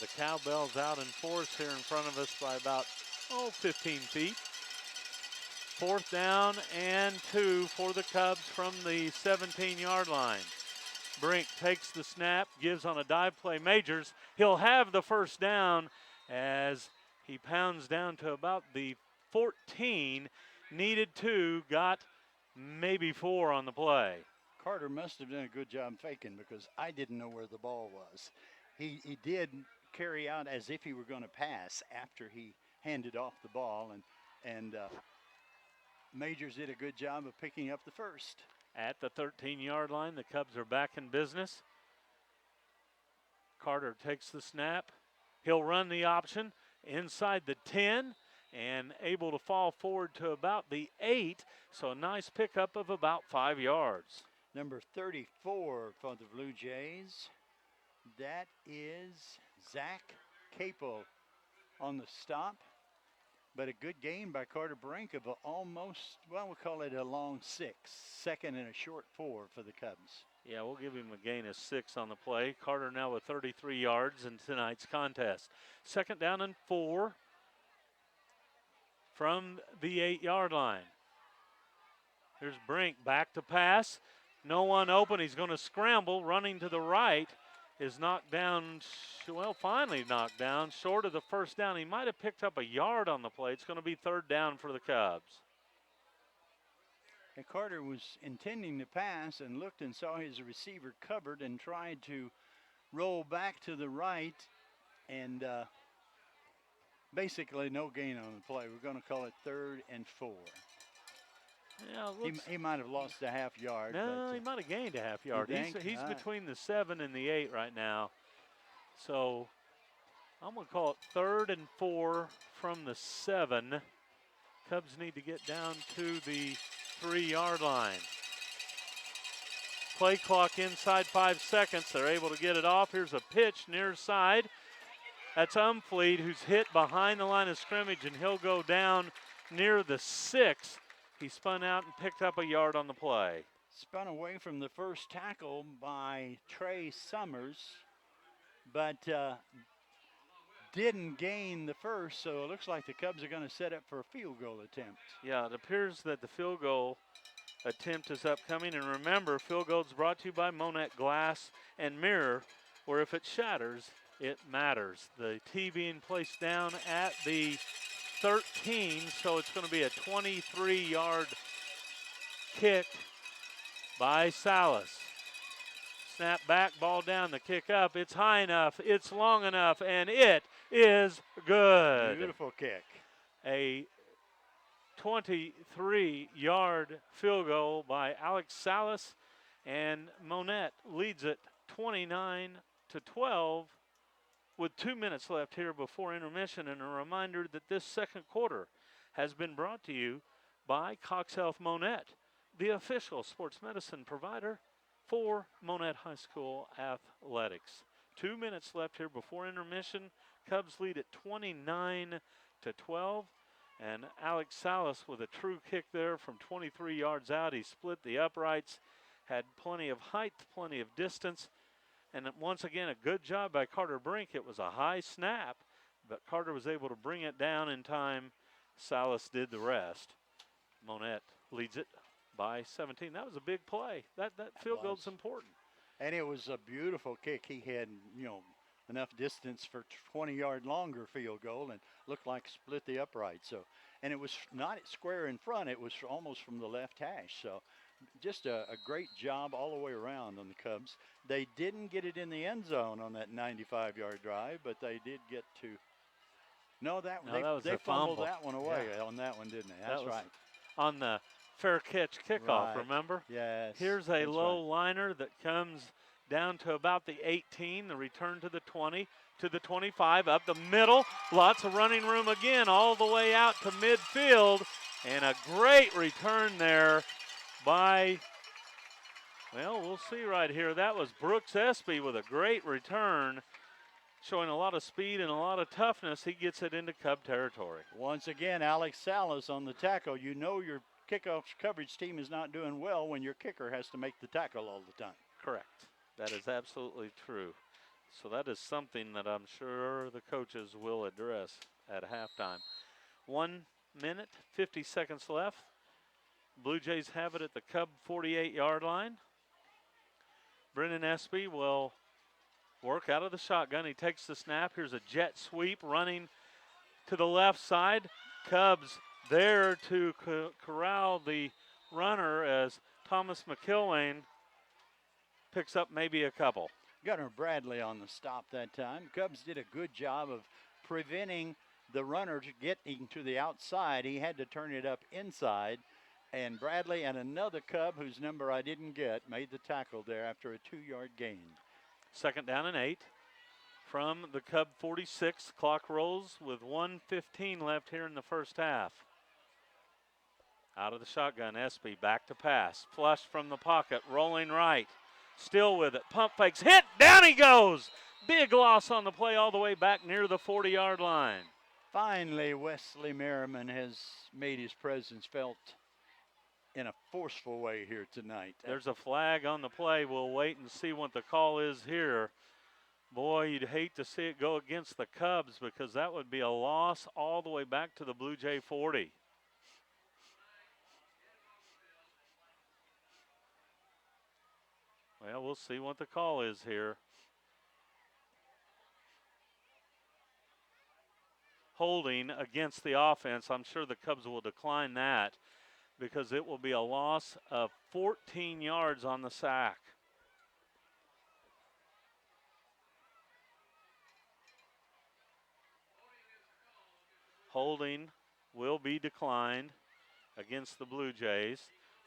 Speaker 2: The cowbell's out in force here in front of us by about, 15 feet. 4th down and 2 for the Cubs from the 17-yard line. Brink takes the snap, gives on a dive play. Majors, he'll have the 1st down as he pounds down to about the 14. Needed 2, got maybe 4 on the play.
Speaker 1: Carter must have done a good job faking, because I didn't know where the ball was. He did carry out as if he were going to pass after he handed off the ball, and Majors did a good job of picking up the 1st.
Speaker 2: At the 13-yard line, the Cubs are back in business. Carter takes the snap. He'll run the option inside the 10 and able to fall forward to about the 8. So a nice pickup of about 5 yards.
Speaker 1: Number 34 for the Blue Jays. That is Zach Capel on the stop. But a good gain by Carter Brink of almost, we'll call it a long 6. 2nd and a short 4 for the Cubs.
Speaker 2: Yeah, we'll give him a gain of 6 on the play. Carter now with 33 yards in tonight's contest. 2nd down and 4 from the 8-yard line. Here's Brink back to pass. No one open. He's going to scramble. Running to the right is knocked down, finally knocked down, short of the 1st down. He might have picked up a yard on the play. It's going to be 3rd down for the Cubs.
Speaker 1: And Carter was intending to pass and looked and saw his receiver covered and tried to roll back to the right, and basically no gain on the play. We're going to call it 3rd and 4.
Speaker 2: Yeah,
Speaker 1: he might have lost a half yard.
Speaker 2: No,
Speaker 1: but,
Speaker 2: he might have gained a half yard. He's
Speaker 1: right.
Speaker 2: between the 7 and the 8 right now. So I'm going to call it 3rd and 4 from the 7. Cubs need to get down to the 3-yard line. Play clock inside 5 seconds. They're able to get it off. Here's a pitch near side. That's Umfleet, who's hit behind the line of scrimmage, and he'll go down near the 6. He spun out and picked up a yard on the play.
Speaker 1: Spun away from the first tackle by Trey Summers, but didn't gain the first, so it looks like the Cubs are going to set up for a field goal attempt.
Speaker 2: Yeah, it appears that the field goal attempt is upcoming. And remember, field goals brought to you by Monett Glass and Mirror, where if it shatters, it matters. The tee being placed down at the 13, so it's going to be a 23-yard kick by Salas. Snap back, ball down, the kick up. It's high enough, it's long enough, and it is good.
Speaker 1: Beautiful kick.
Speaker 2: A 23-yard field goal by Alex Salas, and Monett leads it 29-12 with 2 minutes left here before intermission. And a reminder that this second quarter has been brought to you by Cox Health Monett, the official sports medicine provider for Monett High School athletics. 2 minutes left here before intermission. Cubs lead at 29-12. And Alex Salas with a true kick there from 23 yards out. He split the uprights, had plenty of height, plenty of distance. And once again, a good job by Carter Brink. It was a high snap, but Carter was able to bring it down in time. Salas did the rest. Monett leads it by 17. That was a big play. That field goal's important.
Speaker 1: And it was a beautiful kick. He had, enough distance for 20-yard longer field goal and looked like split the upright. So, and it was not square in front. It was almost from the left hash. So just a great job all the way around on the Cubs. They didn't get it in the end zone on that 95-yard drive, but they did get to. They fumbled that one away on that one, didn't they? That's right.
Speaker 2: On the fair catch kickoff, remember?
Speaker 1: Yes.
Speaker 2: Here's a low liner that comes down to about the 18, the return to the 20, to the 25, up the middle. Lots of running room again, all the way out to midfield. And a great return there by, well, we'll see right here. That was Brooks Espy with a great return, showing a lot of speed and a lot of toughness. He gets it into Cub territory.
Speaker 1: Once again, Alex Salas on the tackle. You know your kickoff coverage team is not doing well when your kicker has to make the tackle all the time.
Speaker 2: Correct. That is absolutely true. So that is something that I'm sure the coaches will address at halftime. 1 minute, 50 seconds left. Blue Jays have it at the Cub 48-yard line. Brennan Espy will work out of the shotgun. He takes the snap. Here's a jet sweep running to the left side. Cubs there to corral the runner as Thomas McIlwain picks up maybe a couple.
Speaker 1: Gunnar Bradley on the stop that time. Cubs did a good job of preventing the runner to getting to the outside. He had to turn it up inside. And Bradley and another Cub, whose number I didn't get, made the tackle there after a 2-yard gain.
Speaker 2: 2nd down and 8 from the Cub 46. Clock rolls with 1:15 left here in the first half. Out of the shotgun, Espy back to pass. Flush from the pocket, rolling right. Still with it, pump fakes, hit, down he goes. Big loss on the play all the way back near the 40-yard line.
Speaker 1: Finally, Wesley Merriman has made his presence felt in a forceful way here tonight.
Speaker 2: There's a flag on the play. We'll wait and see what the call is here. Boy, you'd hate to see it go against the Cubs because that would be a loss all the way back to the Blue Jay 40. Well, we'll see what the call is here. Holding against the offense. I'm sure the Cubs will decline that because it will be a loss of 14 yards on the sack. Holding will be declined against the Blue Jays.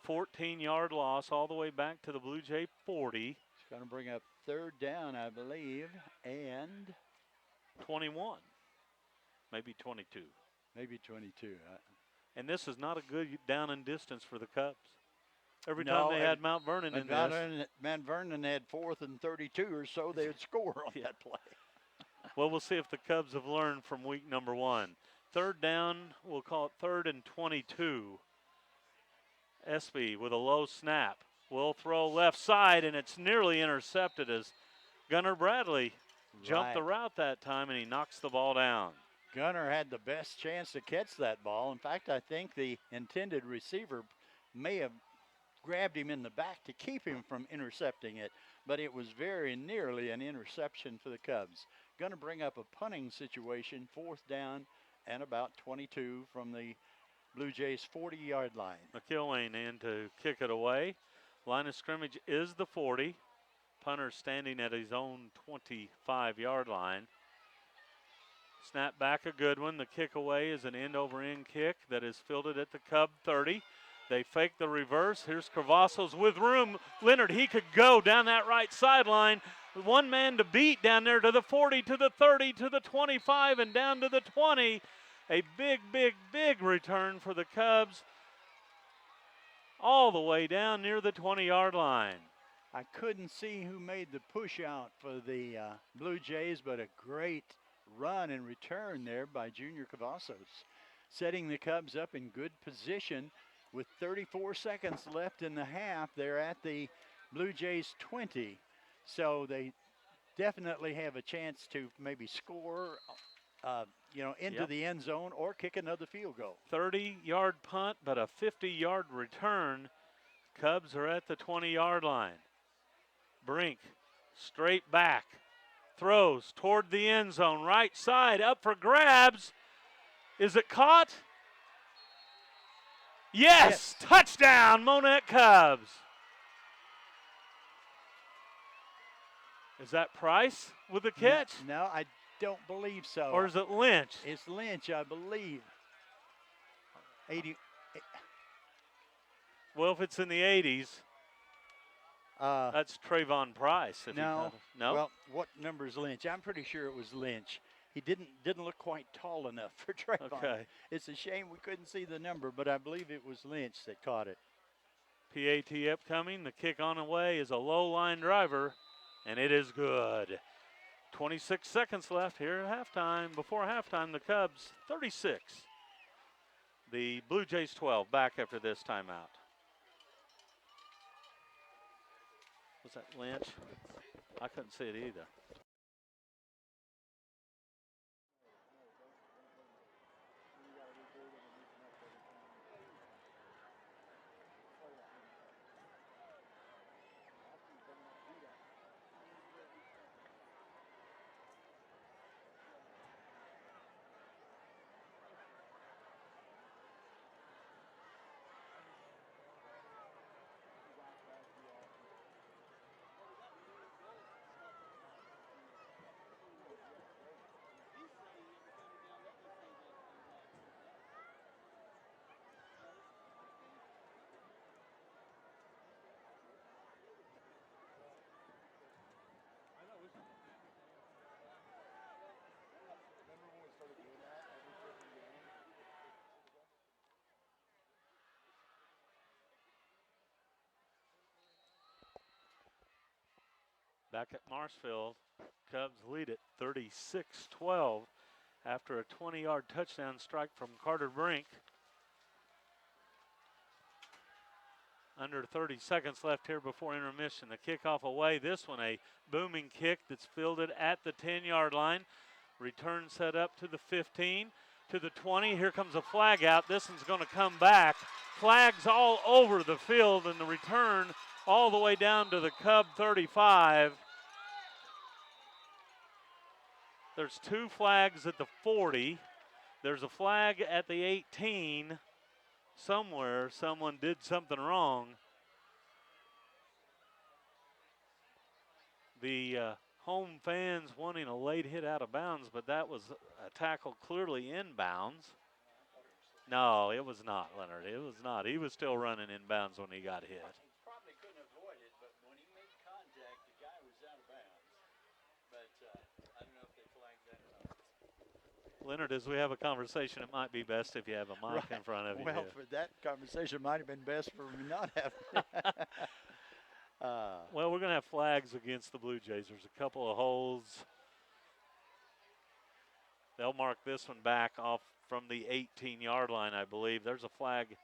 Speaker 2: 14-yard loss all the way back to the Blue Jay 40.
Speaker 1: It's going to bring up 3rd down, I believe, and
Speaker 2: 21, maybe 22.
Speaker 1: Maybe 22.
Speaker 2: And this is not a good down and distance for the Cubs. Every time they had Mount Vernon in this.
Speaker 1: Mount Vernon had 4th and 32 or so, they would score on that play.
Speaker 2: Well, we'll see if the Cubs have learned from week number 1. 3rd down, we'll call it 3rd and 22. Espy with a low snap will throw left side, and it's nearly intercepted as Gunnar Bradley jumped the route that time, and he knocks the ball down.
Speaker 1: Gunner had the best chance to catch that ball. In fact, I think the intended receiver may have grabbed him in the back to keep him from intercepting it, but it was very nearly an interception for the Cubs. Going to bring up a punting situation, 4th down and about 22 from the Blue Jays 40-yard line.
Speaker 2: McIlwain in to kick it away. Line of scrimmage is the 40. Punter standing at his own 25-yard line. Snap back, a good one. The kick away is an end-over-end kick that is fielded at the Cub 30. They fake the reverse. Here's Cavazos with room. Leonard, he could go down that right sideline. One man to beat down there to the 40, to the 30, to the 25, and down to the 20. A big, big, big return for the Cubs. All the way down near the 20-yard line.
Speaker 1: I couldn't see who made the push out for the Blue Jays, but a great run and return there by Junior Cavazos, setting the Cubs up in good position with 34 seconds left in the half. They're at the Blue Jays 20, so they definitely have a chance to maybe score, into the end zone or kick another field goal.
Speaker 2: 30-yard punt, but a 50-yard return. Cubs are at the 20-yard line. Brink straight back, throws toward the end zone, right side, up for grabs. Is it caught? Yes! Touchdown, Monett Cubs. Is that Price with the catch?
Speaker 1: No, I don't believe so.
Speaker 2: Or is it Lynch?
Speaker 1: It's Lynch, I believe. 80.
Speaker 2: Well, if it's in the 80s, that's Trayvon Price.
Speaker 1: No.
Speaker 2: No?
Speaker 1: Well, what number is Lynch? I'm pretty sure it was Lynch. He didn't look quite tall enough for Trayvon.
Speaker 2: Okay.
Speaker 1: It's a shame we couldn't see the number, but I believe it was Lynch that caught it.
Speaker 2: PAT upcoming. The kick on the way is a low line driver, and it is good. 26 seconds left here at halftime. Before halftime, the Cubs 36. The Blue Jays 12 back after this timeout. Was that Lynch? I couldn't see it either. Back at Marshfield, Cubs lead it 36-12 after a 20-yard touchdown strike from Carter Brink. Under 30 seconds left here before intermission. The kickoff away. This one a booming kick that's fielded at the 10-yard line. Return set up to the 15, to the 20. Here comes a flag out. This one's going to come back. Flags all over the field, and the return all the way down to the Cub 35. There's two flags at the 40. There's a flag at the 18. Somewhere someone did something wrong. The home fans wanting a late hit out of bounds, but that was a tackle clearly inbounds. No, it was not, Leonard. It was not. He was still running inbounds when he got hit.
Speaker 1: He probably couldn't avoid it, but when he made contact, the guy was out of bounds. But I don't know if they flagged that or not.
Speaker 2: Leonard, as we have a conversation, it might be best if you have a mic in front of you.
Speaker 1: Well, for that conversation might have been best for me not having.
Speaker 2: Well, we're going to have flags against the Blue Jays. There's a couple of holds. They'll mark this one back off from the 18-yard line, I believe. There's a flag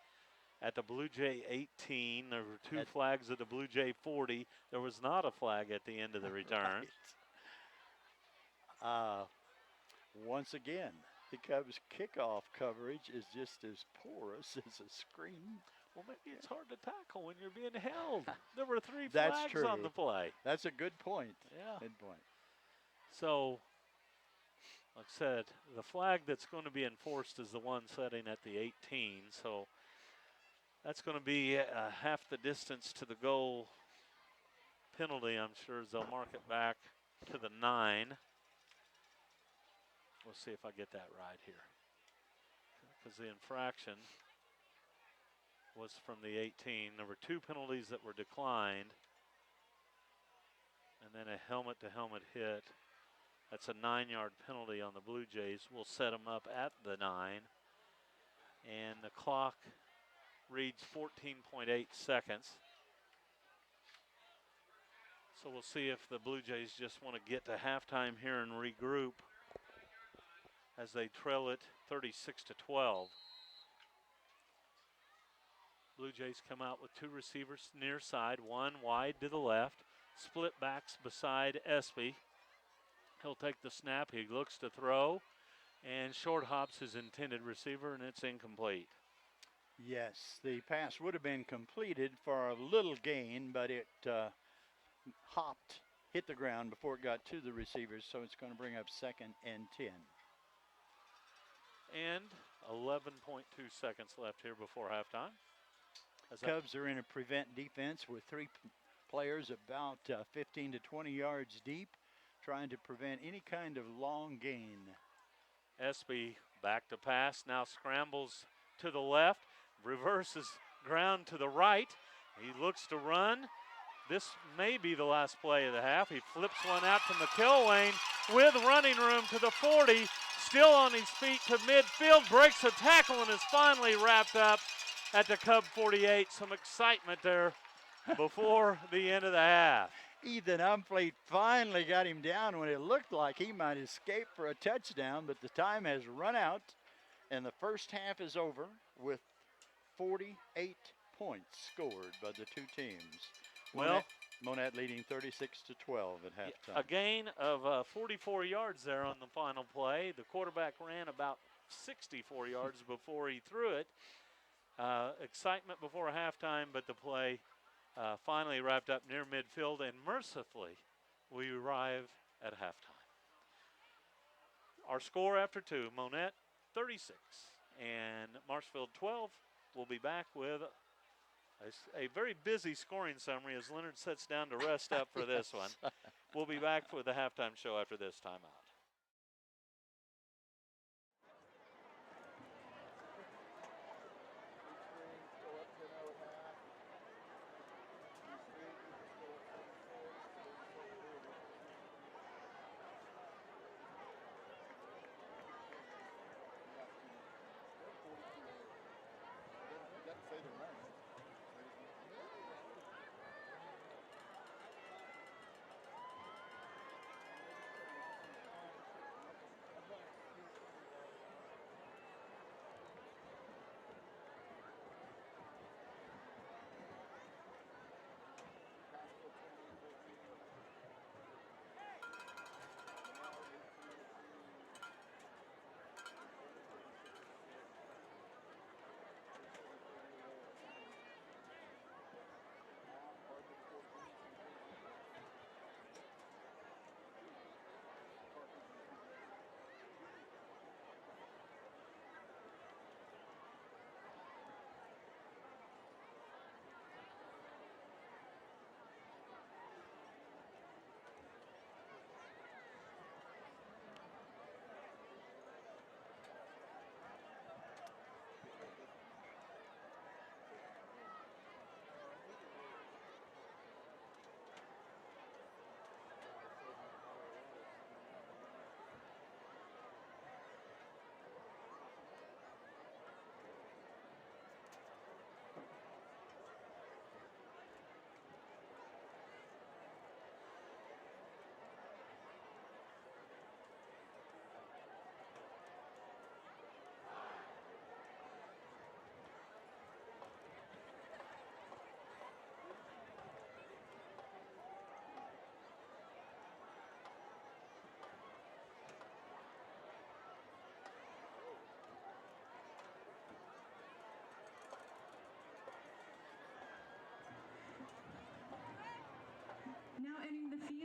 Speaker 2: at the Blue Jay 18. There were two flags at the Blue Jay 40. There was not a flag at the end of the return.
Speaker 1: Right. Once again, the Cubs' kickoff coverage is just as porous as a screen.
Speaker 2: Well, maybe it's hard to tackle when you're being held. There were 3
Speaker 1: That's
Speaker 2: flags
Speaker 1: true.
Speaker 2: on the play.
Speaker 1: That's a good point.
Speaker 2: Yeah.
Speaker 1: Good point.
Speaker 2: So, like I said, the flag that's going to be enforced is the one setting at the 18. So that's going to be half the distance to the goal penalty, I'm sure, as they'll mark it back to the 9. We'll see if I get that right here. Because the infraction was from the 18. There were 2 penalties that were declined. And then a helmet-to-helmet hit. That's a 9-yard penalty on the Blue Jays. We'll set them up at the 9. And the clock reads 14.8 seconds. So we'll see if the Blue Jays just want to get to halftime here and regroup as they trail it 36-12. Blue Jays come out with 2 receivers near side, 1 wide to the left. Split backs beside Espy. He'll take the snap. He looks to throw. And short hops his intended receiver, and it's incomplete.
Speaker 1: Yes, the pass would have been completed for a little gain, but it hopped, hit the ground before it got to the receivers, so it's going to bring up 2nd and 10.
Speaker 2: And 11.2 seconds left here before halftime.
Speaker 1: Cubs are in a prevent defense with 3 players about 15 to 20 yards deep, trying to prevent any kind of long gain.
Speaker 2: Espy back to pass, now scrambles to the left, reverses ground to the right. He looks to run. This may be the last play of the half. He flips one out to McIlwain with running room to the 40. Still on his feet to midfield, breaks a tackle and is finally wrapped up at the Cub 48. Some excitement there before the end of the half.
Speaker 1: Ethan Umfleet finally got him down when it looked like he might escape for a touchdown, but the time has run out, and the first half is over with 48 points scored by the 2 teams.
Speaker 2: Well,
Speaker 1: Monett leading 36-12 at halftime.
Speaker 2: A gain of 44 yards there on the final play. The quarterback ran about 64 yards before he threw it. Excitement before halftime, but the play finally wrapped up near midfield, and mercifully, we arrive at halftime. Our score after 2, Monett 36 and Marshfield 12. We'll be back with a very busy scoring summary as Leonard sits down to rest up for this one. We'll be back with the halftime show after this timeout.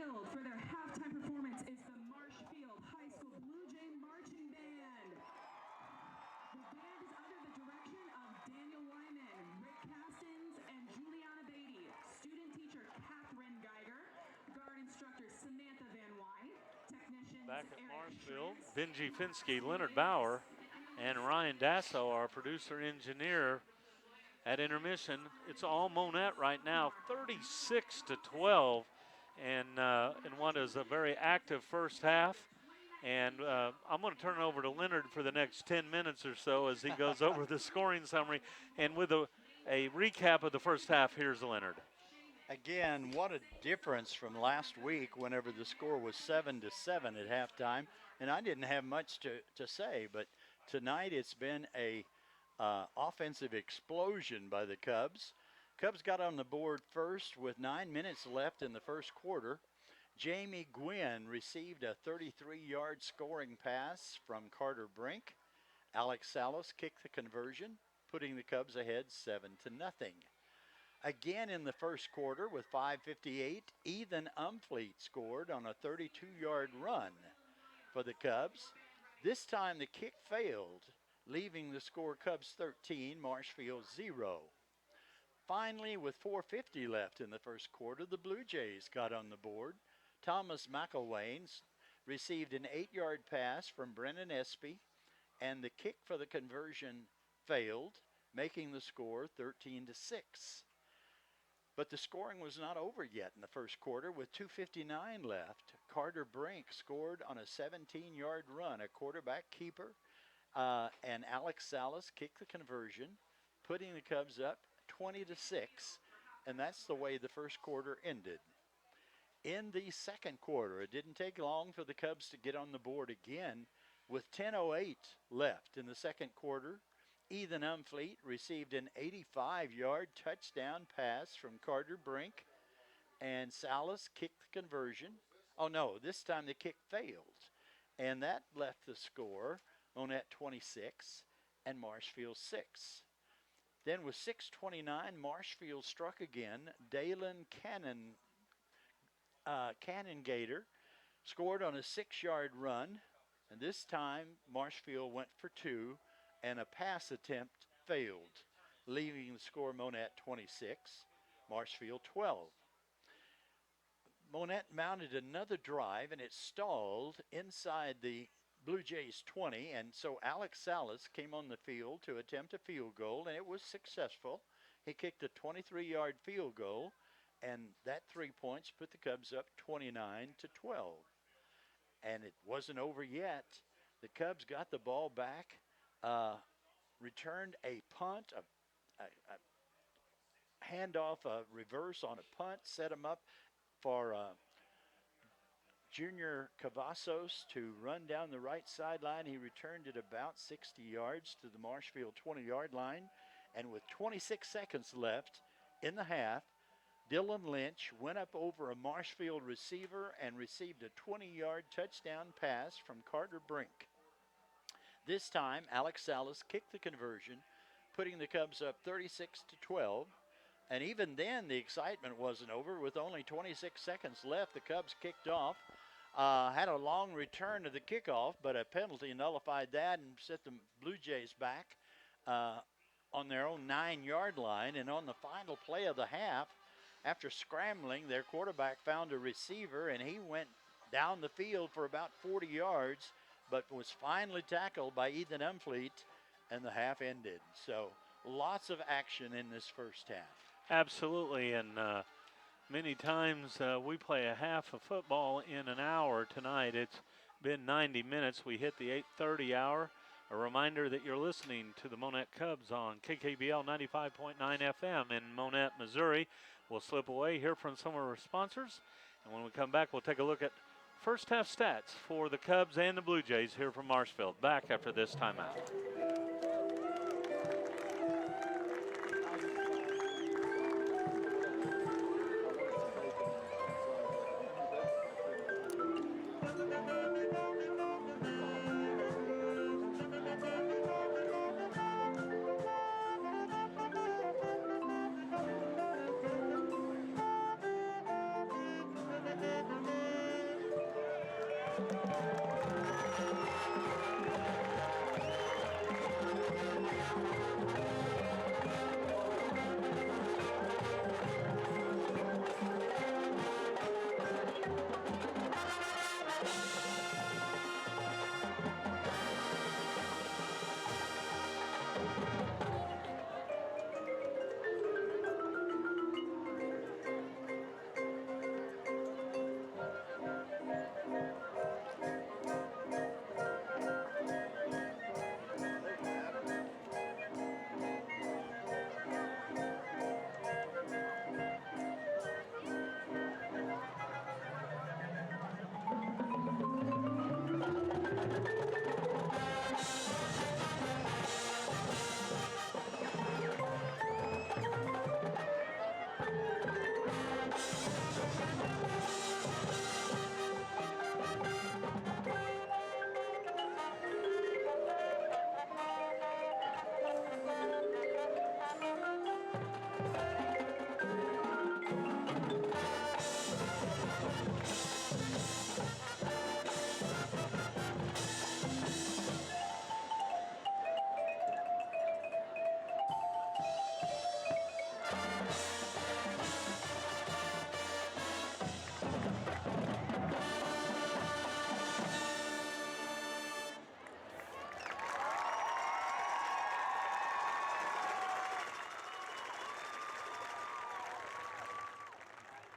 Speaker 4: field for their halftime performance is the Marshfield High School Bluejay Marching Band. The band is under the direction of Daniel Wyman, Rick Castins, and Juliana Beatty, student teacher Catherine Geiger, guard instructor Samantha Van Wyne, technicians
Speaker 2: Back at
Speaker 4: Eric
Speaker 2: Marshfield,
Speaker 4: Schranz,
Speaker 2: Benji Finsky, Leonard Bauer, and Ryan Dasso, our producer engineer. At intermission, it's all Monett right now, 36-12, and in what is a very active first half. And I'm going to turn it over to Leonard for the next 10 minutes or so as he goes over the scoring summary. And with a recap of the first half, here's Leonard.
Speaker 1: Again, what a difference from last week whenever the score was 7-7 at halftime. And I didn't have much to say, but tonight it's been a offensive explosion by the Cubs. Cubs got on the board first with 9 minutes left in the first quarter. Jamie Gwynn received a 33-yard scoring pass from Carter Brink. Alex Salas kicked the conversion, putting the Cubs ahead 7-0. Again in the first quarter with 5:58, Ethan Umfleet scored on a 32-yard run for the Cubs. This time the kick failed, leaving the score Cubs 13, Marshfield 0. Finally, with 4:50 left in the first quarter, the Blue Jays got on the board. Thomas McElwain received an 8-yard pass from Brennan Espy, and the kick for the conversion failed, making the score 13-6. But the scoring was not over yet in the first quarter with 2:59 left. Carter Brink scored on a 17-yard run, a quarterback keeper, and Alex Salas kicked the conversion, putting the Cubs up 20-6, and that's the way the first quarter ended. In the second quarter, it didn't take long for the Cubs to get on the board again. With 10:08 left in the second quarter, Ethan Umfleet received an 85-yard touchdown pass from Carter Brink, and Salas kicked the conversion. Oh, no, this time the kick failed, and that left the score Monett 26 and Marshfield 6. Then with 6:29, Marshfield struck again. Dalen Cannon-Gator scored on a 6-yard run, and this time Marshfield went for 2, and a pass attempt failed, leaving the score Monett 26, Marshfield 12. Monett mounted another drive, and it stalled inside the Blue Jays 20, and so Alex Salas came on the field to attempt a field goal, and it was successful. He kicked a 23-yard field goal, and that 3 points put the Cubs up 29-12. And it wasn't over yet. The Cubs got the ball back, returned a punt, a handoff, a reverse on a punt, set him up for Junior Cavazos to run down the right sideline. He returned it about 60 yards to the Marshfield 20-yard line. And with 26 seconds left in the half, Dylan Lynch went up over a Marshfield receiver and received a 20-yard touchdown pass from Carter Brink. This time, Alex Salas kicked the conversion, putting the Cubs up 36-12. And even then, the excitement wasn't over. With only 26 seconds left, the Cubs kicked off. Had a long return to the kickoff, but a penalty nullified that and set the Blue Jays back on their own 9-yard line. And on the final play of the half, after scrambling, their quarterback found a receiver, and he went down the field for about 40 yards, but was finally tackled by Ethan Umfleet, and the half ended. So lots of action in this first half.
Speaker 2: Absolutely, and many times we play a half of football in an hour. Tonight it's been 90 minutes. We hit the 8:30 hour. A reminder that you're listening to the Monett Cubs on KKBL 95.9 FM in Monett, Missouri. We'll slip away, hear from some of our sponsors, and when we come back, we'll take a look at first half stats for the Cubs and the Blue Jays here from Marshfield. Back after this timeout.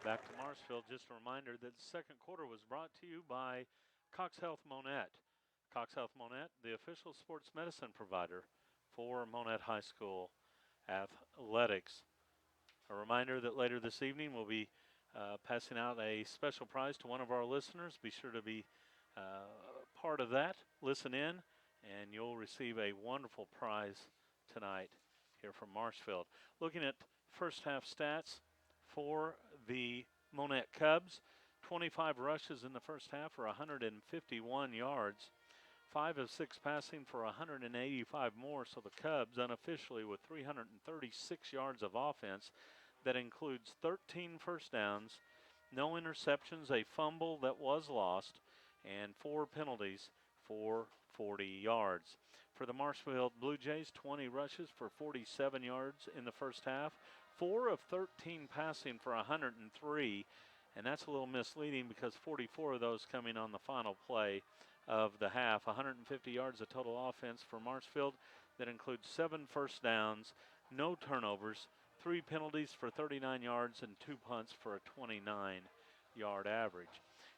Speaker 2: Back to Marshfield. Just a reminder that the second quarter was brought to you by Cox Health Monett. Cox Health Monett, the official sports medicine provider for Monett High School athletics. A reminder that later this evening we'll be passing out a special prize to one of our listeners. Be sure to be part of that. Listen in, and you'll receive a wonderful prize tonight here from Marshfield. Looking at first half stats for the Monett Cubs, 25 rushes in the first half for 151 yards. 5 of 6 passing for 185 more, so the Cubs unofficially with 336 yards of offense. That includes 13 first downs, no interceptions, a fumble that was lost, and 4 penalties for 40 yards. For the Marshfield Bluejays, 20 rushes for 47 yards in the first half, 4 of 13 passing for 103, and that's a little misleading because 44 of those coming on the final play of the half. 150 yards of total offense for Marshfield. That includes 7 first downs, no turnovers, 3 penalties for 39 yards, and 2 punts for a 29-yard average.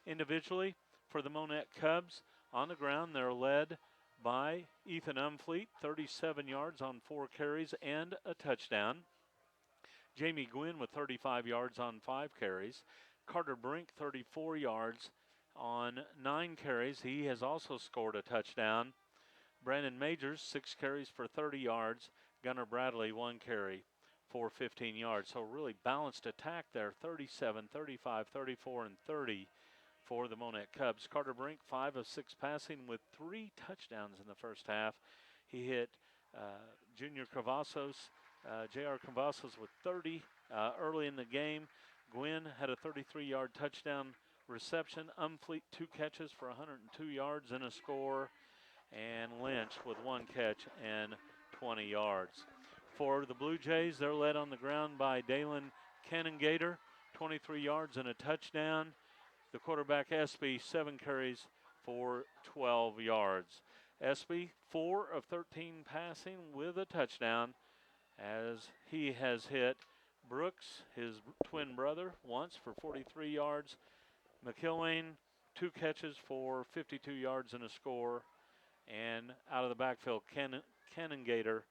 Speaker 2: Individually, for the Monett Cubs, on the ground they're led by Ethan Umfleet, 37 yards on 4 carries and a touchdown. Jamie Gwynn with 35 yards on 5 carries. Carter Brink, 34 yards on 9 carries. He has also scored a touchdown. Brandon Majors, 6 carries for 30 yards. Gunnar Bradley, 1 carry for 15 yards. So really balanced attack there, 37, 35, 34, and 30 for the Monett Cubs. Carter Brink, 5 of 6 passing with 3 touchdowns in the first half. He hit Junior Cavazos, J.R. Cavazos with 30 early in the game. Gwynn had a 33-yard touchdown reception. Umfleet, 2 catches for 102 yards and a score. And Lynch with 1 catch and 20 yards. For the Blue Jays, they're led on the ground by Dalen Cannongator, 23 yards and a touchdown. The quarterback, Espy, 7 carries for 12 yards. Espy, 4 of 13 passing with a touchdown, as he has hit Brooks, his twin brother, once for 43 yards. McIlwain, 2 catches for 52 yards and a score. And out of the backfield, Cannongator,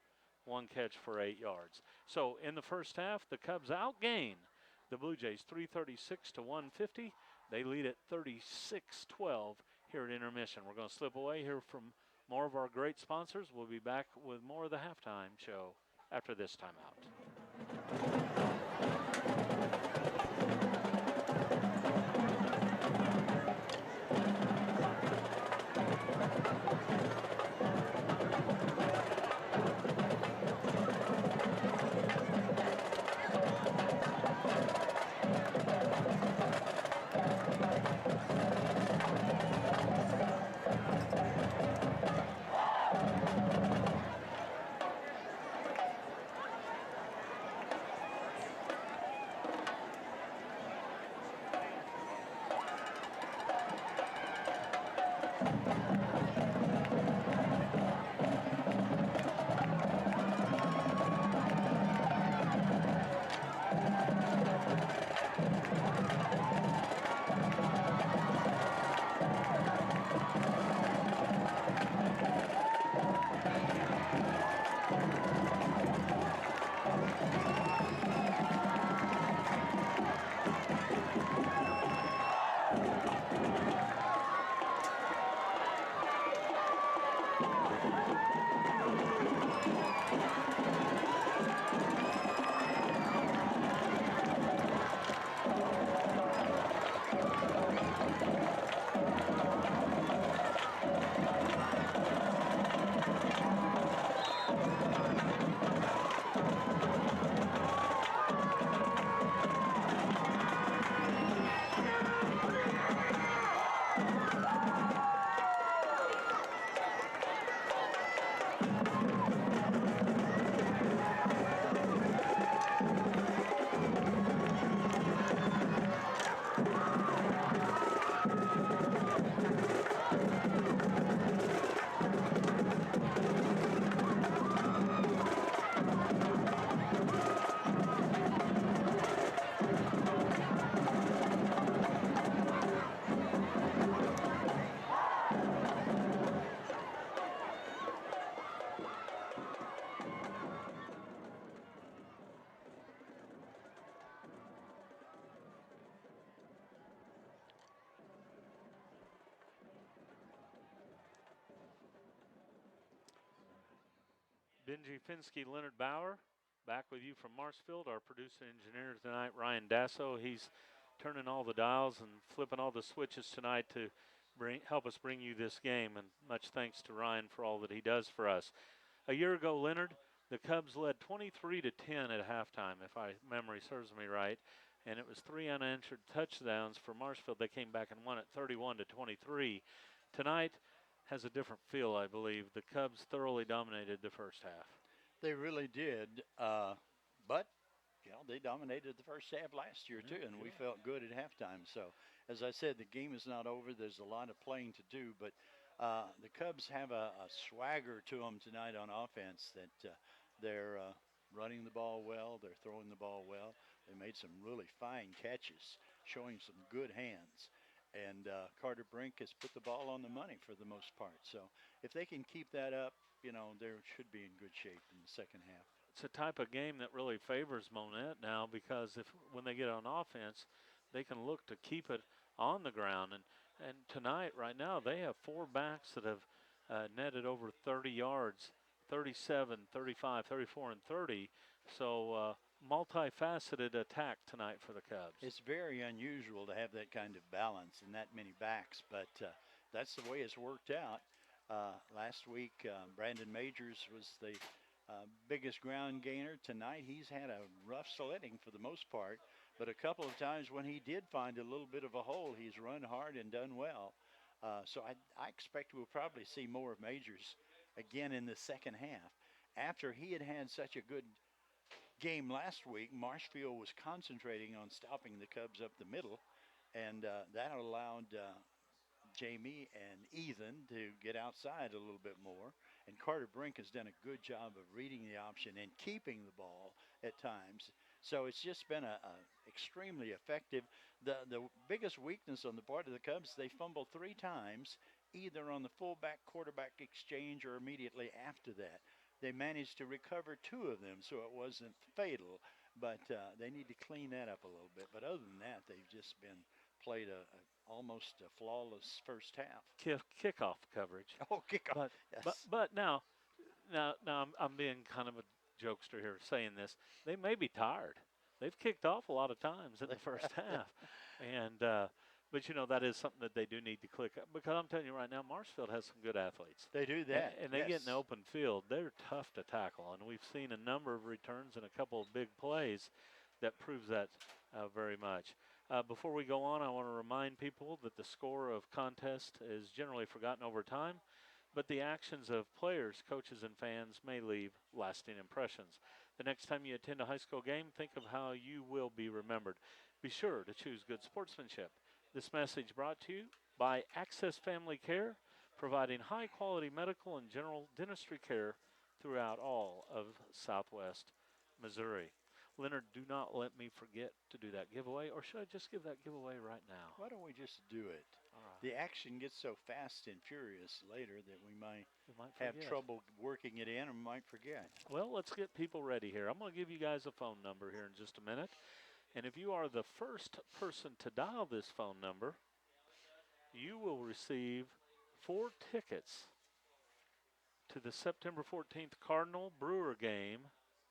Speaker 2: 1 catch for 8 yards. So in the first half, the Cubs outgain the Blue Jays 336 to 150. They lead at 36-12 here at intermission. We're going to slip away here from more of our great sponsors. We'll be back with more of the halftime show after this timeout. Benji Finsky, Leonard Bauer, back with you from Marshfield. Our producer engineer tonight, Ryan Dasso. He's turning all the dials and flipping all the switches tonight to help us bring you this game. And much thanks to Ryan for all that he does for us. A year ago, Leonard, the Cubs led 23-10 at halftime, if my memory serves me right. And it was 3 unanswered touchdowns for Marshfield. They came back and won it 31-23. Tonight has a different feel, I believe. The Cubs thoroughly dominated the first half.
Speaker 1: They really did. But, they dominated the first half last year, too, and we felt good at halftime. So, as I said, the game is not over. There's a lot of playing to do, but the Cubs have a swagger to them tonight on offense that they're running the ball well. They're throwing the ball well. They made some really fine catches, showing some good hands. And Carter Brink has put the ball on the money for the most part. So if they can keep that up, they should be in good shape in the second half.
Speaker 2: It's a type of game that really favors Monett now because when they get on offense, they can look to keep it on the ground. And tonight, right now, they have 4 backs that have netted over 30 yards, 37, 35, 34, and 30. So multifaceted attack tonight for the Cubs.
Speaker 1: It's very unusual to have that kind of balance and that many backs, but that's the way it's worked out. Last week, Brandon Majors was the biggest ground gainer. Tonight, he's had a rough sledding for the most part, but a couple of times when he did find a little bit of a hole, he's run hard and done well. So I expect we'll probably see more of Majors again in the second half. After he had such a good game last week, Marshfield was concentrating on stopping the Cubs up the middle, and that allowed Jamie and Ethan to get outside a little bit more. And Carter Brink has done a good job of reading the option and keeping the ball at times. So it's just been a extremely effective. The biggest weakness on the part of the Cubs, they fumbled 3 times, either on the fullback quarterback exchange or immediately after that. They managed to recover 2 of them, so it wasn't fatal, but they need to clean that up a little bit. But other than that, they've just played almost a flawless first half.
Speaker 2: Kickoff coverage.
Speaker 1: Oh, kickoff. Yes.
Speaker 2: But now I'm being kind of a jokester here saying this. They may be tired. They've kicked off a lot of times in the first half, and but that is something that they do need to click up, because I'm telling you right now, Marshfield has some good athletes.
Speaker 1: They do that,
Speaker 2: and they get in the open field. They're tough to tackle, and we've seen a number of returns and a couple of big plays that proves that very much. Before we go on, I want to remind people that the score of contest is generally forgotten over time, but the actions of players, coaches, and fans may leave lasting impressions. The next time you attend a high school game, think of how you will be remembered. Be sure to choose good sportsmanship. This message brought to you by Access Family Care, providing high-quality medical and general dentistry care throughout all of Southwest Missouri. Leonard, do not let me forget to do that giveaway, or should I just give that giveaway right now?
Speaker 1: Why don't we just do it?
Speaker 2: All right.
Speaker 1: The action gets so fast and furious later that we might have
Speaker 2: forget.
Speaker 1: trouble working it in, and we might forget.
Speaker 2: Well, let's get people ready here. I'm going to give you guys a phone number here in just a minute. And if you are the first person to dial this phone number, you will receive 4 tickets to the September 14th Cardinal Brewer game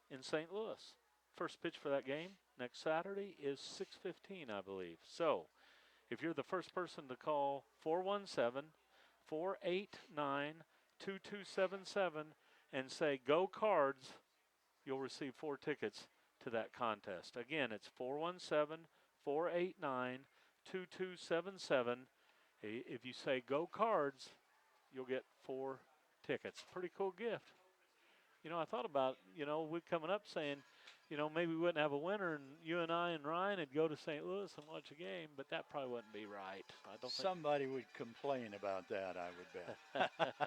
Speaker 2: in St. Louis. First pitch for that game next Saturday is 6:15, I believe. So if you're the first person to call 417-489-2277 and say, "Go Cards," you'll receive 4 tickets to that contest. Again, it's 417-489-2277. If you say "Go Cards," you'll get 4 tickets. Pretty cool gift. I thought about, we're coming up saying, maybe we wouldn't have a winner, and you and I and Ryan would go to St. Louis and watch a game, but that probably wouldn't be right.
Speaker 1: Somebody would complain about that, I would bet.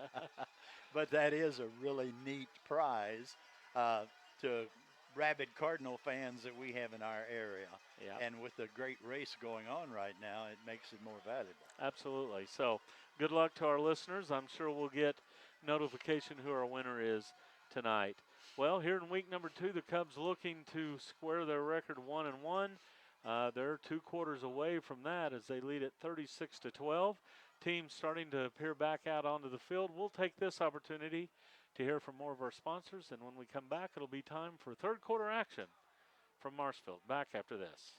Speaker 1: But that is a really neat prize to rabid Cardinal fans that we have in our area.
Speaker 2: Yeah.
Speaker 1: And with the great race going on right now, it makes it more valuable.
Speaker 2: Absolutely. So good luck to our listeners. I'm sure we'll get notification who our winner is tonight. Well, here in week number 2, the Cubs looking to square their record 1-1. They're 2 quarters away from that as they lead at 36-12. Teams starting to appear back out onto the field. We'll take this opportunity to hear from more of our sponsors. And when we come back, it'll be time for third quarter action from Marshfield. Back after this.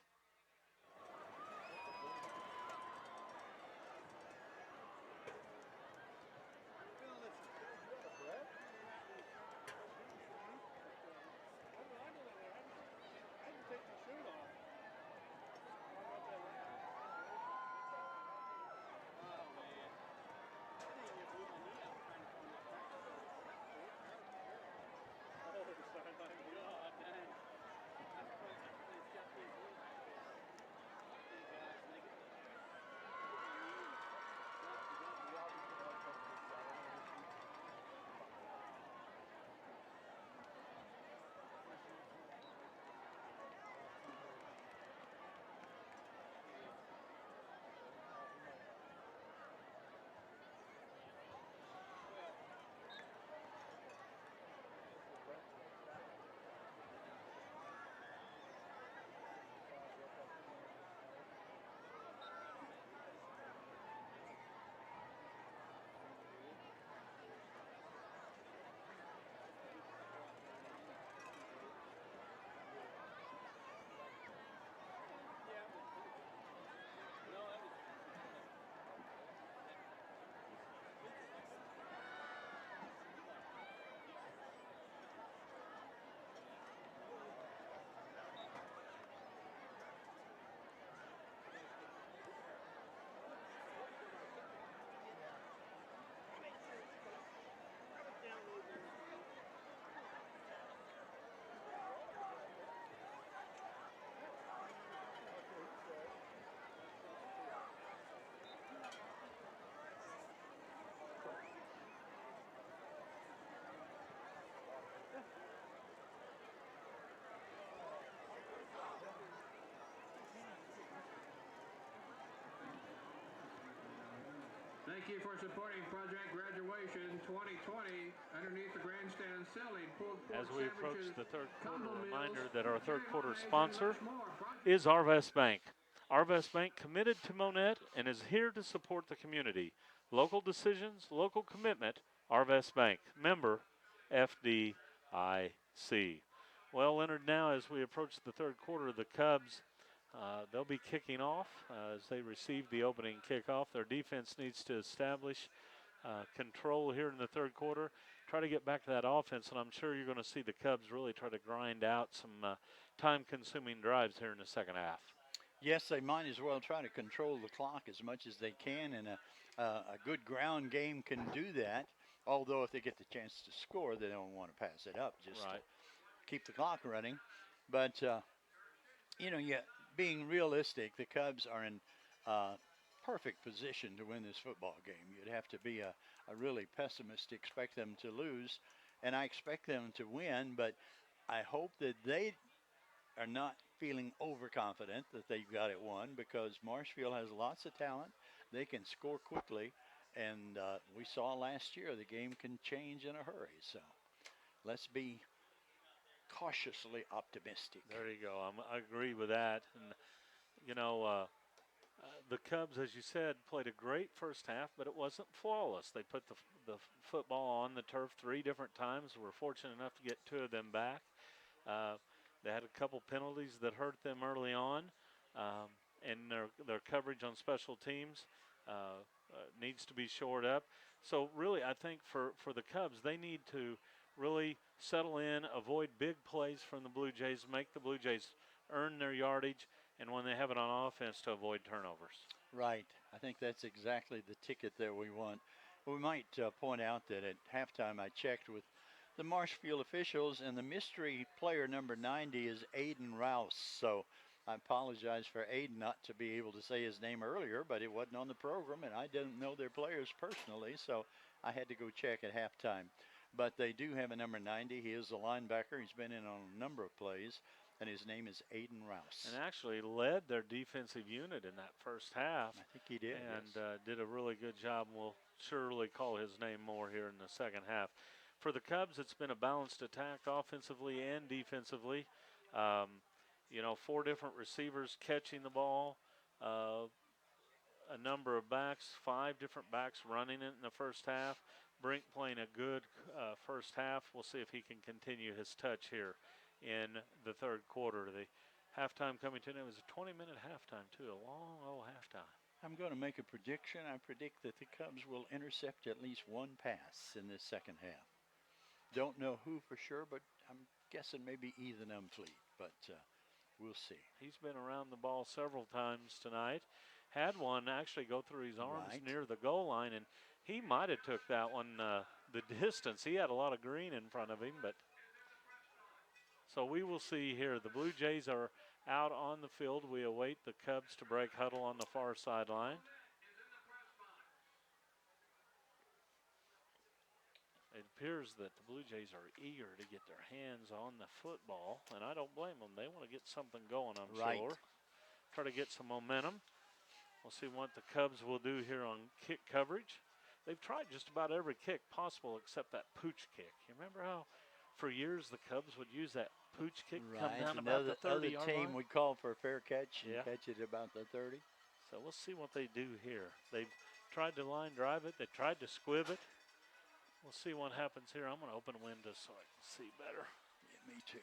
Speaker 3: Thank you for supporting Project Graduation 2020 underneath the grandstand ceiling.
Speaker 2: As we approach the third quarter, a reminder that our third quarter sponsor is Arvest Bank. Arvest Bank committed to Monett and is here to support the community. Local decisions, local commitment, Arvest Bank. Member FDIC. Well, Leonard, now as we approach the third quarter, the Cubs, they'll be kicking off as they receive the opening kickoff. Their defense needs to establish control here in the third quarter, try to get back to that offense, and I'm sure you're going to see the Cubs really try to grind out some time-consuming drives here in the second half.
Speaker 1: Yes, they might as well try to control the clock as much as they can, and a good ground game can do that. Although if they get the chance to score, they don't want to pass it up just
Speaker 2: Right.
Speaker 1: to keep the clock running. But, being realistic, the Cubs are in perfect position to win this football game. You'd have to be a really pessimist to expect them to lose, and I expect them to win, but I hope that they are not feeling overconfident that they've got it won, because Marshfield has lots of talent. They can score quickly, and we saw last year the game can change in a hurry. So let's be cautiously optimistic.
Speaker 2: There you go. I agree with that. And, the Cubs, as you said, played a great first half, but it wasn't flawless. They put the football on the turf 3 different times. We're fortunate enough to get 2 of them back. They had a couple penalties that hurt them early on, and their coverage on special teams needs to be shored up. So really, I think for the Cubs, they need to really settle in, avoid big plays from the Blue Jays, make the Blue Jays earn their yardage, and when they have it on offense, to avoid turnovers.
Speaker 1: Right. I think that's exactly the ticket that we want. We might point out that at halftime I checked with the Marshfield officials, and the mystery player number 90 is Aiden Rouse. So I apologize for Aiden not to be able to say his name earlier, but it wasn't on the program, and I didn't know their players personally, so I had to go check at halftime. But they do have a number 90. He is a linebacker. He's been in on a number of plays, and his name is Aiden Rouse.
Speaker 2: And actually led their defensive unit in that first half.
Speaker 1: I think he did.
Speaker 2: And
Speaker 1: yes.
Speaker 2: did a really good job. We'll surely call his name more here in the second half. For the Cubs, it's been a balanced attack offensively and defensively. 4 different receivers catching the ball. A number of backs, 5 different backs running it in the first half. Brink playing a good first half. We'll see if he can continue his touch here in the third quarter. The halftime coming to an end. It was a 20-minute halftime, too. A long, old halftime.
Speaker 1: I'm going to make a prediction. I predict that the Cubs will intercept at least one pass in this second half. Don't know who for sure, but I'm guessing maybe Ethan Umfleet, but we'll see.
Speaker 2: He's been around the ball several times tonight. Had one actually go through his arms near the goal line, and he might have took that one the distance. He had a lot of green in front of him, but so we will see here. The Blue Jays are out on the field. We await the Cubs to break huddle on the far sideline. It appears that the Blue Jays are eager to get their hands on the football, and I don't blame them. They want to get something going, I'm sure. Try to get some momentum. We'll see what the Cubs will do here on kick coverage. They've tried just about every kick possible except that pooch kick. You remember how for years the Cubs would use that pooch kick, come down about the 30-yard line?
Speaker 1: Team would call for a fair catch and catch it about the 30.
Speaker 2: So we'll see what they do here. They've tried to line drive it. They tried to squib it. We'll see what happens here. I'm going to open windows so I can see better.
Speaker 1: Yeah, me too.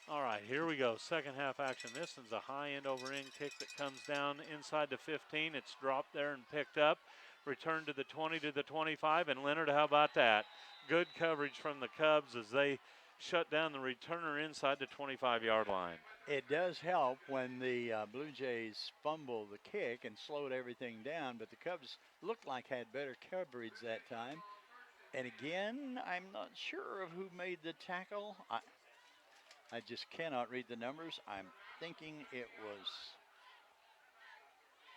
Speaker 2: All right, here we go. Second half action. This is a high end over end kick that comes down inside the 15. It's dropped there and picked up. Returned to the 20 to the 25. And Leonard, how about that? Good coverage from the Cubs as they shut down the returner inside the 25-yard line.
Speaker 1: It does help when the Blue Jays fumble the kick and slowed everything down, but the Cubs looked like had better coverage that time. And again, I'm not sure of who made the tackle. I just cannot read the numbers. I'm thinking it was,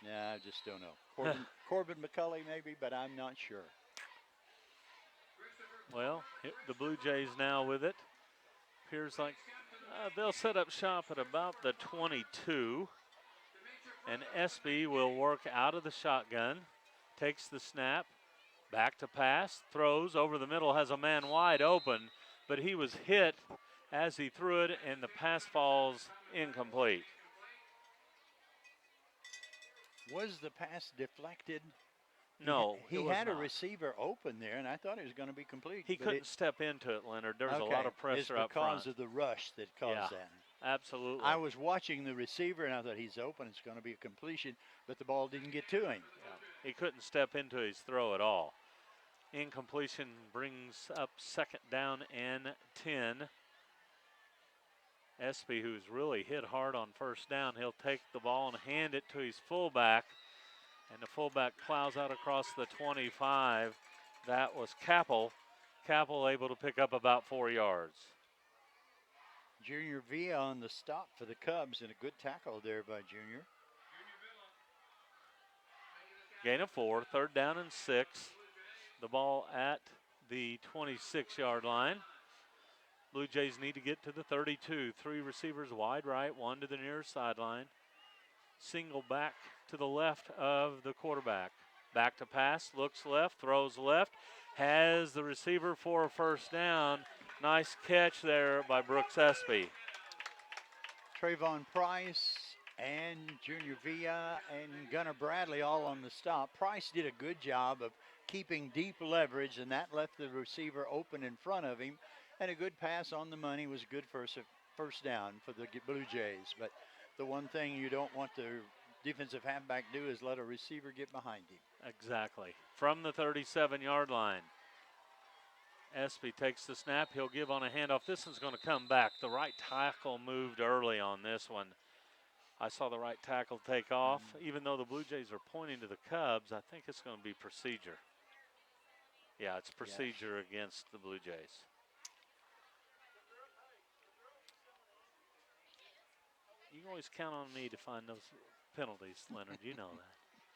Speaker 1: I just don't know. Corbin McCulley maybe, but I'm not sure.
Speaker 2: Well, the Blue Jays now with it. Appears like they'll set up shop at about the 22. And Espy will work out of the shotgun, takes the snap, back to pass, throws over the middle, has a man wide open, but he was hit as he threw it, and the pass falls incomplete.
Speaker 1: Was the pass deflected?
Speaker 2: No,
Speaker 1: he had a receiver open there, and I thought it was going to be complete.
Speaker 2: He couldn't step into it, Leonard. There was a lot of pressure up front.
Speaker 1: It's because of the rush that caused that.
Speaker 2: Absolutely.
Speaker 1: I was watching the receiver, and I thought he's open. It's going to be a completion, but the ball didn't get to him.
Speaker 2: Yeah. He couldn't step into his throw at all. Incompletion brings up second down and 10. Espy, who's really hit hard on first down, he'll take the ball and hand it to his fullback. And the fullback plows out across the 25. That was Capel. Capel able to pick up about 4 yards.
Speaker 1: Junior Villa on the stop for the Cubs, and a good tackle there by Junior.
Speaker 2: Gain of 4, third down and 6. The ball at the 26-yard line. Blue Jays need to get to the 32. 3 receivers wide right, 1 to the near sideline. Single back to the left of the quarterback. Back to pass, looks left, throws left, has the receiver for a first down. Nice catch there by Brooks Espy.
Speaker 1: Trayvon Price and Junior Villa and Gunnar Bradley all on the stop. Price did a good job of keeping deep leverage, and that left the receiver open in front of him. And a good pass on the money was good for a first down for the Blue Jays. But the one thing you don't want the defensive halfback do is let a receiver get behind him.
Speaker 2: Exactly. From the 37-yard line. Espy takes the snap. He'll give on a handoff. This one's going to come back. The right tackle moved early on this one. I saw the right tackle take off. Even though the Blue Jays are pointing to the Cubs, I think it's going to be procedure. Yeah, it's procedure against the Blue Jays. You can always count on me to find those penalties, Leonard. You know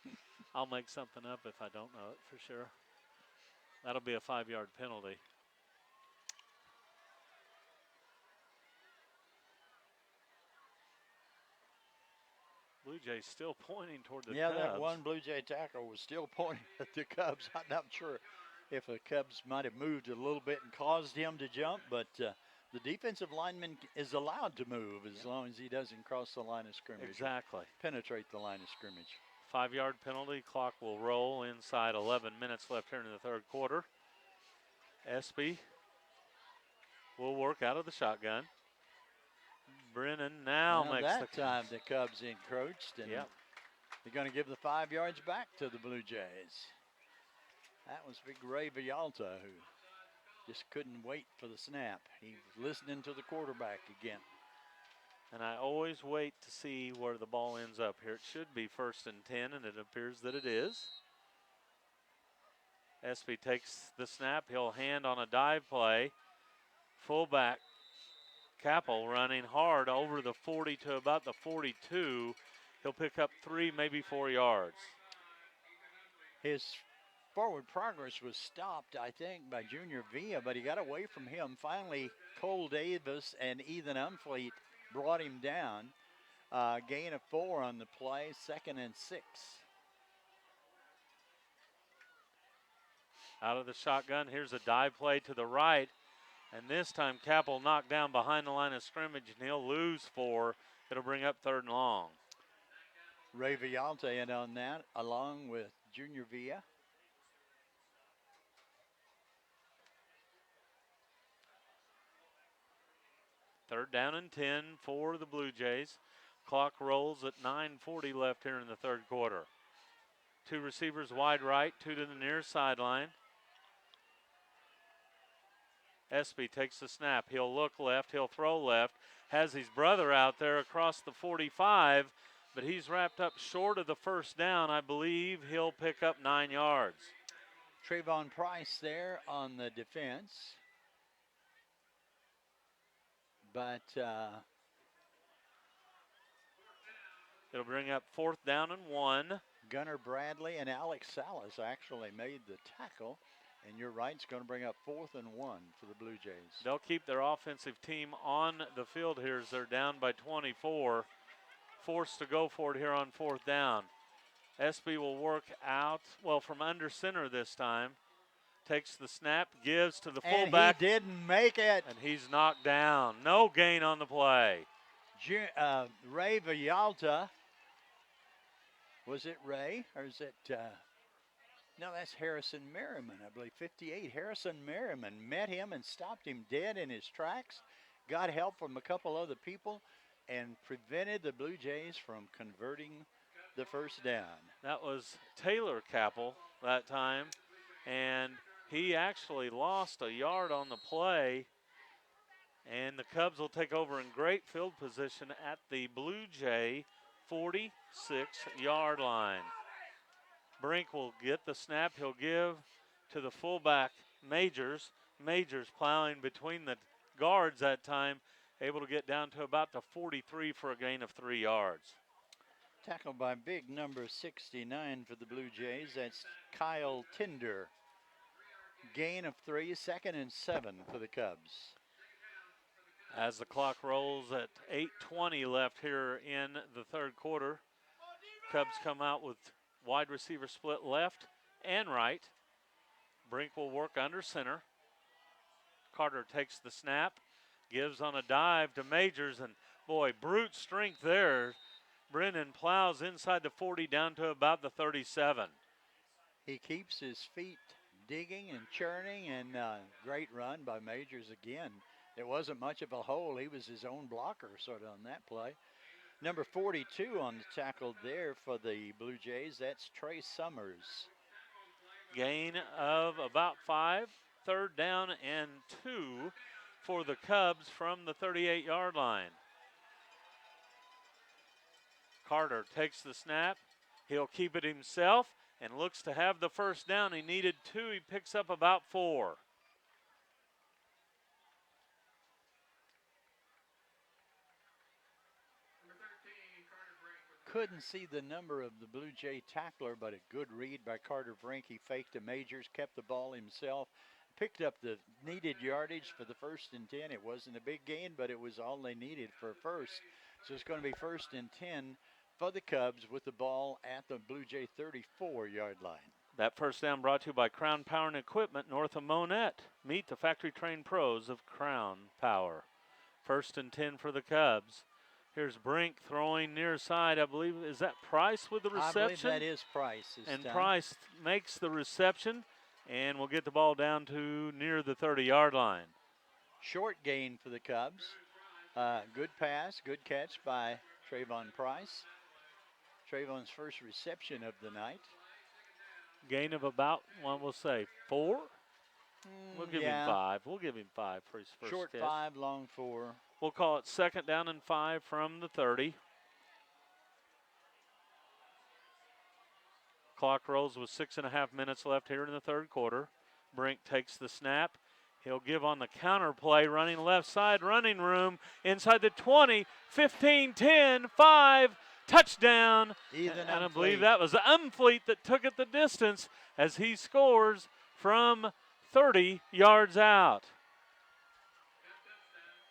Speaker 2: that. I'll make something up if I don't know it for sure. That'll be a 5-yard penalty. Blue Jays still pointing toward the Cubs.
Speaker 1: Yeah, that one Blue Jay tackle was still pointing at the Cubs. I'm not sure if the Cubs might have moved a little bit and caused him to jump, but the defensive lineman is allowed to move as long as he doesn't cross the line of scrimmage.
Speaker 2: Exactly.
Speaker 1: Penetrate the line of scrimmage.
Speaker 2: 5-yard penalty. Clock will roll inside 11 minutes left here in the third quarter. Espy will work out of the shotgun. Brennan now
Speaker 1: Well,
Speaker 2: makes
Speaker 1: that time the Cubs encroached, and
Speaker 2: Yep.
Speaker 1: they're going to give the 5 yards back to the Blue Jays. That was big Ray Villalta, who just couldn't wait for the snap. He was listening to the quarterback again.
Speaker 2: And I always wait to see where the ball ends up here. It should be 1st and 10, and it appears that it is. Espy takes the snap. He'll hand on a dive play. Fullback Capel running hard over the 40 to about the 42. He'll pick up 3, maybe 4 yards.
Speaker 1: His forward progress was stopped, I think, by Junior Villa, but he got away from him. Finally, Cole Davis and Ethan Umfleet brought him down. Gain of 4 on the play, 2nd and 6.
Speaker 2: Out of the shotgun, here's a dive play to the right. And this time Capel knocked down behind the line of scrimmage, and he'll lose 4. It'll bring up 3rd and long.
Speaker 1: Ray Villalta in on that, along with Junior Villa.
Speaker 2: Third down and 10 for the Blue Jays. Clock rolls at 9:40 left here in the 3rd quarter. 2 receivers wide right, 2 to the near sideline. Espy takes the snap. He'll look left. He'll throw left. Has his brother out there across the 45, but he's wrapped up short of the 1st down. I believe he'll pick up 9 yards.
Speaker 1: Trayvon Price there on the defense. But
Speaker 2: it'll bring up 4th down and 1.
Speaker 1: Gunnar Bradley and Alex Salas actually made the tackle. And you're right, it's going to bring up 4th and 1 for the Blue Jays.
Speaker 2: They'll keep their offensive team on the field here as they're down by 24. Forced to go for it here on 4th down. Espy will work out, well, from under center this time. Takes the snap, gives to the fullback.
Speaker 1: And he didn't make it.
Speaker 2: And he's knocked down. No gain on the play.
Speaker 1: Ray Villalta. Was it Ray or is it... No, that's Harrison Merriman, I believe, 58. Harrison Merriman met him and stopped him dead in his tracks, got help from a couple other people, and prevented the Blue Jays from converting the 1st down.
Speaker 2: That was Taylor Capel that time, and he actually lost a yard on the play, and the Cubs will take over in great field position at the Blue Jay 46-yard line. Brink will get the snap. He'll give to the fullback, Majors. Majors plowing between the guards that time, able to get down to about the 43 for a gain of 3 yards.
Speaker 1: Tackled by big number 69 for the Blue Jays. That's Kyle Tinder. Gain of 3, 2nd and 7 for the Cubs.
Speaker 2: As the clock rolls at 8:20 left here in the 3rd quarter, Cubs come out with wide receiver split left and right. Brink will work under center. Carter takes the snap, gives on a dive to Majors, and boy, brute strength there. Brennan plows inside the 40 down to about the 37.
Speaker 1: He keeps his feet digging and churning, and great run by Majors again. There wasn't much of a hole. He was his own blocker sort of on that play. Number 42 on the tackle there for the Blue Jays. That's Trey Summers.
Speaker 2: Gain of about 5. 3rd down and 2 for the Cubs from the 38-yard line. Carter takes the snap. He'll keep it himself and looks to have the 1st down. He needed 2. He picks up about 4.
Speaker 1: Couldn't see the number of the Blue Jay tackler, but a good read by Carter Brink. He faked to Majors, kept the ball himself, picked up the needed yardage for the 1st and 10. It wasn't a big gain, but it was all they needed for a 1st. So it's going to be 1st and 10 for the Cubs with the ball at the Blue Jay 34-yard line.
Speaker 2: That 1st down brought to you by Crown Power and Equipment north of Monett. Meet the factory-trained pros of Crown Power. 1st and 10 for the Cubs. Here's Brink throwing near side. I believe, is that Price with the reception?
Speaker 1: I believe that is Price.
Speaker 2: And Price makes the reception. and will get the ball down to near the 30-yard line.
Speaker 1: Short gain for the Cubs. Good pass, good catch by Trayvon Price. Trayvon's first reception of the night.
Speaker 2: Gain of about, we'll say 4. We'll give him 5. We'll give him 5 for his first
Speaker 1: Short
Speaker 2: catch.
Speaker 1: 5, long 4.
Speaker 2: We'll call it 2nd down and 5 from the 30. Clock rolls with 6.5 minutes left here in the third quarter. Brink takes the snap. He'll give on the counter play, running left side, running room, inside the 20, 15, 10, 5, touchdown.
Speaker 1: Ethan
Speaker 2: and I
Speaker 1: Umfleet.
Speaker 2: believe that was Umfleet that took it the distance as he scores from 30 yards out.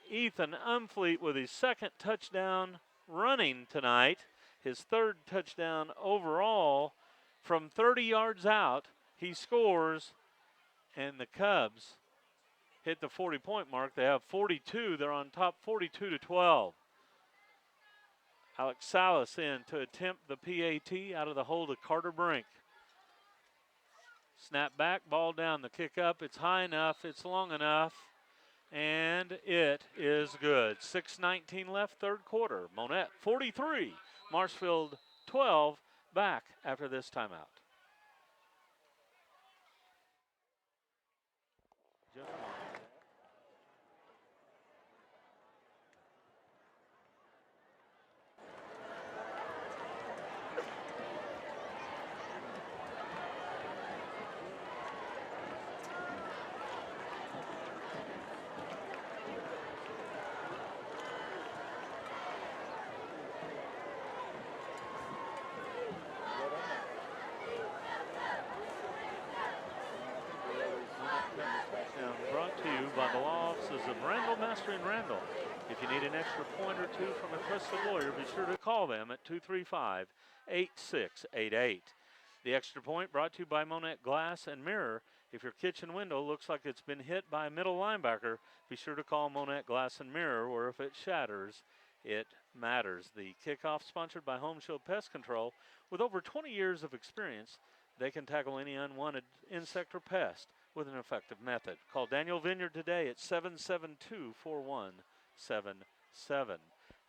Speaker 2: Ethan Umfleet with his 2nd touchdown running tonight, his 3rd touchdown overall. From 30 yards out, he scores, and the Cubs hit the 40-point mark. They have 42. They're on top 42-12. Alex Salas in to attempt the PAT out of the hold of Carter Brink. Snap back, ball down, the kick up. It's high enough, it's long enough, and it is good. 6:19 left, third quarter. Monett 43, Marshfield 12. Back after this timeout. By the law offices of Randall, Master and Randall. If you need an extra point or two from a trusted lawyer, be sure to call them at 235-8688. The extra point brought to you by Monett Glass and Mirror. If your kitchen window looks like it's been hit by a middle linebacker, be sure to call Monett Glass and Mirror, or if it shatters, it matters. The kickoff sponsored by Home Shield Pest Control. With over 20 years of experience, they can tackle any unwanted insect or pest with an effective method. Call Daniel Vineyard today at 772-4177.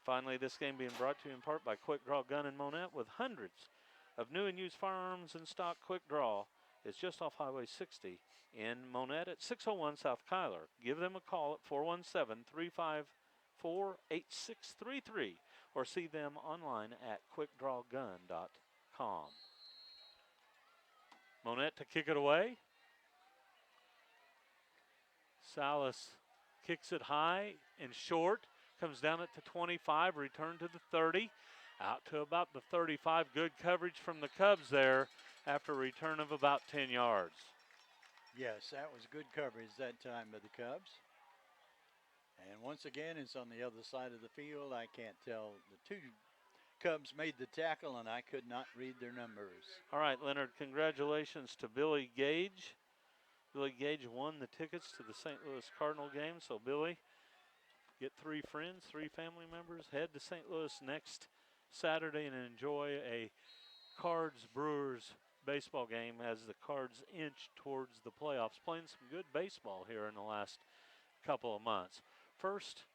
Speaker 2: Finally, this game being brought to you in part by Quick Draw Gun and Monett. With hundreds of new and used firearms in stock, Quick Draw is just off Highway 60 in Monett at 601 South Kyler. Give them a call at 417-354-8633 or see them online at quickdrawgun.com. Monett to kick it away. Salas kicks it high and short, comes down at the 25, return to the 30, out to about the 35. Good coverage from the Cubs there after a return of about 10 yards.
Speaker 1: Yes, that was good coverage that time by the Cubs. And once again, it's on the other side of the field. I can't tell. The 2 Cubs made the tackle, and I could not read their numbers.
Speaker 2: All right, Leonard, congratulations to Billy Gage. Billy Gage won the tickets to the St. Louis Cardinal game. So, Billy, get 3 friends, 3 family members. Head to St. Louis next Saturday and enjoy a Cards-Brewers baseball game as the Cards inch towards the playoffs. Playing some good baseball here in the last couple of months. 1st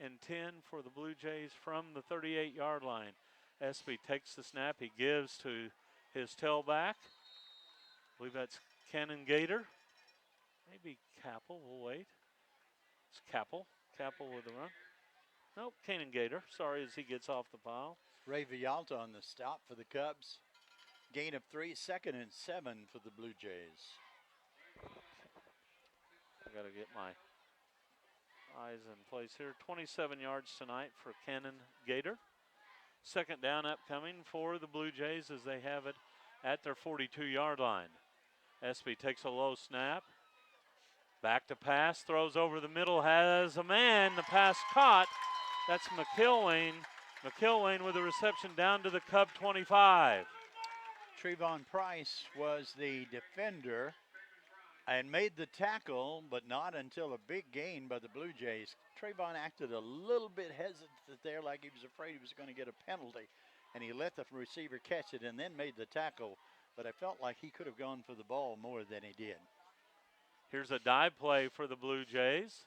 Speaker 2: and 10 for the Blue Jays from the 38-yard line. Espy takes the snap. He gives to his tailback. I believe that's Cannon Gator. Maybe Capel, we'll wait. It's Capel. Capel with the run. Nope, Cannon Gator. Sorry, as he gets off the pile.
Speaker 1: Ray Villalta on the stop for the Cubs. Gain of 3, 2nd and 7 for the Blue Jays.
Speaker 2: I got to get my eyes in place here. 27 yards tonight for Cannon Gator. 2nd down upcoming for the Blue Jays as they have it at their 42-yard line. Espy takes a low snap. Back to pass, throws over the middle, has a man. The pass caught. That's McIlwain. McIlwain with a reception down to the Cub 25.
Speaker 1: Trayvon Price was the defender and made the tackle, but not until a big gain by the Blue Jays. Trayvon acted a little bit hesitant there, like he was afraid he was going to get a penalty, and he let the receiver catch it and then made the tackle, but I felt like he could have gone for the ball more than he did.
Speaker 2: Here's a dive play for the Blue Jays.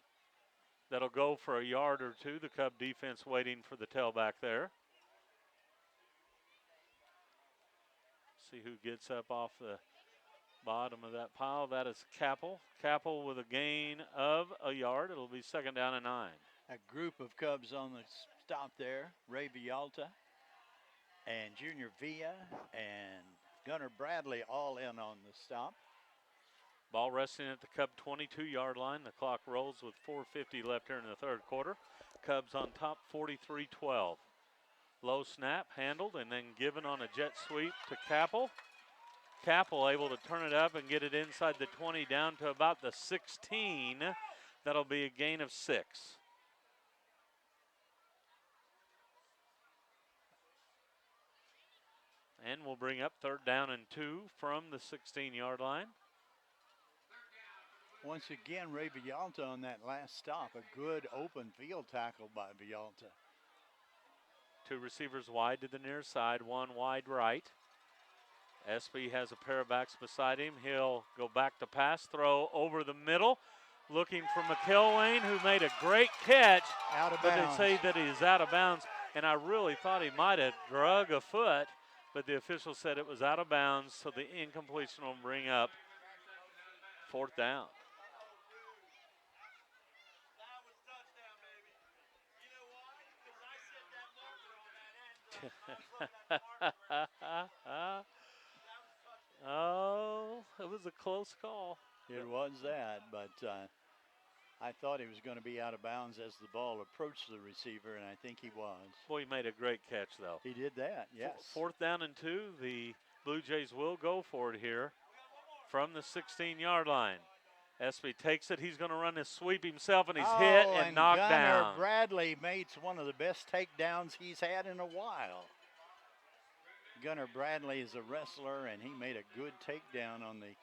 Speaker 2: That'll go for a yard or two. The Cub defense waiting for the tailback there. See who gets up off the bottom of that pile. That is Capel. Capel with a gain of a yard. It'll be 2nd down and 9.
Speaker 1: A group of Cubs on the stop there. Ray Vialta and Junior Villa and Gunnar Bradley all in on the stop.
Speaker 2: Ball resting at the Cub 22-yard line. The clock rolls with 4:50 left here in the third quarter. Cubs on top 43-12. Low snap, handled, and then given on a jet sweep to Capel. Capel able to turn it up and get it inside the 20 down to about the 16. That'll be a gain of 6. And we'll bring up 3rd down and 2 from the 16-yard line.
Speaker 1: Once again, Ray Vialta on that last stop. A good open field tackle by Vialta.
Speaker 2: 2 receivers wide to the near side, 1 wide right. SB has a pair of backs beside him. He'll go back to pass, throw over the middle, looking for McIlwain, who made a great catch.
Speaker 1: Out of
Speaker 2: but
Speaker 1: bounds.
Speaker 2: they say that he's out of bounds, and I really thought he might have drug a foot, but the official said it was out of bounds, so the incompletion will bring up 4th down. Oh, it was a close call.
Speaker 1: It was that, but I thought he was going to be out of bounds as the ball approached the receiver, and I think he was.
Speaker 2: Boy, he made a great catch, though.
Speaker 1: He did that, yes.
Speaker 2: 4th down and 2. The Blue Jays will go for it here from the 16-yard line. Espy takes it. He's going to run his sweep himself, and he's hit and knocked
Speaker 1: Gunnar
Speaker 2: down.
Speaker 1: Bradley makes one of the best takedowns he's had in a while. Gunnar Bradley is a wrestler, and he made a good takedown on the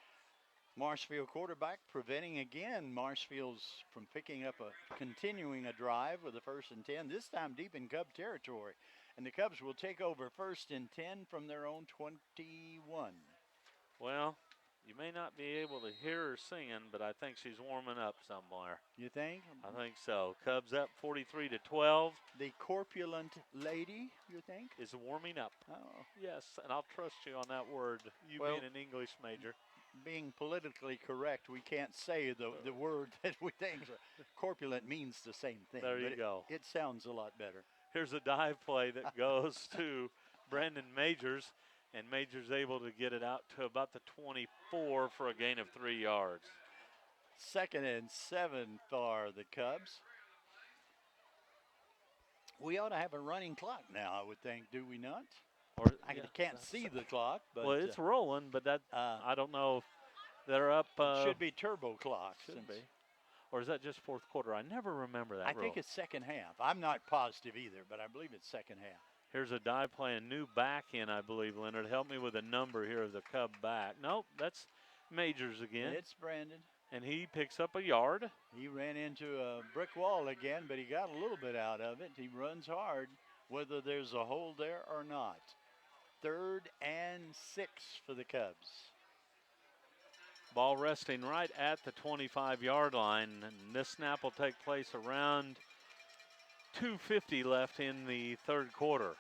Speaker 1: Marshfield quarterback, preventing again Marshfield's from continuing a drive with a 1st and 10, this time deep in Cub territory. And the Cubs will take over 1st and 10 from their own 21.
Speaker 2: Well, you may not be able to hear her singing, but I think she's warming up somewhere.
Speaker 1: You think?
Speaker 2: I think so. Cubs up 43-12.
Speaker 1: The corpulent lady, you think?
Speaker 2: Is warming up.
Speaker 1: Oh.
Speaker 2: Yes, and I'll trust you on that word, you
Speaker 1: Well,
Speaker 2: being an English major.
Speaker 1: Being politically correct, we can't say the word that we think. Corpulent means the same thing.
Speaker 2: There you
Speaker 1: but
Speaker 2: go.
Speaker 1: It sounds a lot better.
Speaker 2: Here's a dive play that goes to Brandon Majors, and Majors able to get it out to about the 24 for a gain of 3 yards.
Speaker 1: 2nd and 7 for the Cubs. We ought to have a running clock now, I would think, do we not?
Speaker 2: Or,
Speaker 1: I
Speaker 2: yeah,
Speaker 1: can't see the clock, but
Speaker 2: well, it's rolling, but that I don't know if they're up.
Speaker 1: should be turbo clock.
Speaker 2: Should be. Or is that just 4th quarter? I never remember that
Speaker 1: I
Speaker 2: rule.
Speaker 1: think it's 2nd half. I'm not positive either, but I believe it's 2nd half.
Speaker 2: Here's a dive play, a new back in, I believe, Leonard. Help me with a number here of the Cub back. Nope, that's Majors again.
Speaker 1: It's Brandon.
Speaker 2: And he picks up a yard.
Speaker 1: He ran into a brick wall again, but he got a little bit out of it. He runs hard, whether there's a hole there or not. 3rd and 6 for the Cubs.
Speaker 2: Ball resting right at the 25-yard line. And this snap will take place around 2:50 left in the third quarter.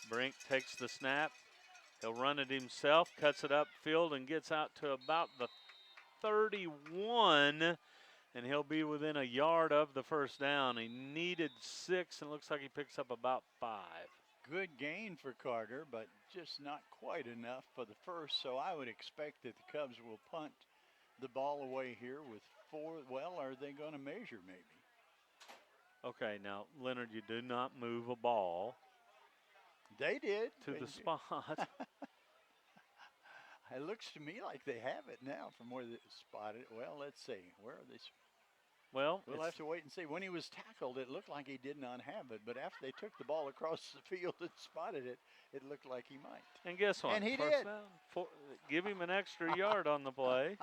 Speaker 2: Brink takes the snap. He'll run it himself, cuts it upfield, and gets out to about the 31. And he'll be within a yard of the 1st down. He needed 6, and it looks like he picks up about 5.
Speaker 1: Good gain for Carter, but just not quite enough for the 1st. So I would expect that the Cubs will punt the ball away here with 4. Well, are they going to measure maybe?
Speaker 2: Okay, now, Leonard, you do not move a ball
Speaker 1: They did.
Speaker 2: to
Speaker 1: They
Speaker 2: the
Speaker 1: did.
Speaker 2: spot.
Speaker 1: It looks to me like they have it now from where they spotted it. Well, let's see. Where are they?
Speaker 2: Well,
Speaker 1: We'll have to wait and see. When he was tackled, it looked like he did not have it. But after they took the ball across the field and spotted it, it looked like he might.
Speaker 2: and guess what?
Speaker 1: And he
Speaker 2: First
Speaker 1: did.
Speaker 2: down. Give him an extra yard on the play.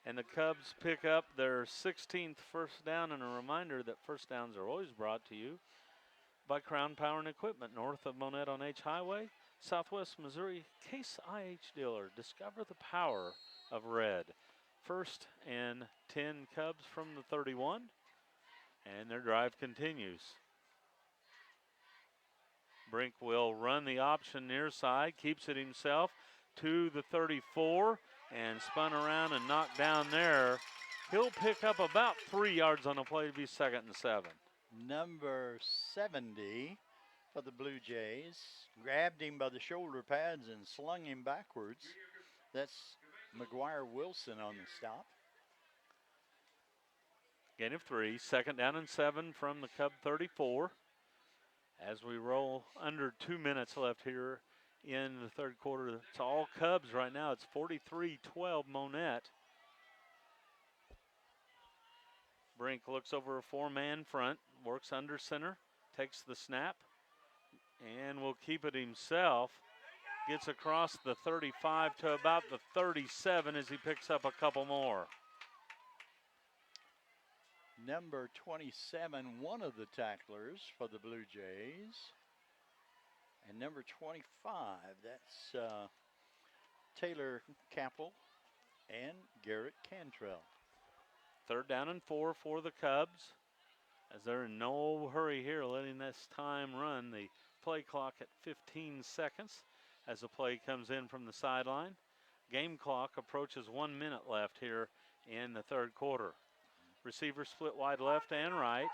Speaker 2: And the Cubs pick up their 16th 1st down. And a reminder that 1st downs are always brought to you by Crown Power and Equipment north of Monett on H Highway. Southwest Missouri Case IH dealer. Discover the power of red. 1st and 10 Cubs from the 31. And their drive continues. Brink will run the option near side, keeps it himself to the 34, and spun around and knocked down there. He'll pick up about 3 yards on the play to be 2nd and 7.
Speaker 1: Number 70 for the Blue Jays grabbed him by the shoulder pads and slung him backwards. That's McGuire Wilson on the stop.
Speaker 2: Gain of 3, 2nd down and 7 from the Cub 34. As we roll under 2 minutes left here in the third quarter. It's all Cubs right now. It's 43-12 Monett. Brink looks over a 4-man front, works under center, takes the snap, and will keep it himself. Gets across the 35 to about the 37 as he picks up a couple more.
Speaker 1: Number 27, one of the tacklers for the Blue Jays. And number 25, that's Taylor Capel and Garrett Cantrell.
Speaker 2: 3rd down and 4 for the Cubs, as they're in no hurry here, letting this time run. The play clock at 15 seconds as the play comes in from the sideline. Game clock approaches 1 minute left here in the third quarter. Receiver split wide left and right.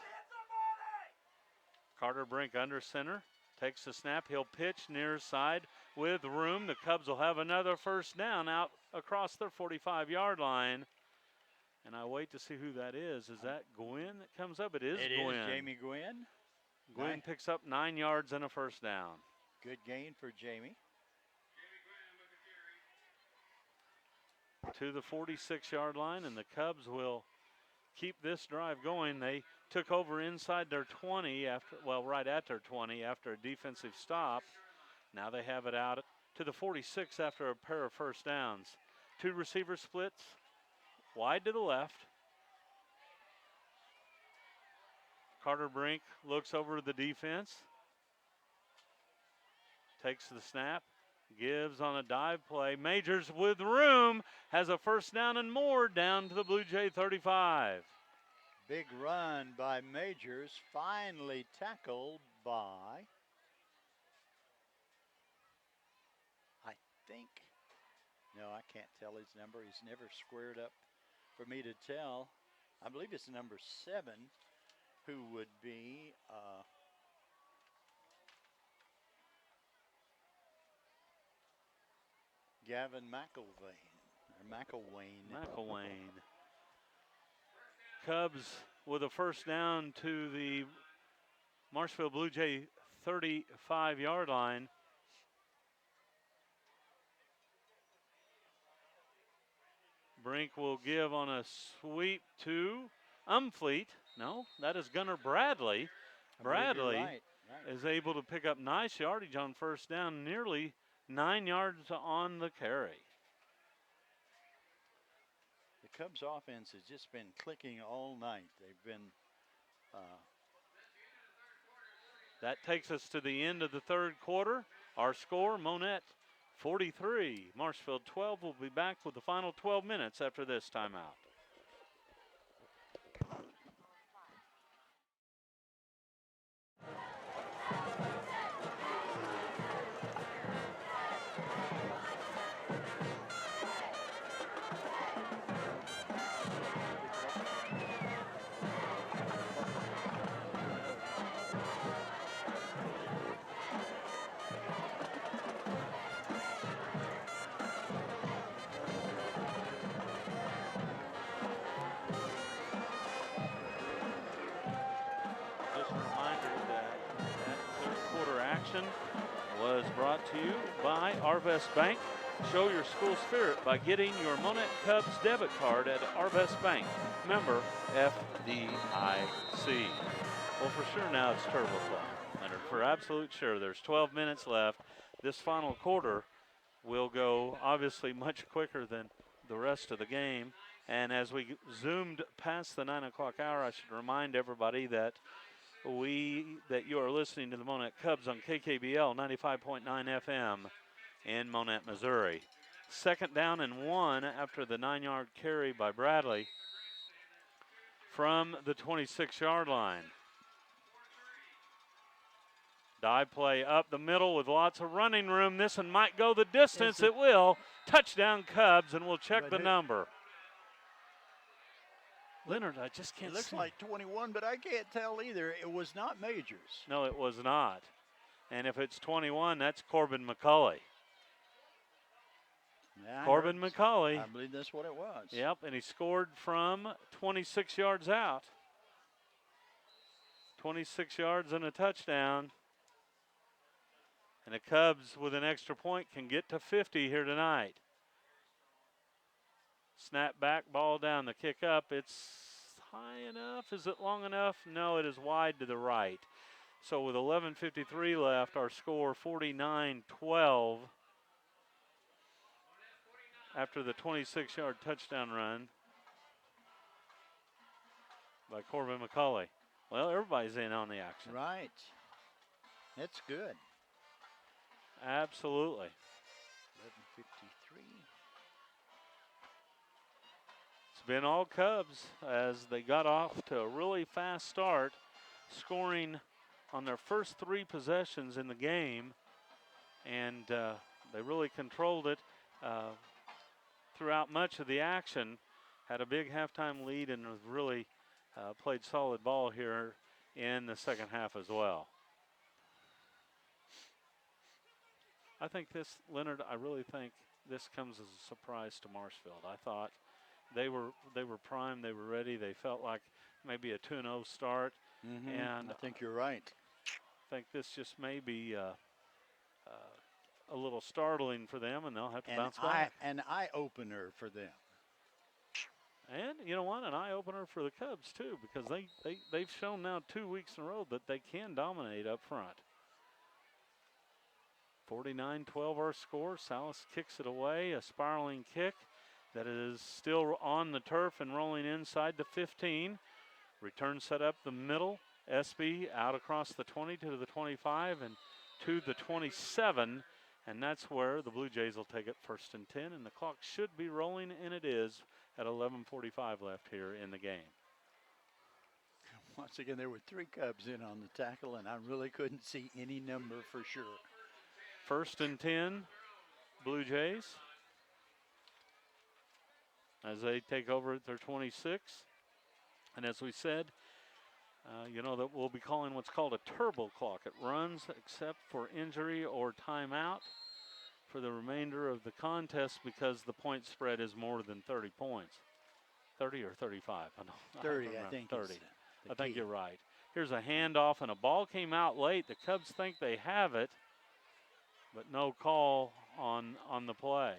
Speaker 2: Carter Brink under center. Takes the snap. He'll pitch near side with room. The Cubs will have another 1st down out across their 45-yard line. And I wait to see who that is. Is that Gwynn that comes up? It is Gwynn.
Speaker 1: It is Jamie Gwynn.
Speaker 2: Gwynn picks up 9 yards and a 1st down.
Speaker 1: Good gain for Jamie.
Speaker 2: To the 46-yard line, and the Cubs will keep this drive going. They took over inside their 20 after, well, right at their 20 after a defensive stop. Now they have it out to the 46 after a pair of 1st downs. 2 receiver splits, wide to the left. Carter Brink looks over the defense, takes the snap, gives on a dive play. Majors with room, has a 1st down and more down to the Blue Jay 35.
Speaker 1: Big run by Majors, finally tackled by, I think, no, I can't tell his number. He's never squared up for me to tell. I believe it's number 7, who would be Gavin McElwain.
Speaker 2: Cubs with a 1st down to the Marshfield Blue Jay 35-yard line. Brink will give on a sweep to Umfleet. No, that is Gunnar Bradley. Bradley
Speaker 1: right.
Speaker 2: is able to pick up nice yardage on 1st down, nearly 9 yards on the carry.
Speaker 1: The Cubs offense has just been clicking all night. They've been
Speaker 2: that takes us to the end of the third quarter. Our score, Monett 43, Marshfield 12. We'll be back with the final 12 minutes after this timeout. Was brought to you by Arvest Bank. Show your school spirit by getting your Monett Cubs debit card at Arvest Bank. Member FDIC. Well, for sure now it's turbo fun, Leonard. For absolute sure, there's 12 minutes left. This final quarter will go obviously much quicker than the rest of the game. And as we zoomed past the 9 o'clock hour, I should remind everybody that that you are listening to the Monett Cubs on KKBL 95.9 FM in Monett, Missouri. Second down and 1 after the 9-yard carry by Bradley from the 26-yard line. Dive play up the middle with lots of running room. This one might go the distance. It will. Touchdown Cubs, and we'll check the number. Leonard, I just can't see.
Speaker 1: It looks like 21, but I can't tell either. It was not Majors.
Speaker 2: No, it was not. And if it's 21, that's Corbin McCulley.
Speaker 1: Yeah,
Speaker 2: Corbin McCulley.
Speaker 1: I believe that's what it was.
Speaker 2: Yep, and he scored from 26 yards out. 26 yards and a touchdown. And the Cubs, with an extra point, can get to 50 here tonight. Snap back, ball down, the kick up. It's high enough. Is it long enough? No, it is wide to the right. So with 11:53 left, our score 49-12 after the 26-yard touchdown run by Corbin McCulley. Well, everybody's in on the action.
Speaker 1: Right. That's good.
Speaker 2: Absolutely.
Speaker 1: 11:53.
Speaker 2: It's been all Cubs as they got off to a really fast start, scoring on their first 3 possessions in the game, and they really controlled it throughout much of the action. Had a big halftime lead and really played solid ball here in the second half as well. I think this, Leonard, I really think this comes as a surprise to Marshfield. I thought they were primed, they were ready, they felt like maybe a 2-0 start. And
Speaker 1: I think you're right.
Speaker 2: I think this just may be a little startling for them, and they'll have to bounce back.
Speaker 1: An eye-opener for them.
Speaker 2: And you know what, an eye-opener for the Cubs too, because they've shown now 2 weeks in a row that they can dominate up front. 49-12 our score. Salas kicks it away, a spiraling kick that is still on the turf and rolling inside the 15. Return set up the middle. Espy out across the 20 to the 25 and to the 27. And that's where the Blue Jays will take it 1st and 10. And the clock should be rolling, and it is at 11:45 left here in the game.
Speaker 1: Once again, there were 3 Cubs in on the tackle, and I really couldn't see any number for sure.
Speaker 2: 1st and 10, Blue Jays, as they take over at their 26. And as we said, you know that we'll be calling what's called a turbo clock. It runs except for injury or timeout for the remainder of the contest because the point spread is more than 30 points. 30 or 35? I know.
Speaker 1: 30, I think.
Speaker 2: 30. I think you're right. Here's a handoff, and a ball came out late. The Cubs think they have it, but no call on the play.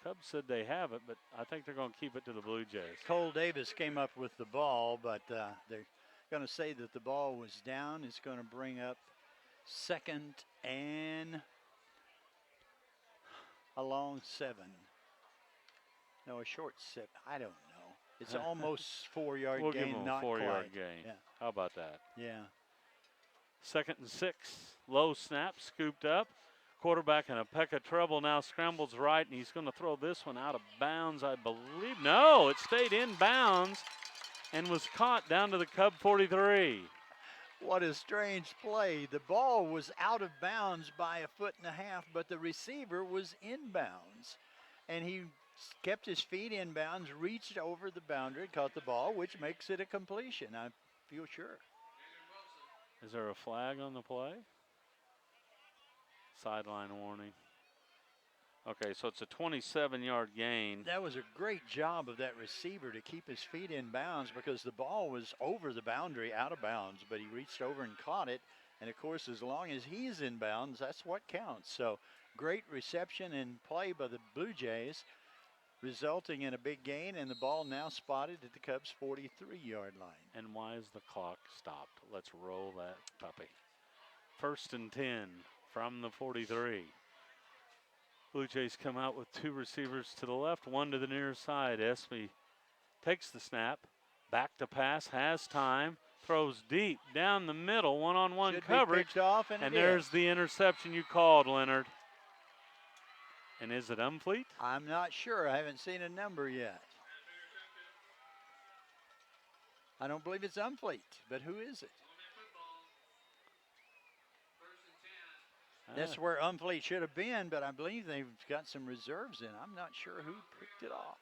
Speaker 2: Cubs said they have it, but I think they're going to keep it to the Blue Jays.
Speaker 1: Cole Davis came up with the ball, but they're going to say that the ball was down. It's going to bring up 2nd and a long 7. No, a short 7. I don't know. It's almost 4-yard
Speaker 2: we'll
Speaker 1: gain,
Speaker 2: give them
Speaker 1: not
Speaker 2: a 4-yard
Speaker 1: quite.
Speaker 2: gain.
Speaker 1: Yeah.
Speaker 2: How about that?
Speaker 1: Yeah.
Speaker 2: 2nd and 6. Low snap, scooped up. Quarterback in a peck of trouble now, scrambles right, and he's going to throw this one out of bounds, I believe. No, it stayed in bounds and was caught down to the Cub 43.
Speaker 1: What a strange play. The ball was out of bounds by 1.5 feet, but the receiver was in bounds. And he kept his feet in bounds, reached over the boundary, caught the ball, which makes it a completion, I feel sure.
Speaker 2: Is there a flag on the play? Sideline warning. Okay, so it's a 27-yard gain.
Speaker 1: That was a great job of that receiver to keep his feet in bounds because the ball was over the boundary, out of bounds, but he reached over and caught it. And, of course, as long as he's in bounds, that's what counts. So great reception and play by the Blue Jays, resulting in a big gain, and the ball now spotted at the Cubs' 43-yard line.
Speaker 2: And why is the clock stopped? Let's roll that puppy. 1st and 10 from the 43. Blue Jays come out with 2 receivers to the left, 1 to the near side. Espy takes the snap, back to pass, has time, Throws deep down the middle, one-on-one
Speaker 1: Should
Speaker 2: coverage.
Speaker 1: be picked off, and
Speaker 2: there's
Speaker 1: is.
Speaker 2: the interception you called, Leonard. And is it Umfleet?
Speaker 1: I'm not sure. I haven't seen a number yet. I don't believe it's Umfleet, but who is it? That's where Umfleet should have been, but I believe they've got some reserves in. I'm not sure who picked it off.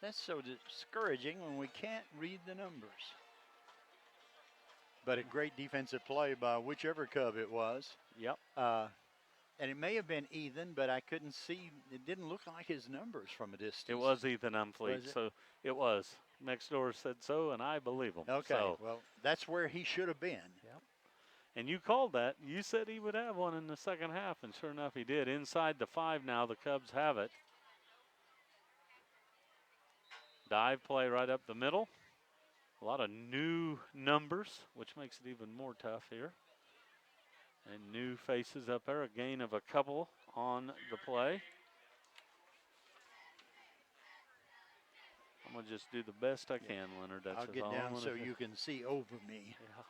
Speaker 1: That's so discouraging when we can't read the numbers. But a great defensive play by whichever Cub it was.
Speaker 2: Yep.
Speaker 1: And it may have been Ethan, but I couldn't see. It didn't look like his numbers from a distance.
Speaker 2: It was Ethan Umfleet,
Speaker 1: Was it?
Speaker 2: so it was. Next door said so, and I believe him.
Speaker 1: Okay,
Speaker 2: So.
Speaker 1: well, that's where he should have been.
Speaker 2: Yep. And you called that. You said he would have one in the second half, and sure enough, he did. Inside the 5 now, the Cubs have it. Dive play right up the middle. A lot of new numbers, which makes it even more tough here. And new faces up there. A gain of a couple on the play. I'm going to just do the best I can, Leonard. That's
Speaker 1: I'll get
Speaker 2: all
Speaker 1: down
Speaker 2: I'm
Speaker 1: so
Speaker 2: gonna do.
Speaker 1: you can see over me.
Speaker 2: Yeah.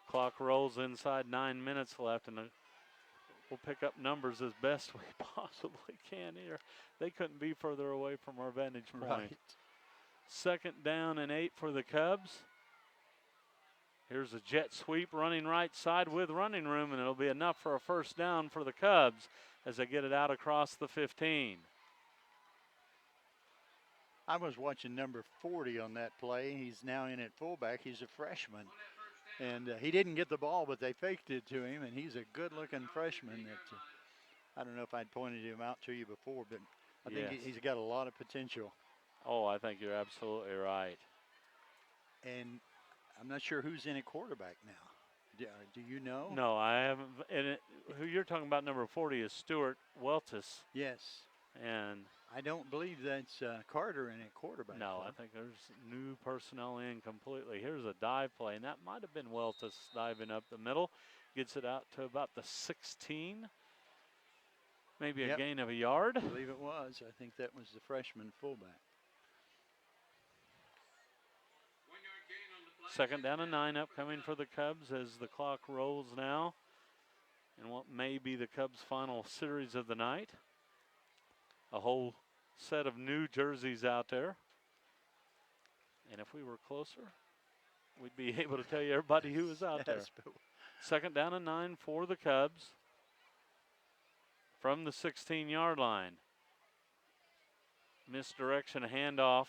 Speaker 2: Clock rolls inside 9 minutes left, and we'll pick up numbers as best we possibly can here. They couldn't be further away from our vantage point.
Speaker 1: Right.
Speaker 2: Second down and 8 for the Cubs. Here's a jet sweep running right side with running room, and it'll be enough for a first down for the Cubs as they get it out across the 15.
Speaker 1: I was watching number 40 on that play. He's now in at fullback. He's a freshman. And he didn't get the ball, but they faked it to him, and he's a good-looking freshman. That I don't know if I'd pointed him out to you before, but I think
Speaker 2: Yes.
Speaker 1: he's got a lot of potential.
Speaker 2: Oh, I think you're absolutely right.
Speaker 1: And I'm not sure who's in at quarterback now. Do you know?
Speaker 2: No, I haven't. And who you're talking about, number 40, is Stuart Weltis.
Speaker 1: Yes.
Speaker 2: And
Speaker 1: I don't believe that's Carter in at quarterback.
Speaker 2: no, I think there's new personnel in completely. Here's a dive play, and that might have been Weltis diving up the middle. Gets it out to about the 16. Maybe a gain of a yard.
Speaker 1: I believe it was. I think that was the freshman fullback.
Speaker 2: Second down and 9 upcoming for the Cubs as the clock rolls now. And what may be the Cubs' final series of the night. A whole set of new jerseys out there. And if we were closer, we'd be able to tell you everybody who was out there.
Speaker 1: But
Speaker 2: Second down and 9 for the Cubs from the 16-yard line. Misdirection handoff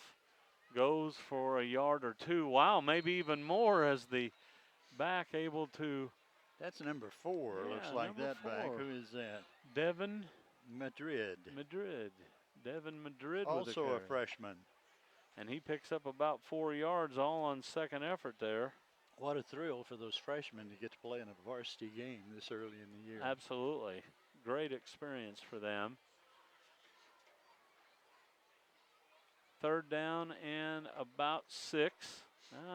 Speaker 2: goes for a yard or two. Wow, maybe even more as the back able to.
Speaker 1: that's number 4.
Speaker 2: Yeah,
Speaker 1: looks like
Speaker 2: number
Speaker 1: that back.
Speaker 2: 4.
Speaker 1: Who is that?
Speaker 2: Devin
Speaker 1: Madrid.
Speaker 2: Devin Madrid with
Speaker 1: Also
Speaker 2: a
Speaker 1: a freshman.
Speaker 2: And he picks up about 4 yards all on second effort there.
Speaker 1: What a thrill for those freshmen to get to play in a varsity game this early in the year.
Speaker 2: Absolutely. Great experience for them. Third down and about 6.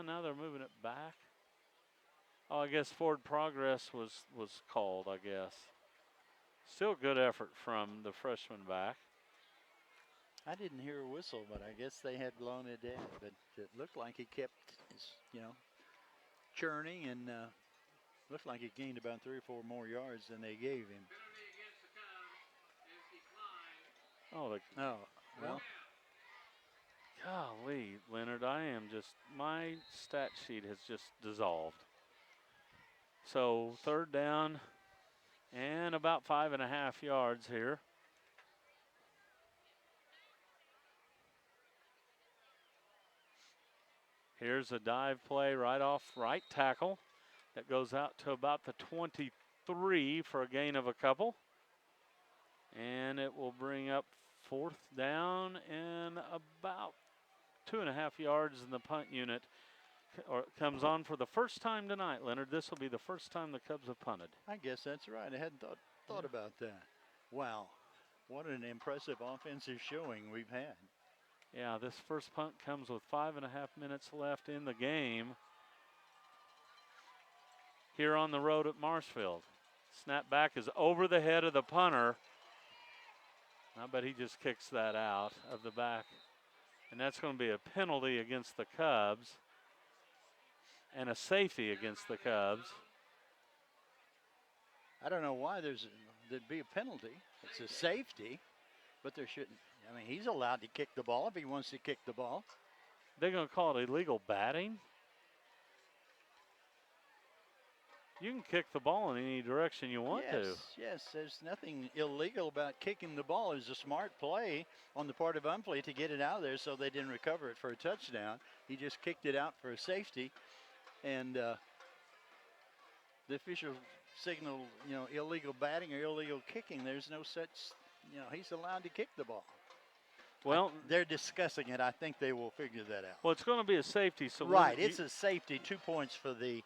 Speaker 2: Now they're moving it back. Oh, I guess forward progress was called, I guess. Still good effort from the freshman back.
Speaker 1: I didn't hear a whistle, but I guess they had blown it in. But it looked like he kept, churning, and looked like he gained about 3 or 4 more yards than they gave him.
Speaker 2: Oh,
Speaker 1: Well,
Speaker 2: golly, Leonard, my stat sheet has just dissolved. So third down and about 5.5 yards here. Here's a dive play right off right tackle that goes out to about the 23 for a gain of a couple. And it will bring up fourth down and about 2.5 yards in the punt unit. Or comes on for the first time tonight, Leonard. This will be the first time the Cubs have punted.
Speaker 1: I guess that's right. I hadn't thought about that. Wow. What an impressive offensive showing we've had.
Speaker 2: Yeah, this first punt comes with 5.5 minutes left in the game here on the road at Marshfield. Snap back is over the head of the punter. I bet he just kicks that out of the back. And that's going to be a penalty against the Cubs and a safety against the Cubs.
Speaker 1: I don't know why there'd be a penalty. It's a safety, but there shouldn't. I mean, he's allowed to kick the ball if he wants to kick the ball.
Speaker 2: They're going to call it illegal batting. You can kick the ball in any direction you want to.
Speaker 1: Yes, there's nothing illegal about kicking the ball. It was a smart play on the part of Umfleet to get it out of there so they didn't recover it for a touchdown. He just kicked it out for a safety, and the official signaled, illegal batting or illegal kicking. There's no such, he's allowed to kick the ball.
Speaker 2: Well,
Speaker 1: they're discussing it. I think they will figure that out.
Speaker 2: Well, it's going to be a safety. So
Speaker 1: right, it's a safety. 2 points for the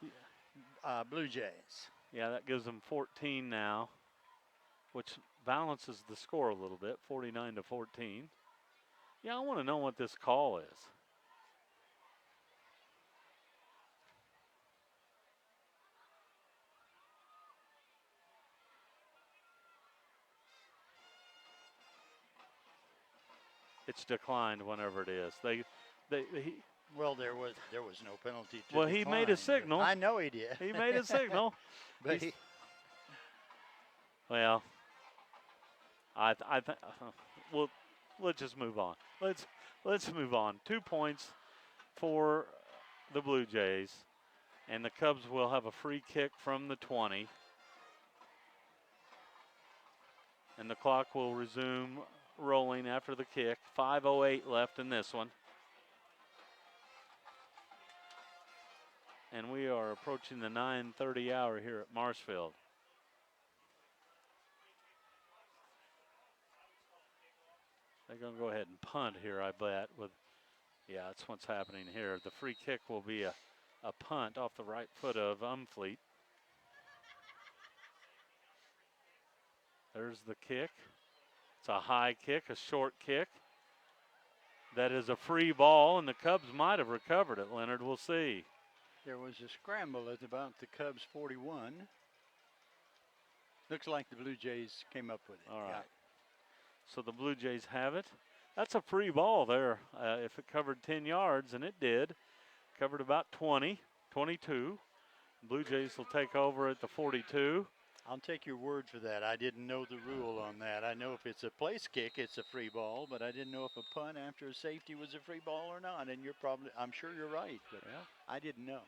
Speaker 1: Blue Jays.
Speaker 2: Yeah, that gives them 14 now, which balances the score a little bit, 49-14. Yeah, I want to know what this call is. It's declined whenever it is.
Speaker 1: Well, there was no penalty to
Speaker 2: Well, he made a signal.
Speaker 1: I know he did.
Speaker 2: He made a signal.
Speaker 1: But
Speaker 2: well, I think well, let's just move on. Let's move on. 2 points for the Blue Jays, and the Cubs will have a free kick from the 20, and the clock will resume rolling after the kick. 5:08 left in this one. And we are approaching the 9:30 hour here at Marshfield. They're going to go ahead and punt here, I bet. Yeah, that's what's happening here. The free kick will be a punt off the right foot of Umfleet. There's the kick. It's a high kick, a short kick. That is a free ball, and the Cubs might have recovered it, Leonard. We'll see.
Speaker 1: There was a scramble at about the Cubs 41. Looks like the Blue Jays came up with it.
Speaker 2: All right.
Speaker 1: Yeah.
Speaker 2: So the Blue Jays have it. That's a free ball there. If it covered 10 yards, and it did, covered about 20, 22. Blue Jays will take over at the 42.
Speaker 1: I'll take your word for that. I didn't know the rule on that. I know if it's a place kick, it's a free ball, but I didn't know if a punt after a safety was a free ball or not. And I'm sure you're right, but
Speaker 2: yeah.
Speaker 1: I didn't know.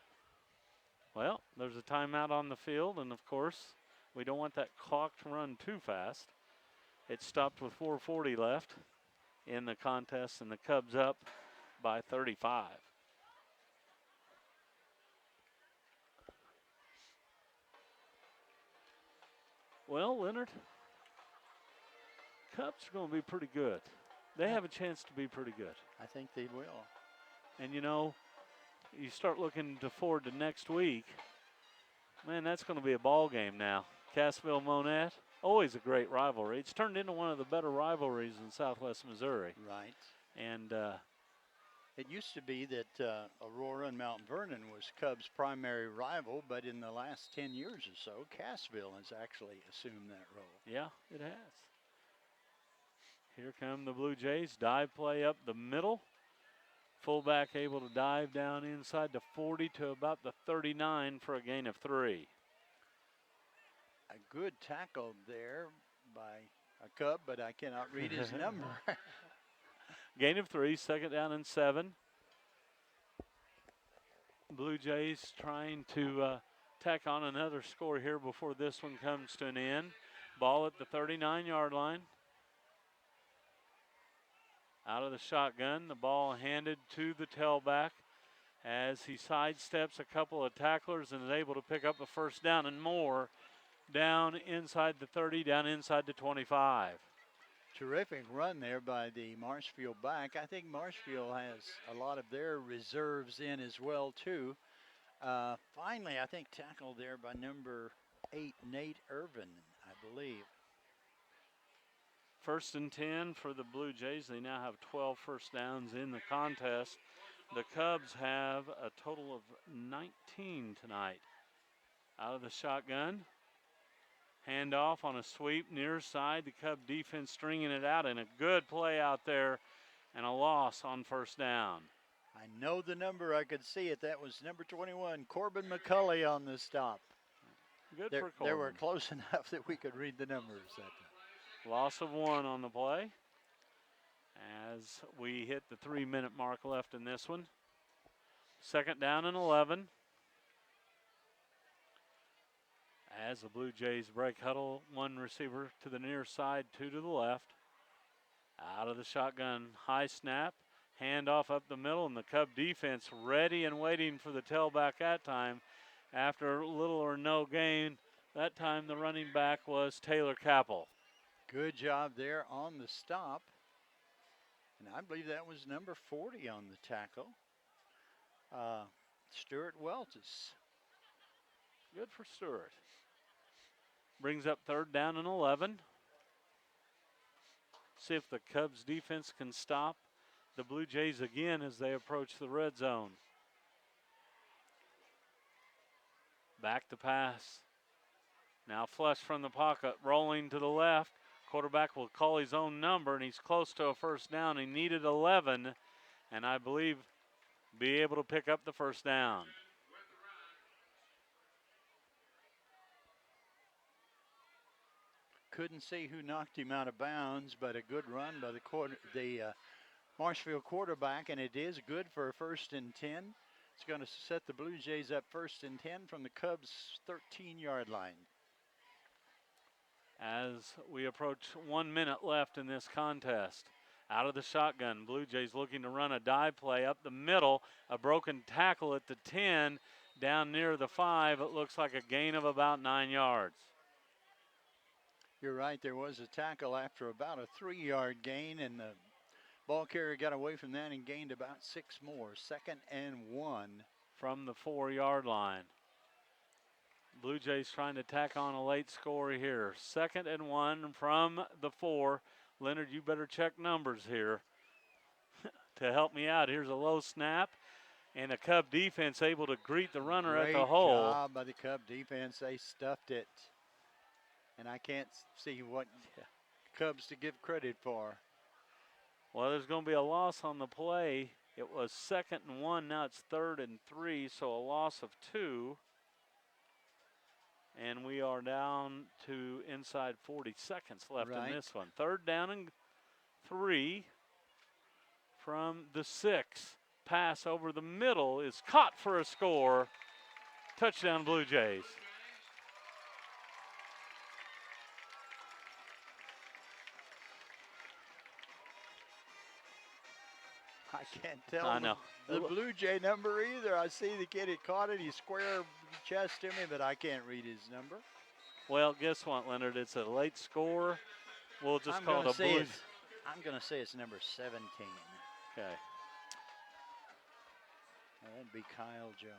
Speaker 2: Well, there's a timeout on the field, and of course, we don't want that clock to run too fast. It stopped with 4:40 left in the contest, and the Cubs up by 35. Well, Leonard, Cubs are going to be pretty good. They have a chance to be pretty good.
Speaker 1: I think they will.
Speaker 2: And, you start looking forward to next week. Man, that's going to be a ball game now. Cassville Monett, always a great rivalry. It's turned into one of the better rivalries in Southwest Missouri.
Speaker 1: Right.
Speaker 2: And
Speaker 1: it used to be that Aurora and Mount Vernon was Cubs' primary rival, but in the last 10 years or so, Cassville has actually assumed that role.
Speaker 2: Yeah, it has. Here come the Blue Jays. Dive play up the middle. Fullback able to dive down inside the 40 to about the 39 for a gain of 3.
Speaker 1: A good tackle there by a Cub, but I cannot read his number.
Speaker 2: Gain of 3, second down and 7. Blue Jays trying to tack on another score here before this one comes to an end. Ball at the 39-yard line. Out of the shotgun, the ball handed to the tailback as he sidesteps a couple of tacklers and is able to pick up a first down and more down inside the 30, down inside the 25.
Speaker 1: Terrific run there by the Marshfield back. I think Marshfield has a lot of their reserves in as well, too. Finally, I think tackled there by number 8, Nate Irvin, I believe.
Speaker 2: 1st and 10 for the Blue Jays. They now have 12 first downs in the contest. The Cubs have a total of 19 tonight. Out of the shotgun. Handoff on a sweep near side. The Cub defense stringing it out, and a good play out there and a loss on first down.
Speaker 1: I know the number. I could see it. That was number 21, Corbin McCulley on the stop.
Speaker 2: Good
Speaker 1: They
Speaker 2: for Corbin.
Speaker 1: were close enough that we could read the numbers that time.
Speaker 2: Loss of 1 on the play as we hit the 3-minute mark left in this one. Second down and 11. As the Blue Jays break huddle, 1 receiver to the near side, 2 to the left. Out of the shotgun, high snap, handoff up the middle, and the Cub defense ready and waiting for the tailback that time. After little or no gain, that time the running back was Taylor Capel.
Speaker 1: Good job there on the stop. And I believe that was number 40 on the tackle. Stuart Weltis.
Speaker 2: Good for Stewart. Brings up third down and 11. See if the Cubs defense can stop the Blue Jays again as they approach the red zone. Back to pass. Now flush from the pocket, rolling to the left. Quarterback will call his own number, and he's close to a first down. He needed 11, and I believe be able to pick up the first down.
Speaker 1: Couldn't see who knocked him out of bounds, but a good run by the Marshfield quarterback, and it is good for a 1st and 10. It's going to set the Blue Jays up 1st and 10 from the Cubs' 13-yard line.
Speaker 2: As we approach 1 minute left in this contest. Out of the shotgun, Blue Jays looking to run a dive play up the middle. A broken tackle at the 10, down near the 5. It looks like a gain of about 9 yards.
Speaker 1: You're right, there was a tackle after about a 3-yard gain, and the ball carrier got away from that and gained about 6 more. 2nd and 1.
Speaker 2: From the 4-yard line. Blue Jays trying to tack on a late score here. 2nd and 1 from the 4. Leonard, you better check numbers here to help me out. Here's a low snap, and the Cub defense able to greet the runner at the hole.
Speaker 1: Great job by the Cub defense. They stuffed it. And I can't see what Cubs to give credit for.
Speaker 2: Well, there's going to be a loss on the play. It was 2nd and 1. Now it's 3rd and 3, so a loss of 2. And we are down to inside 40 seconds left in this one. 3rd down and 3 from the 6. Pass over the middle is caught for a score. Touchdown, Blue Jays.
Speaker 1: I can't tell
Speaker 2: I know.
Speaker 1: the Blue Jay number either. I see the kid had caught it. He square chest to me, but I can't read his number.
Speaker 2: Well, guess what, Leonard? It's a late score. We'll just call it a Blue.
Speaker 1: I'm going to say it's number 17.
Speaker 2: Okay.
Speaker 1: That'd be Kyle Jones.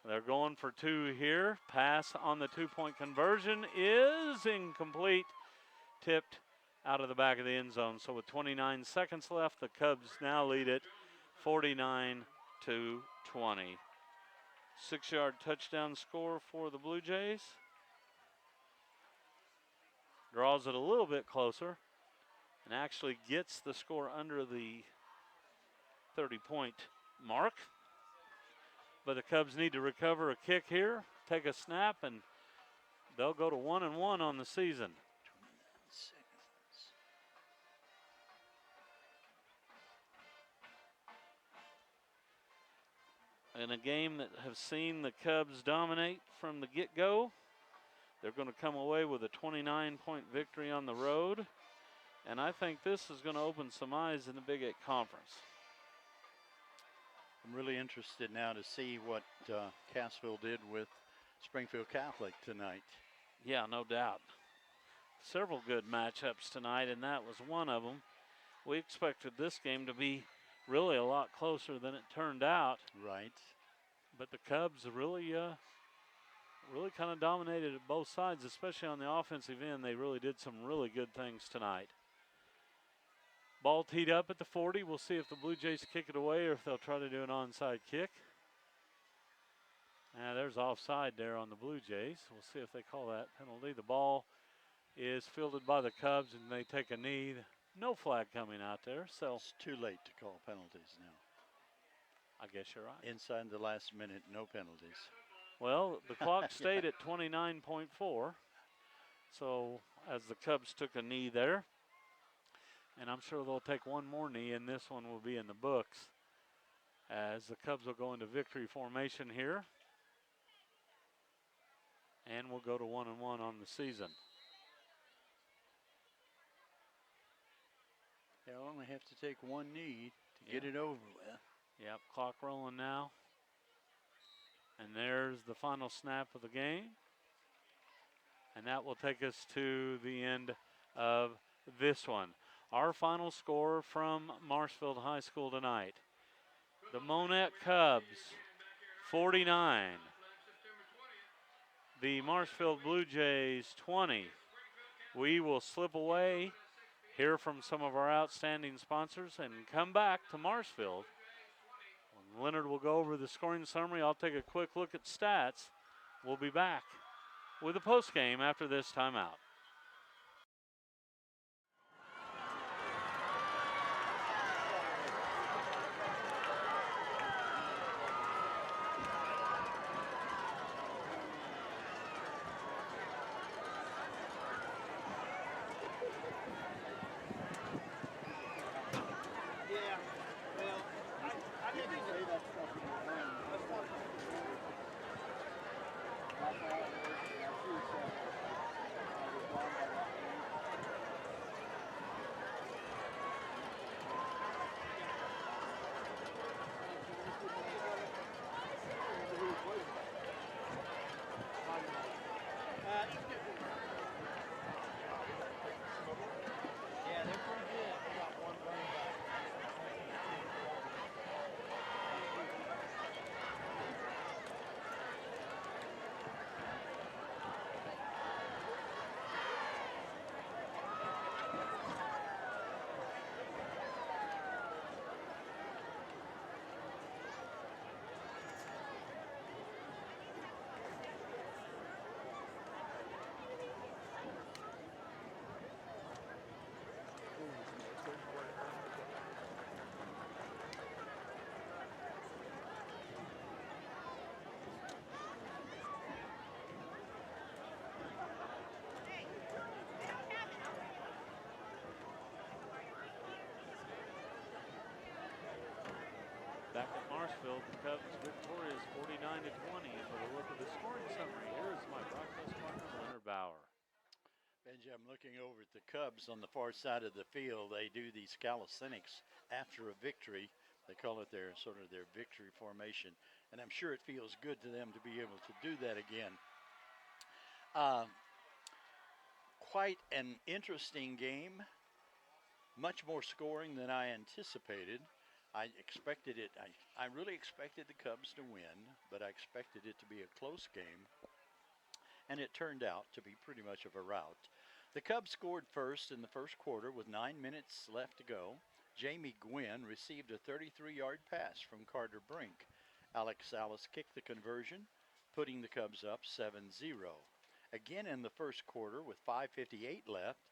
Speaker 2: They're going for 2 here. Pass on the 2-point conversion is incomplete. Tipped out of the back of the end zone. So with 29 seconds left, the Cubs now lead it 49-20. 6-yard touchdown score for the Blue Jays. Draws it a little bit closer and actually gets the score under the 30-point mark. But the Cubs need to recover a kick here, take a snap, and they'll go to 1-1 on the season. In a game that have seen the Cubs dominate from the get-go, they're going to come away with a 29-point victory on the road. And I think this is going to open some eyes in the Big 8 Conference.
Speaker 1: I'm really interested now to see what Cassville did with Springfield Catholic tonight.
Speaker 2: Yeah, no doubt. Several good matchups tonight, and that was one of them. We expected this game to be really a lot closer than it turned out.
Speaker 1: Right.
Speaker 2: But the Cubs really kind of dominated at both sides, especially on the offensive end. They really did some really good things tonight. Ball teed up at the 40. We'll see if the Blue Jays kick it away or if they'll try to do an onside kick. There's offside there on the Blue Jays. We'll see if they call that penalty. The ball is fielded by the Cubs, and they take a knee. No flag coming out there, so
Speaker 1: It's too late to call penalties now.
Speaker 2: I guess you're right.
Speaker 1: Inside the last minute, no penalties.
Speaker 2: Well, the clock stayed at 29.4. So as the Cubs took a knee there, and I'm sure they'll take one more knee, and this one will be in the books, as the Cubs will go into victory formation here. And we'll go to 1-1 on the season.
Speaker 1: They'll only have to take one knee to get it over with.
Speaker 2: Yep, clock rolling now. And there's the final snap of the game. And that will take us to the end of this one. Our final score from Marshfield High School tonight. The Monett Cubs, 49. The Marshfield Bluejays, 20. We will slip away, hear from some of our outstanding sponsors, and come back to Marshfield. When Leonard will go over the scoring summary, I'll take a quick look at stats. We'll be back with a post game after this timeout. Back at Marshfield, the Cubs victorious 49-20. For a look at the scoring summary, here is my broadcast partner, Leonard Bauer.
Speaker 1: Benji, I'm looking over at the Cubs on the far side of the field. They do these calisthenics after a victory. They call it their sort of their victory formation. And I'm sure it feels good to them to be able to do that again. Quite an interesting game. Much more scoring than I anticipated. I expected it. I really expected the Cubs to win, but I expected it to be a close game. And it turned out to be pretty much of a rout. The Cubs scored first in the first quarter with 9 minutes left to go. Jamie Gwynn received a 33-yard pass from Carter Brink. Alex Salas kicked the conversion, putting the Cubs up 7-0. Again in the first quarter with 5:58 left,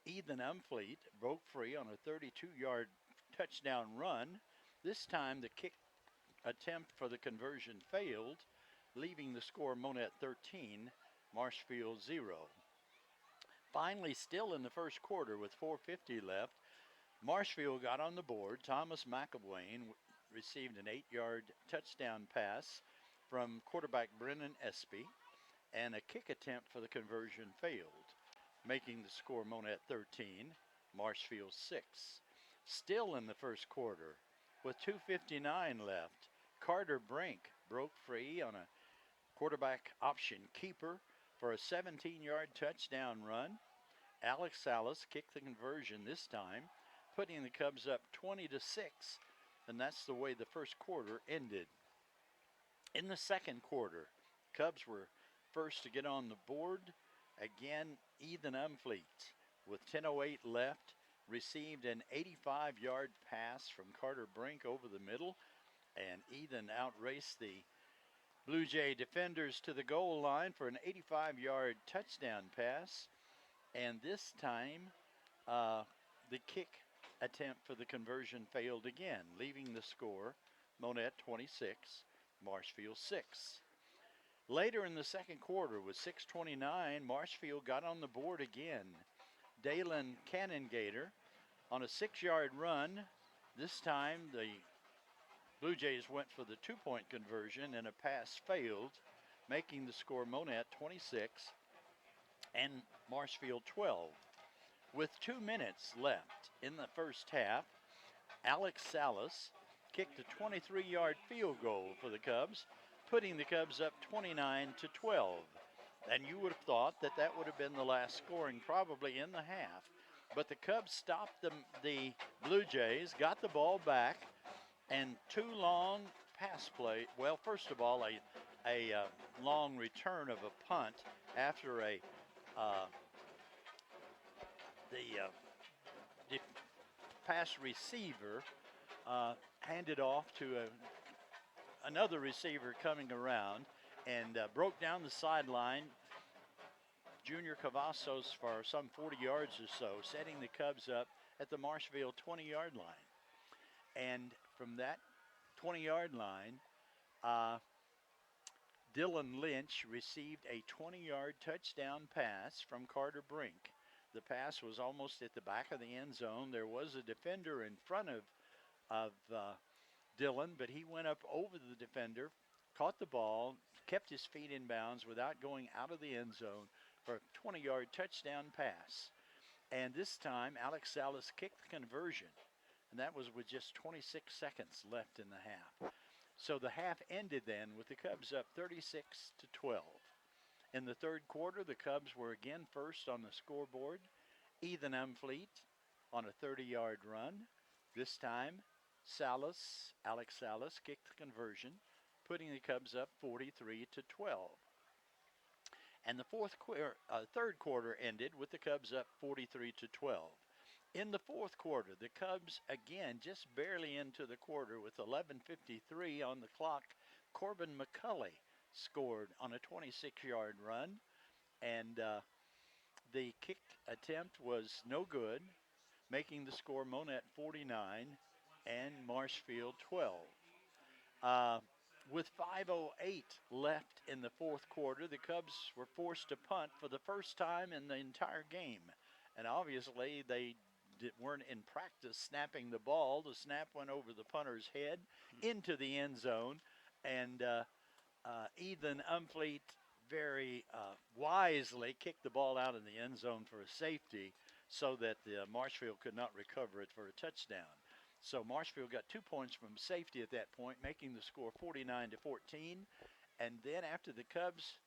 Speaker 1: Ethan Umfleet broke free on a 32-yard touchdown run. This time the kick attempt for the conversion failed, leaving the score Monett 13, Marshfield 0. Finally, still in the first quarter with 4:50 left, Marshfield got on the board. Thomas McElwain received an 8-yard touchdown pass from quarterback Brennan Espy, and a kick attempt for the conversion failed, making the score Monett 13, Marshfield 6. Still in the first quarter, with 2:59 left, Carter Brink broke free on a quarterback option keeper for a 17-yard touchdown run. Alex Salas kicked the conversion this time, putting the Cubs up 20-6, and that's the way the first quarter ended. In the second quarter, Cubs were first to get on the board. Again, Ethan Umfleet, with 10:08 left, received an 85-yard pass from Carter Brink over the middle, and Ethan outraced the Blue Jay defenders to the goal line for an 85-yard touchdown pass. And this time, the kick attempt for the conversion failed again, leaving the score Monett 26, Marshfield 6. Later in the second quarter, with 6:29, Marshfield got on the board again. Talon Cannongator on a 6-yard run. This time the Blue Jays went for the 2-point conversion and a pass failed, making the score Monett 26 and Marshfield 12. With 2 minutes left in the first half, Alex Salas kicked a 23-yard field goal for the Cubs, putting the Cubs up 29-12. And you would have thought that that would have been the last scoring probably in the half. But the Cubs stopped the Blue Jays, got the ball back, and 2 long pass play. Well, first of all, a long return of a punt after the pass receiver handed off to another receiver coming around and broke down the sideline. Junior Cavazos for some 40 yards or so, setting the Cubs up at the Marshfield 20-yard line. And from that 20-yard line, Dylan Lynch received a 20-yard touchdown pass from Carter Brink. The pass was almost at the back of the end zone. There was a defender in front of Dylan, but he went up over the defender, caught the ball, kept his feet in bounds without going out of the end zone for a 20-yard touchdown pass. And this time, Alex Salas kicked the conversion, and that was with just 26 seconds left in the half. So the half ended then with the Cubs up 36-12. In the third quarter, the Cubs were again first on the scoreboard. Ethan Umfleet on a 30-yard run. This time, Alex Salas kicked the conversion, putting the Cubs up 43-12. And the third quarter ended with the Cubs up 43-12. In the fourth quarter, the Cubs again just barely into the quarter with 11:53 on the clock. Corbin McCulley scored on a 26-yard run, and the kick attempt was no good, making the score Monett 49 and Marshfield 12. With 5:08 left in the fourth quarter, the Cubs were forced to punt for the first time in the entire game. And obviously, they weren't in practice snapping the ball. The snap went over the punter's head into the end zone. And Ethan Umfleet very wisely kicked the ball out of the end zone for a safety so that Marshfield could not recover it for a touchdown. So Marshfield got 2 points from safety at that point, making the score 49-14. And then after the Cubs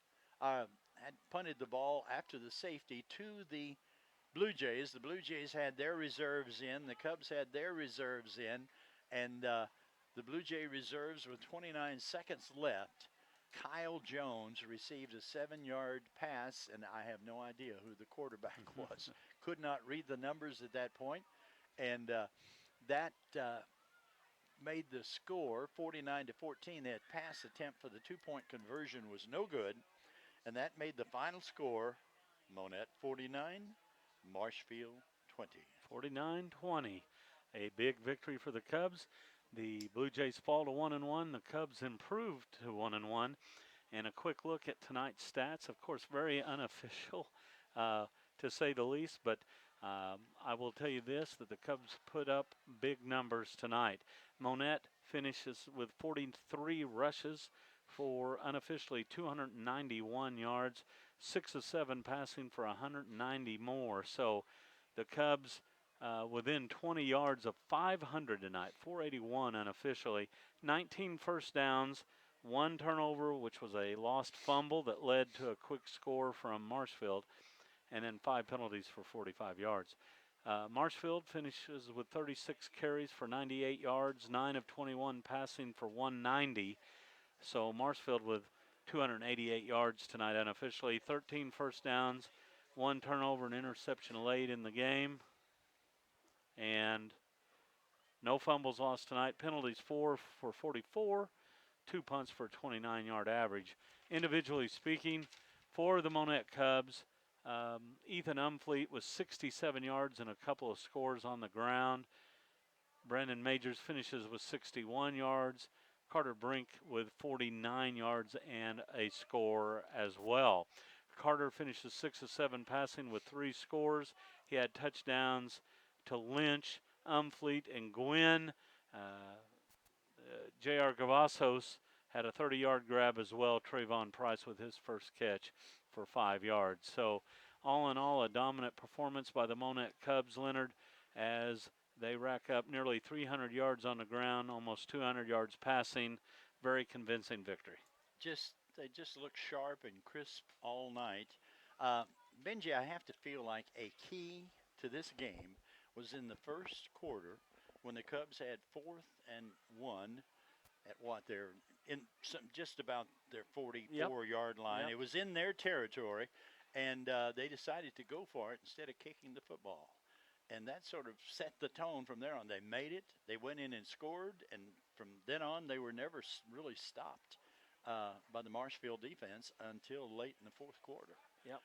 Speaker 1: had punted the ball after the safety to the Blue Jays had their reserves in, the Cubs had their reserves in, and the Blue Jay reserves with 29 seconds left. Kyle Jones received a 7-yard pass, and I have no idea who the quarterback was. Could not read the numbers at that point, and that made the score 49-14. That pass attempt for the 2-point conversion was no good, and that made the final score Monett 49, Marshfield 20.
Speaker 2: 49-20. A big victory for the Cubs. The Blue Jays fall to 1-1. The Cubs improved to 1-1. And a quick look at tonight's stats. Of course, very unofficial, to say the least. But I will tell you this, that the Cubs put up big numbers tonight. Monett finishes with 43 rushes for unofficially 291 yards, 6 of 7 passing for 190 more. So the Cubs within 20 yards of 500 tonight, 481 unofficially, 19 first downs, 1 turnover, which was a lost fumble that led to a quick score from Marshfield, and then 5 penalties for 45 yards. Marshfield finishes with 36 carries for 98 yards, 9 of 21 passing for 190. So Marshfield with 288 yards tonight unofficially, 13 first downs, 1 turnover and interception late in the game, and no fumbles lost tonight. Penalties 4 for 44, 2 punts for a 29-yard average. Individually speaking, for the Monett Cubs, Ethan Umfleet with 67 yards and a couple of scores on the ground. Brandon Majors finishes with 61 yards. Carter Brink with 49 yards and a score as well. Carter finishes 6 of 7 passing with 3 scores. He had touchdowns to Lynch, Umfleet, and Gwynn. J.R. Gavassos had a 30-yard grab as well. Trayvon Price with his first catch for 5 yards. So all in all, a dominant performance by the Monett Cubs, Leonard, as they rack up nearly 300 yards on the ground, almost 200 yards passing. Very convincing victory.
Speaker 1: They just look sharp and crisp all night. Uh, Benji, I have to feel like a key to this game was in the first quarter when the Cubs had 4th and 1 at what they're in just about their 44-yard line.
Speaker 2: Yep.
Speaker 1: It was in their territory, and they decided to go for it instead of kicking the football. And that sort of set the tone from there on. They made it. They went in and scored, and from then on, they were never really stopped by the Marshfield defense until late in the fourth quarter.
Speaker 2: Yep.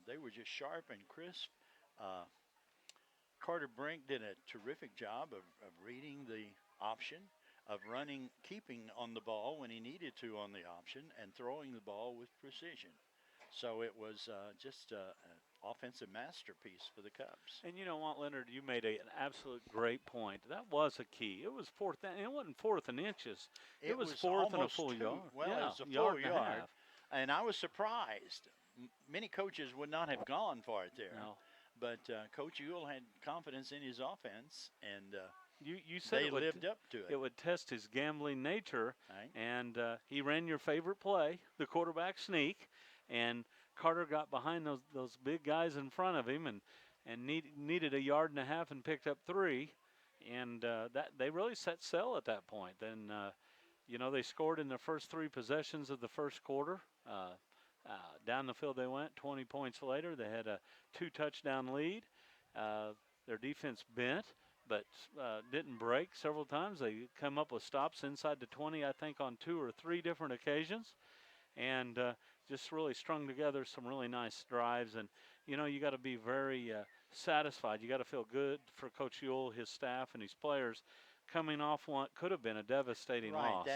Speaker 1: They were just sharp and crisp. Carter Brink did a terrific job of reading the option, of running, keeping on the ball when he needed to on the option, and throwing the ball with precision. So it was just an offensive masterpiece for the Cubs.
Speaker 2: And you know what, Leonard, you made an absolute great point. That was a key. It was fourth, and it wasn't 4th and inches. It was 4th and a full yard.
Speaker 1: Well,
Speaker 2: yeah,
Speaker 1: it was a full
Speaker 2: yard.
Speaker 1: yard. And I was surprised. Many coaches would not have gone for it there.
Speaker 2: No.
Speaker 1: But Coach Ewell had confidence in his offense, and
Speaker 2: you said
Speaker 1: they lived up to it.
Speaker 2: It would test his gambling nature,
Speaker 1: right.
Speaker 2: And he ran your favorite play, the quarterback sneak, and Carter got behind those big guys in front of him and needed a yard and a half and picked up 3, and that they really set sail at that point. Then they scored in the first 3 possessions of the first quarter. Down the field they went. 20 points later, they had a 2-touchdown lead. Their defense bent, but didn't break several times. They come up with stops inside the 20, I think, on 2 or 3 different occasions, and just really strung together some really nice drives. And you got to be very satisfied. You got to feel good for Coach Ewell, his staff, and his players coming off what could have been a devastating loss.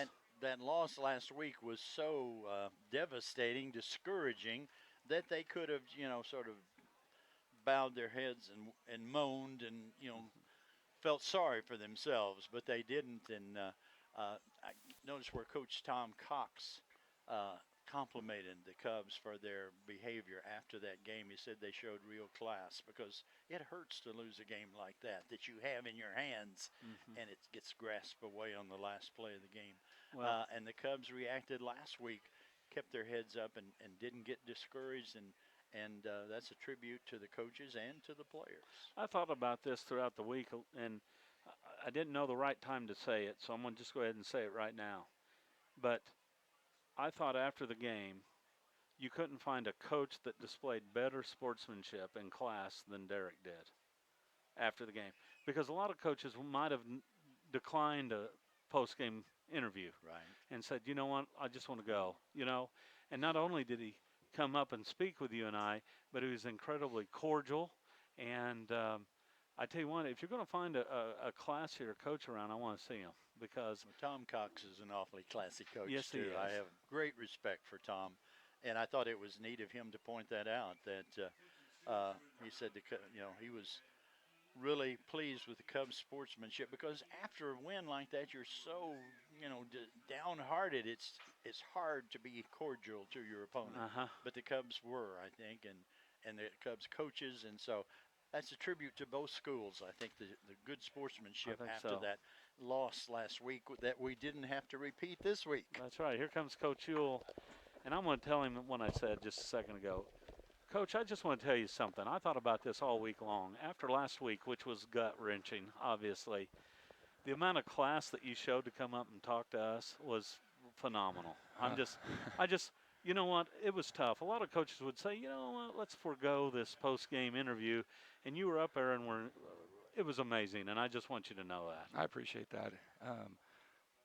Speaker 1: That loss last week was so devastating, discouraging, that they could have, sort of bowed their heads and moaned and, felt sorry for themselves, but they didn't. And I noticed where Coach Tom Cox complimented the Cubs for their behavior after that game. He said they showed real class, because it hurts to lose a game like that you have in your hands, and it gets grasped away on the last play of the game.
Speaker 2: Well,
Speaker 1: and the Cubs reacted last week, kept their heads up, and didn't get discouraged, and that's a tribute to the coaches and to the players.
Speaker 2: I thought about this throughout the week, and I didn't know the right time to say it, so I'm going to just go ahead and say it right now. But I thought after the game, you couldn't find a coach that displayed better sportsmanship and class than Derek did after the game. Because a lot of coaches might have declined a post-game interview,
Speaker 1: right,
Speaker 2: and said, you know what, I just want to go, And not only did he come up and speak with you and I, but he was incredibly cordial. And I tell you what, if you're going to find a classier coach around, I want to see him, because
Speaker 1: Tom Cox is an awfully classy coach.
Speaker 2: Yes,
Speaker 1: too.
Speaker 2: he is.
Speaker 1: I have great respect for Tom, and I thought it was neat of him to point that out. That he said he was really pleased with the Cubs' sportsmanship, because after a win like that, you're so downhearted. It's hard to be cordial to your opponent. But the Cubs were, I think, and the Cubs coaches, and so that's a tribute to both schools. I think the good sportsmanship after that loss last week that we didn't have to repeat this week.
Speaker 2: That's right. Here comes Coach Ewell, and I'm going to tell him what I said just a second ago. Coach, I just want to tell you something. I thought about this all week long. After last week, which was gut-wrenching, obviously, the amount of class that you showed to come up and talk to us was phenomenal. You know what? It was tough. A lot of coaches would say, you know what, let's forego this post-game interview. And you were up there, and it was amazing, and I just want you to know that.
Speaker 5: I appreciate that.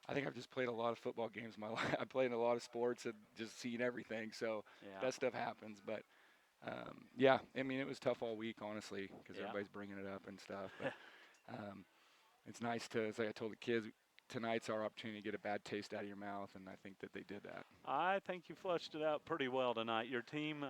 Speaker 5: I think I've just played a lot of football games in my life. I played in a lot of sports and just seen everything, so that stuff happens. But Yeah, I mean, it was tough all week, honestly, because
Speaker 2: Yeah.
Speaker 5: everybody's bringing it up and stuff. But it's nice to, as I told the kids, tonight's our opportunity to get a bad taste out of your mouth, and I think that they did that.
Speaker 2: I think you flushed it out pretty well tonight. Your team,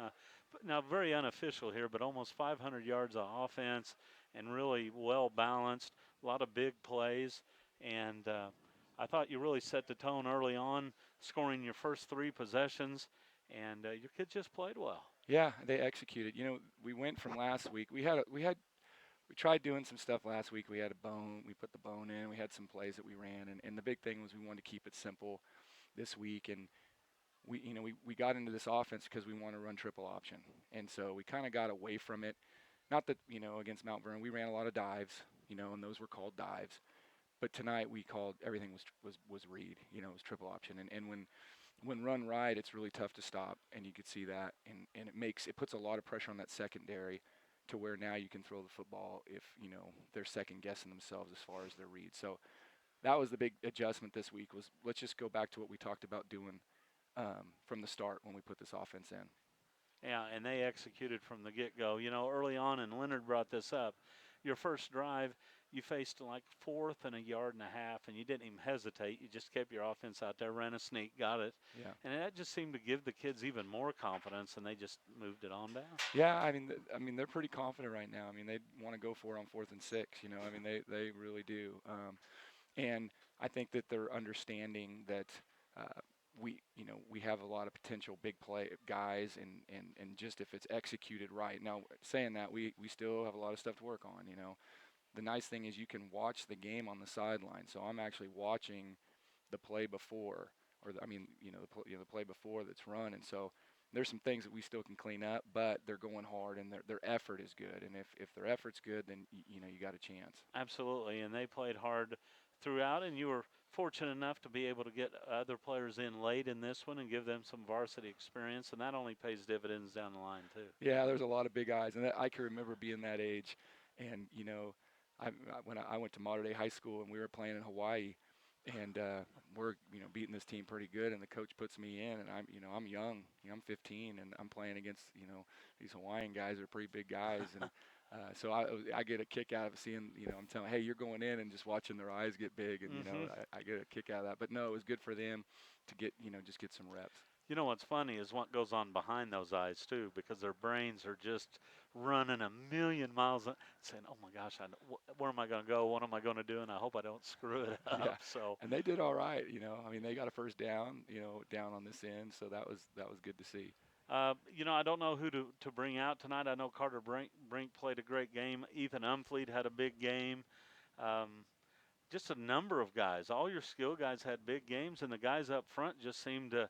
Speaker 2: now very unofficial here, but almost 500 yards of offense and really well balanced. A lot of big plays, and I thought you really set the tone early on, scoring your first 3 possessions, and your kids just played well.
Speaker 5: Yeah, they executed. You know, we went from last week. We tried doing some stuff last week. We had a bone. We put the bone in. We had some plays that we ran, and the big thing was we wanted to keep it simple this week. And we got into this offense because we want to run triple option, and so we kind of got away from it. Not that against Mount Vernon we ran a lot of dives, and those were called dives. But tonight we called everything was read. It was triple option, and when run right, it's really tough to stop, and you could see that, and it puts a lot of pressure on that secondary, to where now you can throw the football if they're second guessing themselves as far as their read. So that was the big adjustment this week. Was let's just go back to what we talked about doing from the start when we put this offense in.
Speaker 2: Yeah, and they executed from the get-go. Early on, and Leonard brought this up, your first drive, you faced like 4th and a yard and a half, and you didn't even hesitate. You just kept your offense out there, ran a sneak, got it.
Speaker 5: Yeah.
Speaker 2: And that just seemed to give the kids even more confidence, and they just moved it on down.
Speaker 5: Yeah, I mean, they're pretty confident right now. I mean, they want to go for it on 4th and 6. I mean, they really do. And I think that they're understanding that we have a lot of potential big play guys, and just if it's executed right. Now, saying that, we still have a lot of stuff to work on. The nice thing is you can watch the game on the sideline. So I'm actually watching the play before, the play before that's run, and so there's some things that we still can clean up, but they're going hard, and their effort is good. And if their effort's good, then you got a chance.
Speaker 2: Absolutely, and they played hard throughout, and you were fortunate enough to be able to get other players in late in this one and give them some varsity experience, and that only pays dividends down the line too.
Speaker 5: Yeah, there's a lot of big eyes, and I can remember being that age, and when I went to Mater Dei High School and we were playing in Hawaii, and we're beating this team pretty good, and the coach puts me in, and I'm young, I'm 15, and I'm playing against these Hawaiian guys that are pretty big guys, and so I get a kick out of seeing I'm telling, hey, you're going in, and just watching their eyes get big, and I get a kick out of that. But no, it was good for them to get just get some reps.
Speaker 2: What's funny is what goes on behind those eyes too, because their brains are just running a million miles, saying, "Oh my gosh, where am I going to go? What am I going to do? And I hope I don't screw it up."
Speaker 5: Yeah.
Speaker 2: So,
Speaker 5: and they did all right. I mean, they got a first down, down on this end, so that was good to see.
Speaker 2: I don't know who to bring out tonight. I know Carter Brink played a great game. Ethan Umfleet had a big game. Just a number of guys. All your skill guys had big games, and the guys up front just seemed to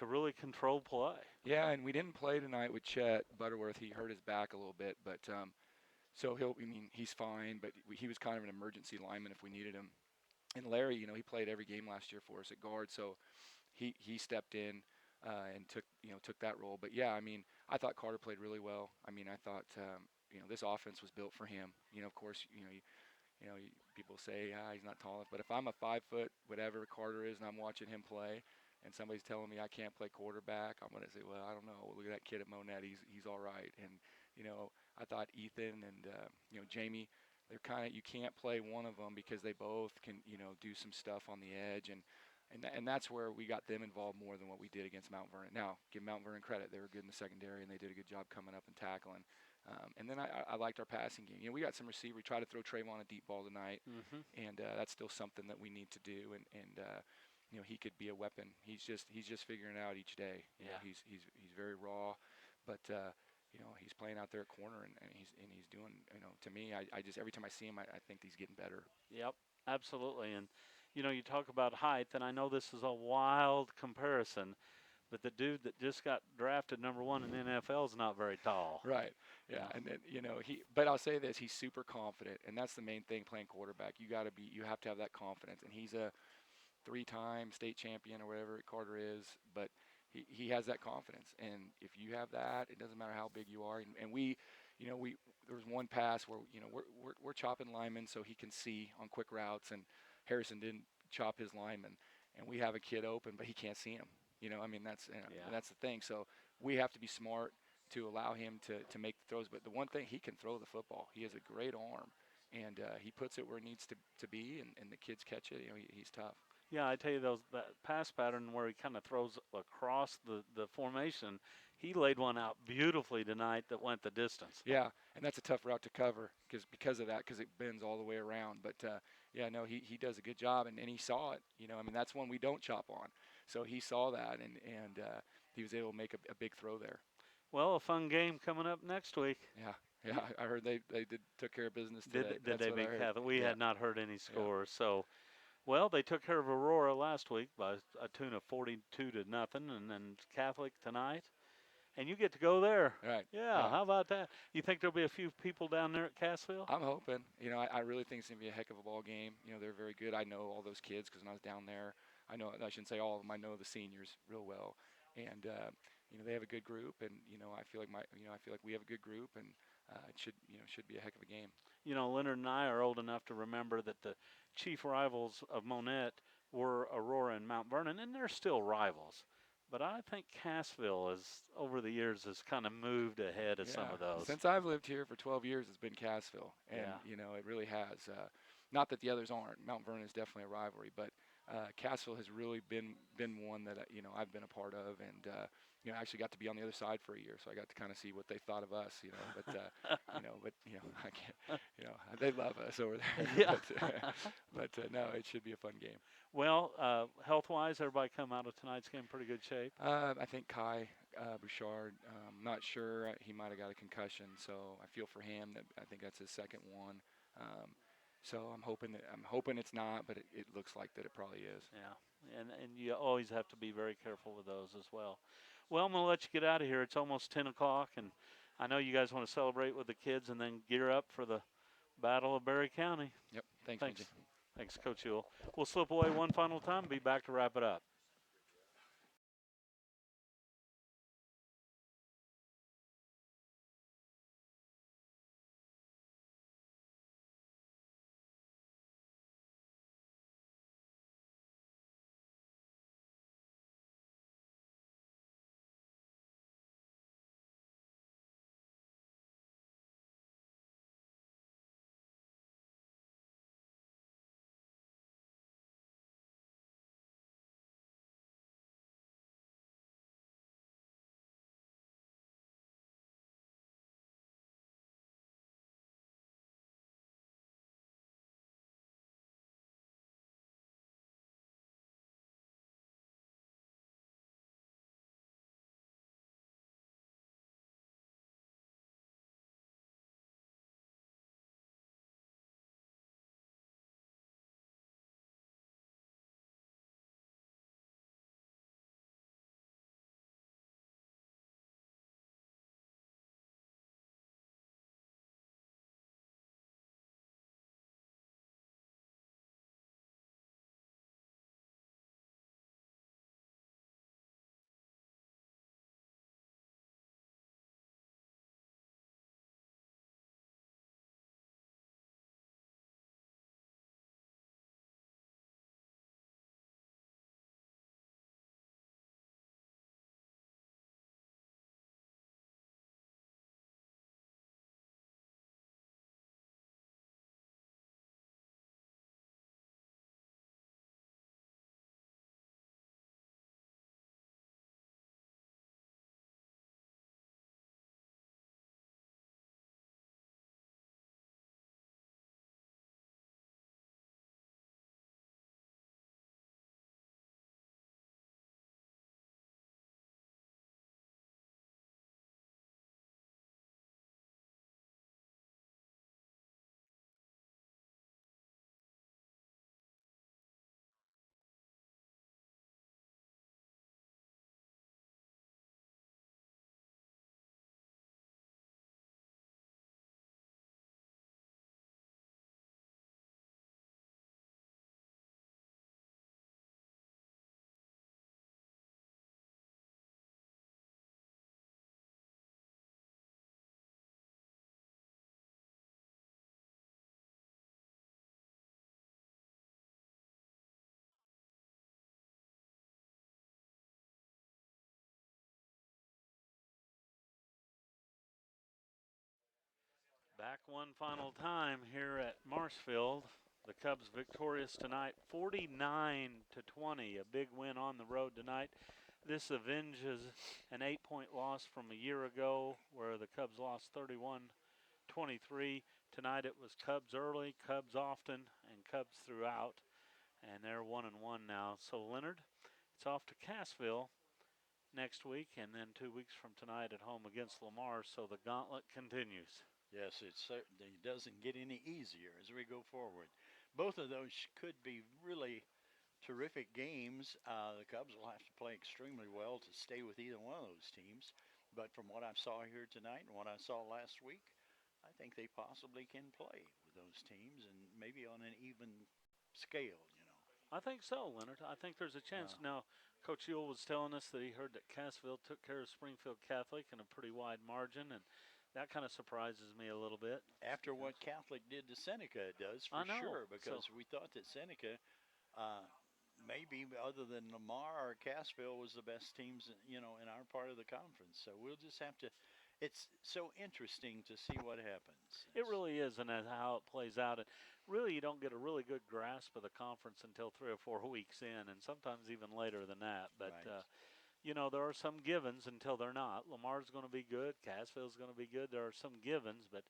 Speaker 2: really control play.
Speaker 5: Yeah, and we didn't play tonight with Chet Butterworth. He hurt his back a little bit, but so he's fine, but he was kind of an emergency lineman if we needed him. And Larry, he played every game last year for us at guard, so he stepped in and took that role. But yeah, I mean, I thought Carter played really well. I mean, I thought this offense was built for him. Of course, people say he's not tall enough, but if I'm a 5 foot whatever Carter is, and I'm watching him play, and somebody's telling me I can't play quarterback, I'm gonna say, well, I don't know. Look at that kid at Monett. He's all right. And I thought Ethan and Jamie, they're kind of, you can't play one of them because they both can do some stuff on the edge, and that's where we got them involved more than what we did against Mount Vernon. Now, give Mount Vernon credit; they were good in the secondary, and they did a good job coming up and tackling. And then I liked our passing game. We got some receiver. We tried to throw Trayvon a deep ball tonight, and that's still something that we need to do. And he could be a weapon. He's just figuring it out each day. He's very raw, but he's playing out there at corner, and he's doing. To me, I just every time I see him, I think he's getting better.
Speaker 2: Yep, absolutely. And you talk about height, and I know this is a wild comparison, but the dude that just got drafted #1 in the NFL is not very tall.
Speaker 5: Right. Yeah. And then but I'll say this: he's super confident, and that's the main thing playing quarterback. You have to have that confidence, and he's a 3-time state champion or whatever Carter is, but he has that confidence, and if you have that, it doesn't matter how big you are. And we there was one pass where we're chopping linemen so he can see on quick routes, and Harrison didn't chop his lineman, and we have a kid open, but he can't see him. I mean, that's the thing. So we have to be smart to allow him to make the throws. But the one thing, he can throw the football. He has a great arm, and he puts it where it needs to be, and the kids catch it. You know, he's tough.
Speaker 2: Yeah, I tell you, that pass pattern where he kind of throws across the formation, he laid one out beautifully tonight that went the distance.
Speaker 5: Yeah, and that's a tough route to cover because of that, because it bends all the way around. But yeah, no, he does a good job, and he saw it. You know, I mean, that's one we don't chop on. So he saw that, and he was able to make a big throw there.
Speaker 2: Well, a fun game coming up next week.
Speaker 5: Yeah, yeah, I heard they took care of business today.
Speaker 2: Did
Speaker 5: That's
Speaker 2: they
Speaker 5: what I
Speaker 2: beat
Speaker 5: heard.
Speaker 2: Catholic? We
Speaker 5: Yeah.
Speaker 2: had not heard any scores. So, well, they took care of Aurora last week by a tune of 42-0, and then Catholic tonight. And you get to go there.
Speaker 5: Right.
Speaker 2: Yeah, how about that? You think there'll be a few people down there at Cassville?
Speaker 5: I'm hoping. You know, I really think it's going to be a heck of a ball game. You know, they're very good. I know all those kids because when I was down there, I shouldn't say all of them, I know the seniors real well. And, you know, they have a good group. And, you know, I feel like we have a good group. And it should be a heck of a game.
Speaker 2: You know, Leonard and I are old enough to remember that the chief rivals of Monett were Aurora and Mount Vernon, and they're still rivals. But I think Cassville over the years, has kind of moved ahead of some of those.
Speaker 5: Since I've lived here for 12 years, it's been Cassville, and you know, it really has. Not that the others aren't. Mount Vernon is definitely a rivalry, but Cassville has really been one that you know, I've been a part of, and you know, I actually got to be on the other side for a year, so I got to kind of see what they thought of us, you know. But I can't, you know, they love us over there.
Speaker 2: Yeah.
Speaker 5: but no, it should be a fun game.
Speaker 2: Well, health-wise, everybody come out of tonight's game in pretty good shape.
Speaker 5: I think Kai Bouchard, not sure. He might have got a concussion, so I feel for him. I think that's his second one. So I'm hoping it's not, but it looks like that it probably is.
Speaker 2: Yeah, and you always have to be very careful with those as well. Well, I'm going to let you get out of here. It's almost 10 o'clock, and I know you guys want to celebrate with the kids and then gear up for the Battle of Berry County.
Speaker 5: Yep. Thanks.
Speaker 2: Thanks. Thanks, Coach Ewell. We'll slip away one final time and be back to wrap it up. Back one final time here at Marshfield. The Cubs victorious tonight, 49-20, a big win on the road tonight. This avenges an 8-point loss from a year ago where the Cubs lost 31-23. Tonight it was Cubs early, Cubs often, and Cubs throughout, and they're 1-1 now. So Leonard, it's off to Cassville next week, and then 2 weeks from tonight at home against Lamar, so the gauntlet continues.
Speaker 1: Yes, it certainly doesn't get any easier as we go forward. Both of those could be really terrific games. The Cubs will have to play extremely well to stay with either one of those teams. But from what I saw here tonight and what I saw last week, I think they possibly can play with those teams and maybe on an even scale,
Speaker 2: I think so, Leonard. I think there's a chance. Now, Coach Ewell was telling us that he heard that Cassville took care of Springfield Catholic in a pretty wide margin, and that kind of surprises me a little bit.
Speaker 1: After what Catholic did to Seneca, it does for sure, because we thought that Seneca, maybe other than Lamar or Cassville, was the best teams, in our part of the conference. So we'll just have to. It's so interesting to see what happens.
Speaker 2: It really is, and that's how it plays out. And really, you don't get a really good grasp of the conference until 3 or 4 weeks in, and sometimes even later than that. But
Speaker 1: right.
Speaker 2: there are some givens until they're not. Lamar's going to be good. Cassville's going to be good. There are some givens, but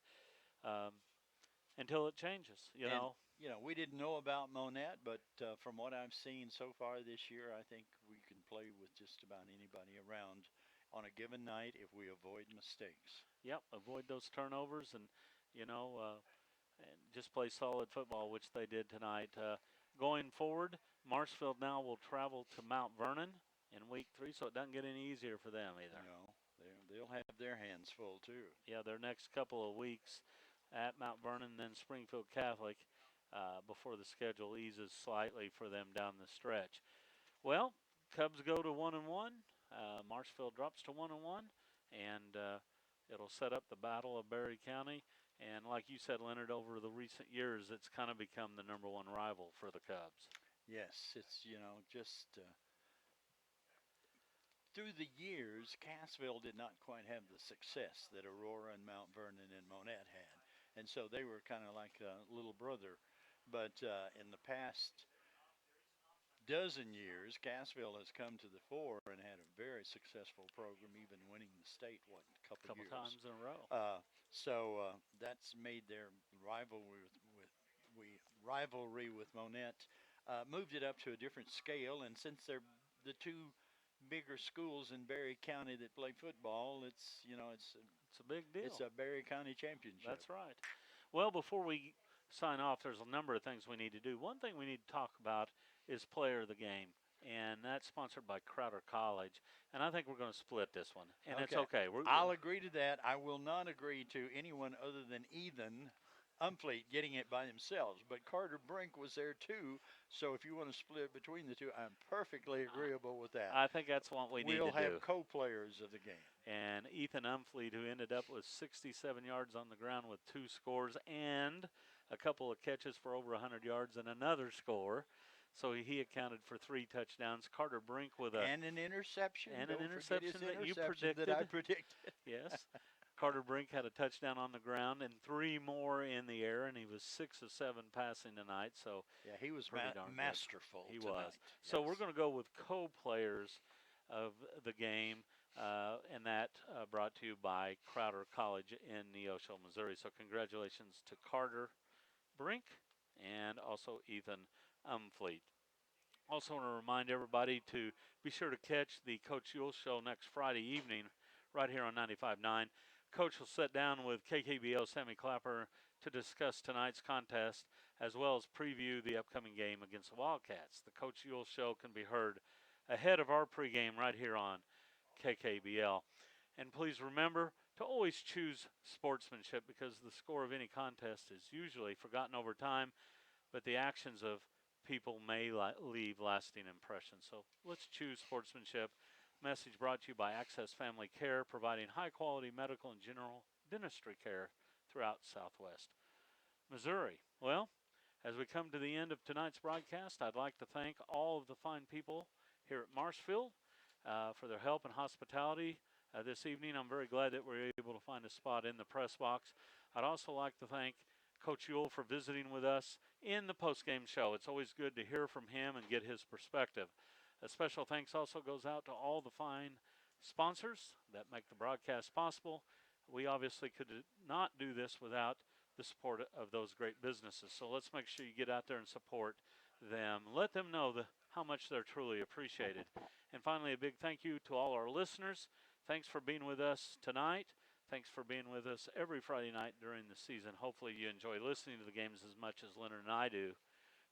Speaker 2: until it changes, you know.
Speaker 1: We didn't know about Monett, but from what I've seen so far this year, I think we can play with just about anybody around on a given night if we avoid mistakes.
Speaker 2: Yep, avoid those turnovers and just play solid football, which they did tonight. Going forward, Marshfield now will travel to Mount Vernon in week 3, so it doesn't get any easier for them either.
Speaker 1: No, they'll have their hands full too.
Speaker 2: Yeah, their next couple of weeks at Mount Vernon, then Springfield Catholic before the schedule eases slightly for them down the stretch. Well, Cubs go to 1-1. Marshfield drops to 1-1, and it'll set up the Battle of Berry County. And like you said, Leonard, over the recent years, it's kind of become the number 1 rival for the Cubs.
Speaker 1: Yes, it's, just through the years, Cassville did not quite have the success that Aurora and Mount Vernon and Monett had. And so they were kind of like a little brother. But in the past dozen years, Cassville has come to the fore and had a very successful program, even winning the state, a couple years.
Speaker 2: Times in a row.
Speaker 1: So that's made their rivalry with Monett, moved it up to a different scale. And since they're the 2 bigger schools in Berry County that play football, it's
Speaker 2: a big deal.
Speaker 1: It's a Berry County championship.
Speaker 2: That's right. Well, before we sign off, there's a number of things we need to do. One thing we need to talk about is player of the game, and that's sponsored by Crowder College. And I think we're going to split this one, and it's okay.
Speaker 1: I'll agree to that. I will not agree to anyone other than Ethan Umfleet getting it by themselves. But Carter Brink was there too, so if you want to split between the two, I'm perfectly agreeable with that.
Speaker 2: I think that's what we need to do.
Speaker 1: We'll have co-players of the game.
Speaker 2: And Ethan Umfleet, who ended up with 67 yards on the ground with 2 scores and a couple of catches for over 100 yards and another score. So he accounted for 3 touchdowns. Carter Brink with
Speaker 1: and an interception.
Speaker 2: And an interception that you predicted.
Speaker 1: That I predicted.
Speaker 2: Yes. Carter Brink had a touchdown on the ground and 3 more in the air, and he was 6 of 7 passing tonight. So
Speaker 1: yeah, he was masterful.
Speaker 2: He
Speaker 1: tonight.
Speaker 2: was. So we're going to go with co-players of the game, and that brought to you by Crowder College in Neosho, Missouri. So congratulations to Carter Brink and also Ethan Umfleet. Also want to remind everybody to be sure to catch the Coach Ewell Show next Friday evening right here on 95.9. Coach will sit down with KKBO Sammy Clapper to discuss tonight's contest as well as preview the upcoming game against the Wildcats. The Coach Ewell Show can be heard ahead of our pregame right here on KKBL. And please remember to always choose sportsmanship, because the score of any contest is usually forgotten over time, but the actions of people may leave lasting impressions. So let's choose sportsmanship. Message brought to you by Access Family Care, providing high-quality medical and general dentistry care throughout Southwest Missouri. Well, as we come to the end of tonight's broadcast, I'd like to thank all of the fine people here at Marshfield for their help and hospitality this evening. I'm very glad that we were able to find a spot in the press box. I'd also like to thank Coach Ewell for visiting with us in the postgame show. It's always good to hear from him and get his perspective. A special thanks also goes out to all the fine sponsors that make the broadcast possible. We obviously could not do this without the support of those great businesses. So let's make sure you get out there and support them. Let them know how much they're truly appreciated. And finally, a big thank you to all our listeners. Thanks for being with us tonight. Thanks for being with us every Friday night during the season. Hopefully you enjoy listening to the games as much as Leonard and I do,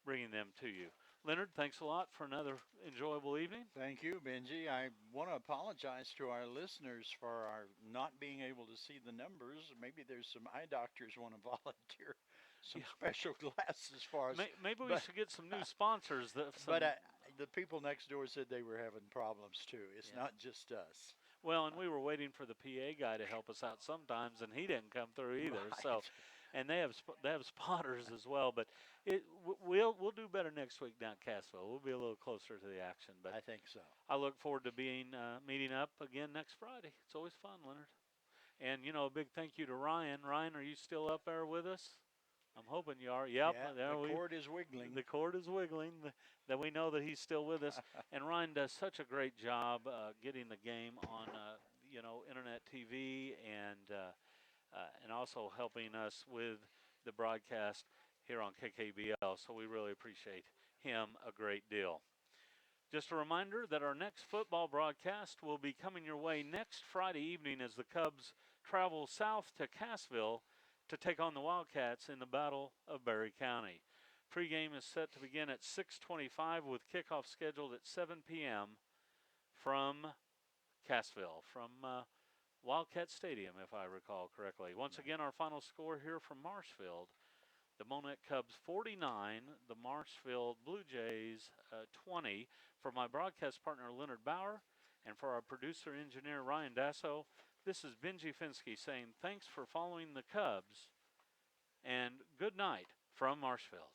Speaker 2: bringing them to you. Leonard, thanks a lot for another enjoyable evening.
Speaker 1: Thank you, Benji. I want to apologize to our listeners for our not being able to see the numbers. Maybe there's some eye doctors want to volunteer some special glasses for us.
Speaker 2: Maybe we should get some new sponsors.
Speaker 1: But the people next door said they were having problems too. It's not just us.
Speaker 2: Well, and we were waiting for the PA guy to help us out sometimes, and he didn't come through either.
Speaker 1: Right.
Speaker 2: So, and they have spotters as well. But we'll do better next week down at Cassville. We'll be a little closer to the action. But
Speaker 1: I think so.
Speaker 2: I look forward to meeting up again next Friday. It's always fun, Leonard. And a big thank you to Ryan. Ryan, are you still up there with us? I'm hoping you are. Yep.
Speaker 1: Yeah, the cord is wiggling.
Speaker 2: The cord is wiggling. That we know that he's still with us. And Ryan does such a great job getting the game on, internet TV and also helping us with the broadcast here on KKBL. So we really appreciate him a great deal. Just a reminder that our next football broadcast will be coming your way next Friday evening as the Cubs travel south to Cassville to take on the Wildcats in the Battle of Berry County. Pregame is set to begin at 6:25 with kickoff scheduled at 7 p.m. from Cassville, from Wildcat Stadium, if I recall correctly. Once again, our final score here from Marshfield. The Monett Cubs 49, the Marshfield Bluejays 20. For my broadcast partner, Leonard Bauer, and for our producer-engineer, Ryan Dasso, this is Benji Finsky saying thanks for following the Cubs, and good night from Marshfield.